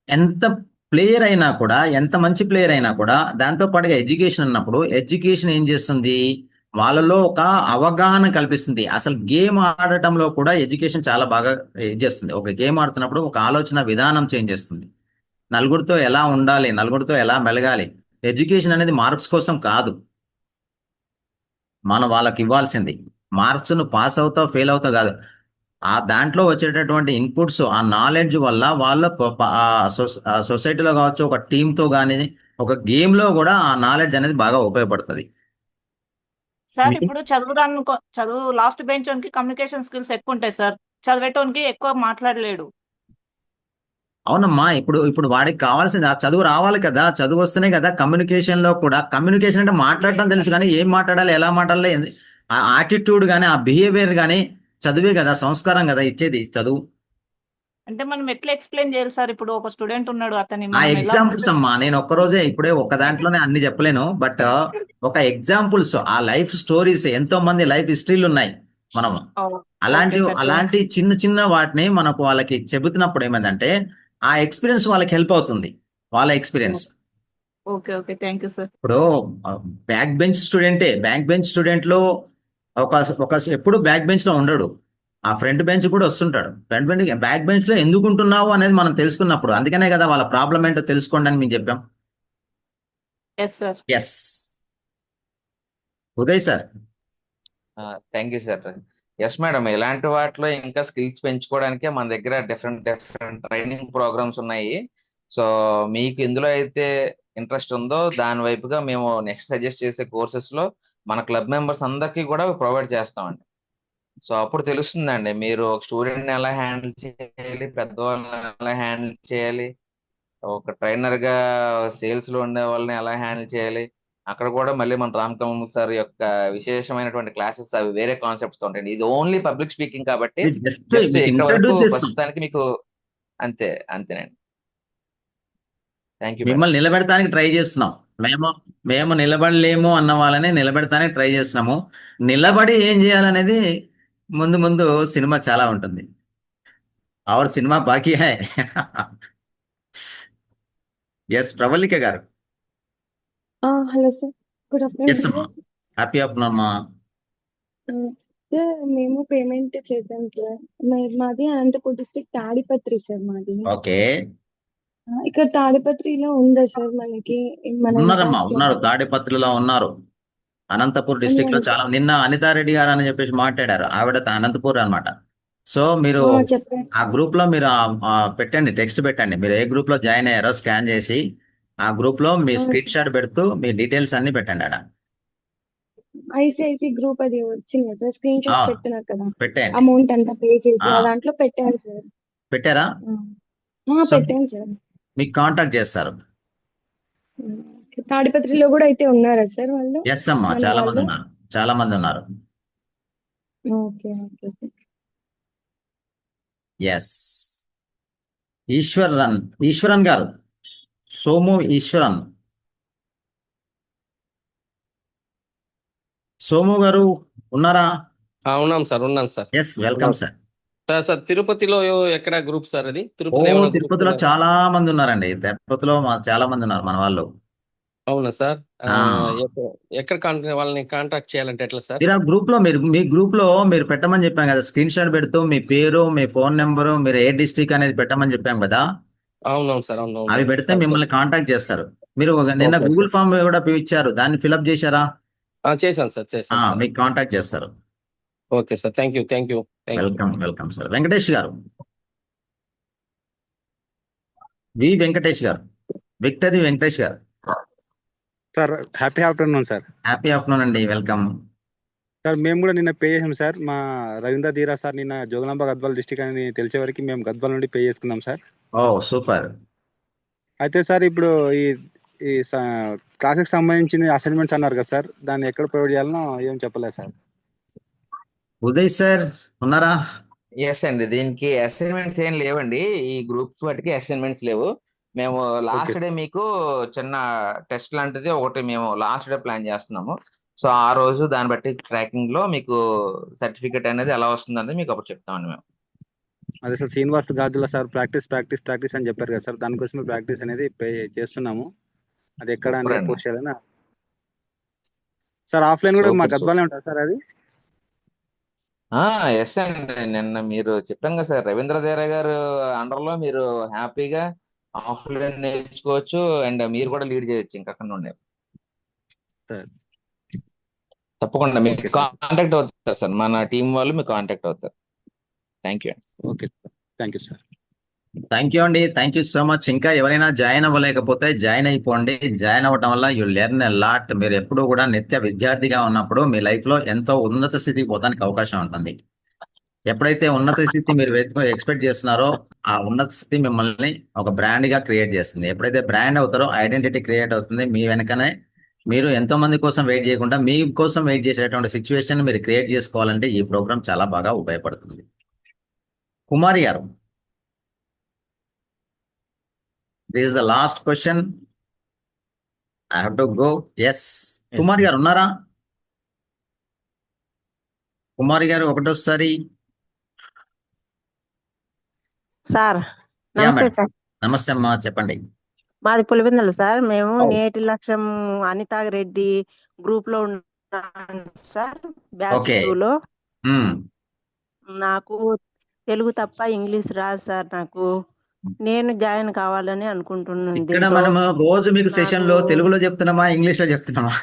ఎంత ప్లేయర్ అయినా కూడా, ఎంత మంచి ప్లేయర్ అయినా కూడా దాంతో పాటుగా ఎడ్యుకేషన్ ఉన్నప్పుడు ఎడ్యుకేషన్ ఏం చేస్తుంది, వాళ్ళలో ఒక అవగాహన కల్పిస్తుంది. అసలు గేమ్ ఆడటంలో కూడా ఎడ్యుకేషన్ చాలా బాగా చేస్తుంది. ఒక గేమ్ ఆడుతున్నప్పుడు ఒక ఆలోచన విధానం చేంజ్ చేస్తుంది. నలుగురితో ఎలా ఉండాలి, నలుగురితో ఎలా మెలగాలి. ఎడ్యుకేషన్ అనేది మార్క్స్ కోసం కాదు, మనం వాళ్ళకి ఇవ్వాల్సింది. మార్క్స్ ను పాస్ అవుతావు ఫెయిల్ అవుతావు కాదు, ఆ దాంట్లో వచ్చేటటువంటి ఇన్పుట్స్, ఆ నాలెడ్జ్ వల్ల వాళ్ళ సొసైటీలో కావచ్చు, ఒక టీంతో కానీ, ఒక గేమ్ లో కూడా ఆ నాలెడ్జ్ అనేది బాగా ఉపయోగపడుతుంది. సార్ ఇప్పుడు చదువు లాస్ట్ బెంచ్ కి కమ్యూనికేషన్ స్కిల్స్ ఎక్కువ ఉంటాయి సార్, చదివేటోనికి ఎక్కువ మాట్లాడలేడు. అవునమ్మా, ఇప్పుడు వాడికి కావాల్సింది ఆ చదువు రావాలి కదా. చదువు వస్తేనే కదా కమ్యూనికేషన్ లో కూడా. కమ్యూనికేషన్ అంటే మాట్లాడటం తెలుసు, కానీ ఏం మాట్లాడాలి, ఎలా మాట్లాడాలి, ఆ యాటిట్యూడ్ కానీ, ఆ బిహేవియర్ కానీ చదువే కదా, సంస్కారం కదా ఇచ్చేది చదువు. అంటే మనం ఎట్లా ఎక్స్ప్లెయిన్ చేయాలి సార్? ఇప్పుడు ఒక స్టూడెంట్ ఉన్నాడు, అతని ఆ ఎగ్జాంపుల్స్ అమ్మా, నేను ఒక్కరోజే ఇప్పుడే ఒక్క దాంట్లోనే అన్ని చెప్పలేను. బట్ ఒక ఎగ్జాంపుల్స్, ఆ లైఫ్ స్టోరీస్, ఎంతో మంది లైఫ్ హిస్టరీలు ఉన్నాయి. మనం అలాంటి చిన్న చిన్న వాటిని మనకు వాళ్ళకి చెబుతున్నప్పుడు ఏమైందంటే ఆ ఎక్స్పీరియన్స్ వాళ్ళకి హెల్ప్ అవుతుంది, వాళ్ళ experience. Okay okay thank you sir. ఇప్పుడు బ్యాక్ బెంచ్ స్టూడెంట్ లో ఒక ఎప్పుడు బ్యాక్ బెంచ్ లో ఉండడు, ఆ ఫ్రంట్ బెంచ్ కూడా వస్తుంటాడు. బ్యాక్ బెంచ్ లో ఎందుకు ఉంటున్నావు అనేది మనం తెలుసుకున్నప్పుడు, అందుకనే కదా వాళ్ళ ప్రాబ్లం ఏంటో తెలుసుకోండి అని మేము చెప్పాం. Yes sir. Yes. Uday sir. Thank you sir. Yes madam, ఇలాంటి వాటిలో ఇంకా స్కిల్స్ పెంచుకోవడానికే మన దగ్గర డిఫరెంట్ ట్రైనింగ్ ప్రోగ్రామ్స్ ఉన్నాయి. సో మీకు ఇందులో అయితే ఇంట్రెస్ట్ ఉందో దాని వైపుగా మేము నెక్స్ట్ సజెస్ట్ చేసే కోర్సెస్ లో మన క్లబ్ మెంబర్స్ అందరికీ కూడా ప్రొవైడ్ చేస్తామండి. సో అప్పుడు తెలుస్తుందండి మీరు ఒక స్టూడెంట్ని ఎలా హ్యాండిల్ చేయాలి, పెద్దవాళ్ళని ఎలా హ్యాండిల్ చేయాలి, ఒక ట్రైనర్ గా సేల్స్ లో ఉండే వాళ్ళని ఎలా హ్యాండిల్ చేయాలి. అక్కడ కూడా మళ్ళీ మన రామ్ సార్ యొక్క విశేషమైనటువంటి క్లాసెస్, అవి వేరే కాన్సెప్ట్స్ తో ఉంటాయండి. ఇది ఓన్లీ పబ్లిక్ స్పీకింగ్ కాబట్టి జస్ట్ ఇక్కడ వరకు ప్రస్తుతానికి మీకు అంతేనండి. Thank you. మిమ్మల్ని నిలబెడతానికి ట్రై చేస్తున్నాం మేము మేము నిలబడలేము అన్న వాళ్ళని నిలబెడతానే ట్రై చేస్తున్నాము. నిలబడి ఏం చేయాలనేది ముందు ముందు సినిమా చాలా ఉంటుంది. ఆవిడ సినిమా బాకీ హై. ఎస్ ప్రవళిక గారు. Hello sir, good yes afternoon అమ్మా, సార్. హ్యాపీ ఆఫ్టర్నూన్ అమ్మా. సార్ మేము పేమెంట్ చేద్దాం సార్. మాది అనంతపూర్ డిస్ట్రిక్ట్ తాడిపత్రి సార్ మాది. ఓకే, ఇక్కడ తాడిపత్రిలో ఉందా సార్ మనకి మన ఉన్నారమ్మా, ఇంపాక్ట్ ఉన్నారు, క్లబ్? తాడిపత్రిలో ఉన్నారు. అనంతపూర్ డిస్ట్రిక్ట్ లో చాలా నిన్న అనితారెడ్డి గారు అని చెప్పేసి మాట్లాడారు. ఆవిడ అనంతపూర్ అన్నమాట. సో మీరు చెప్పండి ఆ సార్. గ్రూప్ లో మీరు పెట్టండి, టెక్స్ట్ పెట్టండి, మీరు ఏ గ్రూప్ లో జాయిన్ అయ్యారో స్కాన్ చేసి ఆ గ్రూప్ లో మీ స్క్రీన్ సార్, షాట్ పెడుతూ మీ డీటెయిల్స్ అన్ని పెట్టండి ఆడ. ఐసిఐసి గ్రూప్ అది వచ్చింది కదా సార్, స్క్రీన్ షాట్ అవును, పెడుతున్నారు కదా, పెట్టేయండి. అమౌంట్ అంతా పే చేసి ఆ, ఆ దాంట్లో పెట్టాను సార్. పెట్టారా? సో పెట్టాను సార్. మీకు కాంటాక్ట్ చేస్తారు. తాడిపత్రిలో కూడా అయితే ఉన్నారా సార్ వాళ్ళు, ఎస్ అమ్మా, మన చాలా మంది వాళ్ళు? ఉన్నారు, చాలా మంది ఉన్నారు. Okay okay sir. Yes, Eswaran గారు, సోము ఈశ్వరన్. సోము గారు ఉన్నారా? ఉన్నాం సార్, ఉన్నాను sir. Yes, welcome sir. Sir తిరుపతిలో ఎక్కడ గ్రూప్ సార్ అది? ఓ, తిరుపతిలో ఏమైనా గ్రూప్ తిరుపతిలో చాలా మంది ఉన్నారండి. తిరుపతిలో చాలా మంది ఉన్నారు మన వాళ్ళు. అవునా సార్? ఆ, ఎక్కడ వాళ్ళని కాంటాక్ట్ చేయాలంటే ఎట్లా సార్? మీరు ఆ గ్రూప్ లో మీ గ్రూప్ లో మీరు పెట్టమని చెప్పాం కదా, స్క్రీన్ షాట్ పెడుతూ మీ పేరు, మీ ఫోన్ నెంబరు, మీరు ఏ డిస్ట్రిక్ట్ అనేది పెట్టమని చెప్పాం కదా. అవునవును సార్, అవునవును. అవి పెడితే మిమ్మల్ని కాంటాక్ట్ చేస్తారు. మీరు నిన్న ఓకే గూగుల్ సార్. ఫామ్ కూడా ఇచ్చారు, దాన్ని ఫిలప్ చేశారా? చేశాను సార్, చేశాను సార్. మీకు కాంటాక్ట్ చేస్తారు. Okay sir, thank you, thank you, thank you. Welcome, welcome sir. Venkatesh గారు, వెంకటేష్ గారు, విక్టరీ వెంకటేష్ గారు. Sir happy afternoon sir. Happy afternoon అండి, వెల్కమ్. సార్ మేము కూడా నిన్న పే చేసాం సార్. మా రవీంద్ర ధీరా సార్ నిన్న జోగులాంబ గద్వాల్ డిస్టిక్ అని తెలిసే వరకు మేము గద్వాల్ నుండి పే చేసుకున్నాం సార్. ఓ సూపర్. అయితే సార్ ఇప్పుడు ఈ ఈ క్లాస్కి సంబంధించిన అసైన్మెంట్స్ అన్నారు కదా సార్, దాన్ని ఎక్కడ ప్రొవైడ్ చేయాలనో ఏం చెప్పలేదు సార్. ఉదయ్ సార్ ఉన్నారా? ఎస్ అండి, దీనికి అసైన్మెంట్స్ ఏం లేవండి. ఈ గ్రూప్స్ వాటికి అసైన్మెంట్స్ లేవు. మేము లాస్ట్ డే మీకు చిన్న టెస్ట్ లాంటిది ఒకటి మేము లాస్ట్ డే ప్లాన్ చేస్తున్నాము. సో ఆ రోజు దాన్ని బట్టి ట్రాకింగ్ లో మీకు సర్టిఫికేట్ అనేది ఎలా వస్తుందని మీకు అప్పుడు చెప్తామండి మేము. అదే సార్, శ్రీనివాస్ గాజుల సార్ ప్రాక్టీస్ ప్రాక్టీస్ ప్రాక్టీస్ అని చెప్పారు కదా సార్, దానికోసమే ప్రాక్టీస్ అనేది పే చేస్తున్నాము. అది ఎక్కడ అనేది పోస్ట్ చేయాలని సార్. ఆఫ్లైన్ కూడా మా గద్వాలే ఉంటుంది సార్ అది. ఎస్ అండి, నిన్న మీరు చెప్పాం కదా సార్, రవీంద్ర ధీరా గారు అండర్ లో మీరు హ్యాపీగా ఆఫ్లైన్ నేర్చుకోవచ్చు అండ్ మీరు కూడా లీడ్ చేయొచ్చు ఇంకా అక్కడ నుండి. తప్పకుండా మీకు కాంటాక్ట్ అవుతారు సార్, మన టీం వాళ్ళు మీకు కాంటాక్ట్ అవుతారు. Thank you. Okay, thank you sir. Thank you అండి, థ్యాంక్ యూ సో మచ్. ఇంకా ఎవరైనా జాయిన్ అవ్వలేకపోతే జాయిన్ అయిపోండి. జాయిన్ అవ్వడం వల్ల యూ లెర్న్ ఎ లాట్. మీరు ఎప్పుడు కూడా నిత్య విద్యార్థిగా ఉన్నప్పుడు మీ లైఫ్ లో ఎంతో ఉన్నత స్థితికి పోతానికి అవకాశం ఉంటుంది. ఎప్పుడైతే ఉన్నత స్థితి మీరు ఎక్స్పెక్ట్ చేస్తున్నారో ఆ ఉన్నత స్థితి మిమ్మల్ని ఒక బ్రాండ్ గా క్రియేట్ చేస్తుంది. ఎప్పుడైతే బ్రాండ్ అవుతారో ఐడెంటిటీ క్రియేట్ అవుతుంది. మీ వెనకనే మీరు ఎంతో మంది కోసం వెయిట్ చేయకుండా మీ కోసం వెయిట్ చేసేటువంటి సిచ్యువేషన్ మీరు క్రియేట్ చేసుకోవాలంటే ఈ ప్రోగ్రామ్ చాలా బాగా ఉపయోగపడుతుంది. Kumari garu, this is the last question. I have to go. Yes, Kumari garu ఉన్నారా? కుమారి గారు ఒకటోసారి. సార్ యా నమస్తే మేడం, సార్. నమస్తే అమ్మా, చెప్పండి. మాది పులివెందులు సార్. మేము ఓ. నేటి లక్ష్యం అనితా రెడ్డి గ్రూప్ లో ఉన్నాను సార్, బ్యాచ్ ఓకే. 2లో. మ్మ్. నాకు తెలుగు తప్ప ఇంగ్లీష్ రాదు సార్. నాకు నేను జాయిన్ కావాలని అనుకుంటున్నాను ఇక్కడ దీంట్లో. మనము రోజు మీకు సెషన్ లో నాకు తెలుగులో చెప్తున్నామా, ఇంగ్లీష్ లో చెప్తున్నామా?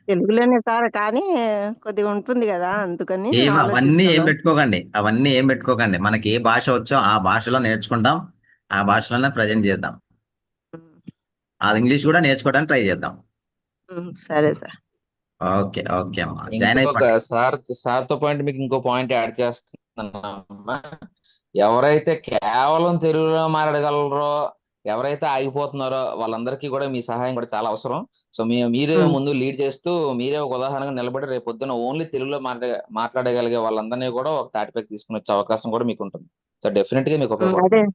తెలుగులోనే సార్, కానీ కొద్దిగా ఉంటుంది కదా, అందుకని అవన్నీ ఏం ఆలోచిస్తున్నాం. పెట్టుకోకండి, అవన్నీ ఏం పెట్టుకోకండి. మనకి ఏ భాష వచ్చో ఆ భాషలో నేర్చుకుంటాం, ఆ భాషలోనే ప్రజెంట్ చేద్దాం. అది ఇంగ్లీష్ కూడా నేర్చుకోవడానికి ట్రై చేద్దాం. సరే సార్. ఓకే, ఓకే అమ్మా, జాయిన్ ఇంకొక అయిపోండి. సార్తో పాయింట్ మీకు ఇంకో పాయింట్ యాడ్ చేస్తున్నామ్మా. ఎవరైతే కేవలం తెలుగులో మాట్లాడగలరో, ఎవరైతే ఆగిపోతున్నారో వాళ్ళందరికీ కూడా మీ సహాయం కూడా చాలా అవసరం. సో మీరే ముందు లీడ్ చేస్తూ మీరే ఒక ఉదాహరణగా నిలబడి రేపు పొద్దున ఓన్లీ తెలుగులో మాట్లాడగలిగే వాళ్ళందరినీ కూడా ఒక తాటిపైకి తీసుకుని వచ్చే అవకాశం కూడా మీకు ఉంటుంది. సో డెఫినెట్ గా మీకు ఉపయోగపడుతుంది.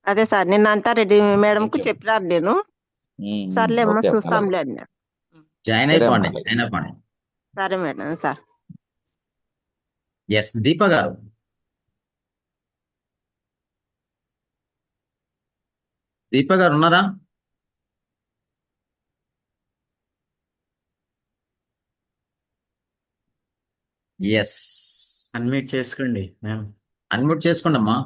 అదే సార్, నిన్న అంతా రెడ్డి మేడం కు చెప్పినారు నేను. సర్లేమ్మా ఓకే అలాగే చూస్తాంలే అన్న. జాయిన్ సరే అమ్మా అయిపోండి, అలాగే జాయిన్ అయిపోండి. సరే మేడం సార్. ఎస్, దీప గారు. దీప గారు ఉన్నారా? ఎస్, అన్మ్యూట్ చేసుకోండి మ్యామ్. అన్మ్యూట్ చేసుకోండి అమ్మా.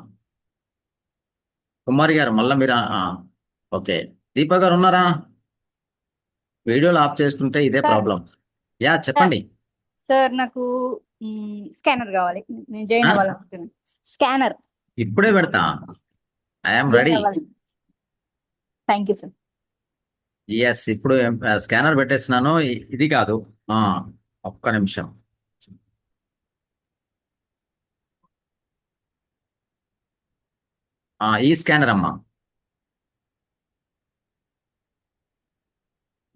కుమారి గారు మళ్ళీ మీరు ఓకే. దీప గారు ఉన్నారా? వీడియోలు ఆఫ్ చేసుకుంటే ఇదే సార్ ప్రాబ్లం. యా సార్ చెప్పండి. సార్ నాకు స్కానర్ కావాలి. నేను జాయిన్ ఆ? అవ్వాలనుకుంటున్నాను. స్కానర్ ఇప్పుడే పెడతా. I'm join ready. అవ్వాలి. Thank you sir. ఎస్, ఇప్పుడు స్కానర్ పెట్టేస్తున్నాను. ఇది కాదు, ఆ, ఒక్క నిమిషం. ఈ స్కానర్ అమ్మా.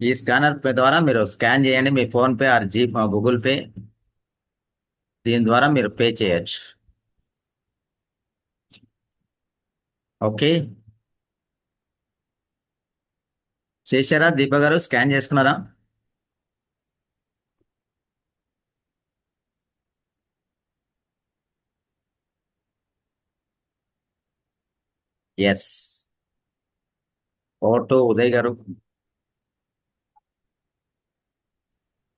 ఈ స్కానర్ ద్వారా మీరు స్కాన్ చేయండి. మీ ఫోన్పే ఆర్ గూగుల్ పే, దీని ద్వారా మీరు పే చేయొచ్చు. ఓకే, చేశారా దీప గారు? స్కాన్ చేసుకున్నారా? ఎస్. ఓటు ఉదయ్ గారు.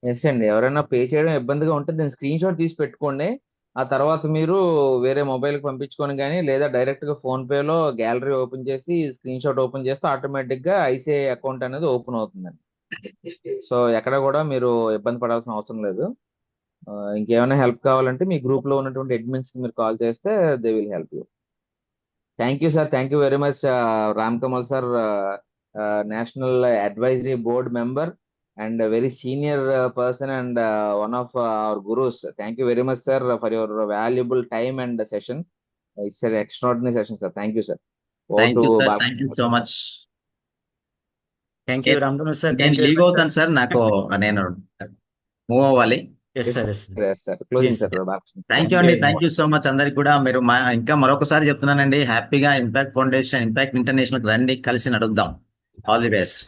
ఎస్ అండి. ఎవరైనా పే చేయడం ఇబ్బందిగా ఉంటే దీని స్క్రీన్ షాట్ తీసి పెట్టుకోండి. ఆ తర్వాత మీరు వేరే మొబైల్కి పంపించుకొని కానీ లేదా డైరెక్ట్గా ఫోన్పేలో గ్యాలరీ ఓపెన్ చేసి స్క్రీన్ షాట్ ఓపెన్ చేస్తే ఆటోమేటిక్గా ఐసిఐ అకౌంట్ అనేది ఓపెన్ అవుతుందండి. సో ఎక్కడ కూడా మీరు ఇబ్బంది పడాల్సిన అవసరం లేదు. ఇంకేమైనా హెల్ప్ కావాలంటే మీ గ్రూప్లో ఉన్నటువంటి అడ్మిన్స్కి మీరు కాల్ చేస్తే they will help you. Thank you sir. Thank you very much Ram Kamal sir, national advisory board member and a very senior person and one of our gurus. Thank you very much, sir, for your valuable time and session. It's an extraordinary session, sir. Thank you, sir. Over thank to you sir, Balakrishna thank you sir. So much. Thank you Ramakrishna sir. నేను thank you very leave much అవుతాను సార్. నాకు నేను move అవ్వాలి. Yes Yes, sir. sir. Yes Yes, sir. Closing, yes sir. Balakrishna sir. Thank you అండి. Thank you so much అందరికి కూడా. మీరు ఇంకా మరొకసారి చెప్తున్నానండి, హ్యాపీగా ఇంపాక్ట్ ఫౌండేషన్, ఇంపాక్ట్ ఇంటర్నేషనల్ రండి, కలిసి నడుద్దాం. All the best.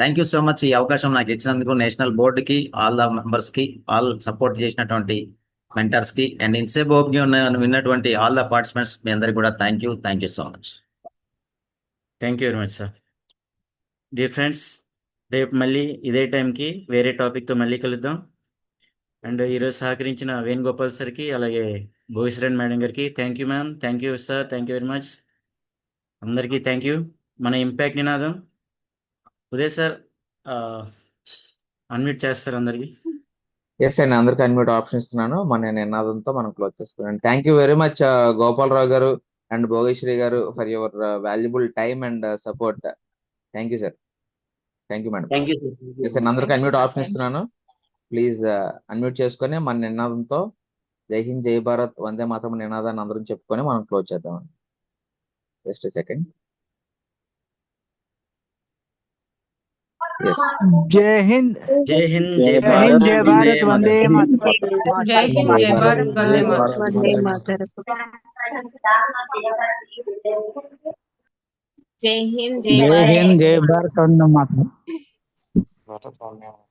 Thank you so much ఈ అవకాశం నాకు ఇచ్చినందుకు. నేషనల్ బోర్డుకి, ఆల్ ద మెంబర్స్కి, ఆల్ సపోర్ట్ చేసినటువంటి మెంటర్స్కి, అండ్ ఇన్సేపు ఓపిక విన్నటువంటి ఆల్ ద పార్టిసిపెంట్స్, మీ అందరికి కూడా thank you so much. Thank you very much sir. Dear friends, రేపు మళ్ళీ ఇదే టైంకి వేరే టాపిక్తో మళ్ళీ కలుద్దాం. అండ్ ఈరోజు సహకరించిన వేణుగోపాల్ సార్కి, అలాగే భోగిశ్రేణ్ మేడం గారికి thank you ma'am. Thank you sir. Thank you very much. అందరికీ థ్యాంక్ యూ. మన ఇంపాక్ట్ నినాదం ఉదయ్ సార్ అన్మ్యూట్ చేస్తారు అందరికి. ఎస్ అండి, అందరికి అన్మ్యూట్ ఆప్షన్ ఇస్తున్నాను. మన నినాదంతో మనం క్లోజ్ చేసుకున్నాం. Thank you very much Gopalarao గారు అండ్ భోగేశ్వరి గారు for your valuable time and support. Thank you sir. Thank you madam. Thank you yes అండి, అందరికి thank you unmute sir. Option thank you. ఇస్తున్నాను. ప్లీజ్ అన్మ్యూట్ చేసుకొని మన నినాదంతో జై హింద్, జై భారత్, వందే మాతరం నినాదాన్ని అందరం చెప్పుకొని మనం క్లోజ్ చేద్దాం. Just second. ఎస్. జై హింద్, జై హింద్, జై జై హింద్, భారత్, జై వందే భారత్, వందే మాతరం. మాతరం. జై హింద్, జై భారత్, వందే మాతరం. వందే మాతరం. జై హింద్, జై జై భారత్. హింద్, జై భారత్, వందే మాతరం.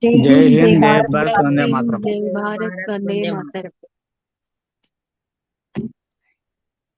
జై జై హింద్, జై హింద్, జై భారత్, భారత్, వందే జై హింద్, మాతరం. జై భారత్, వందే మాతరం.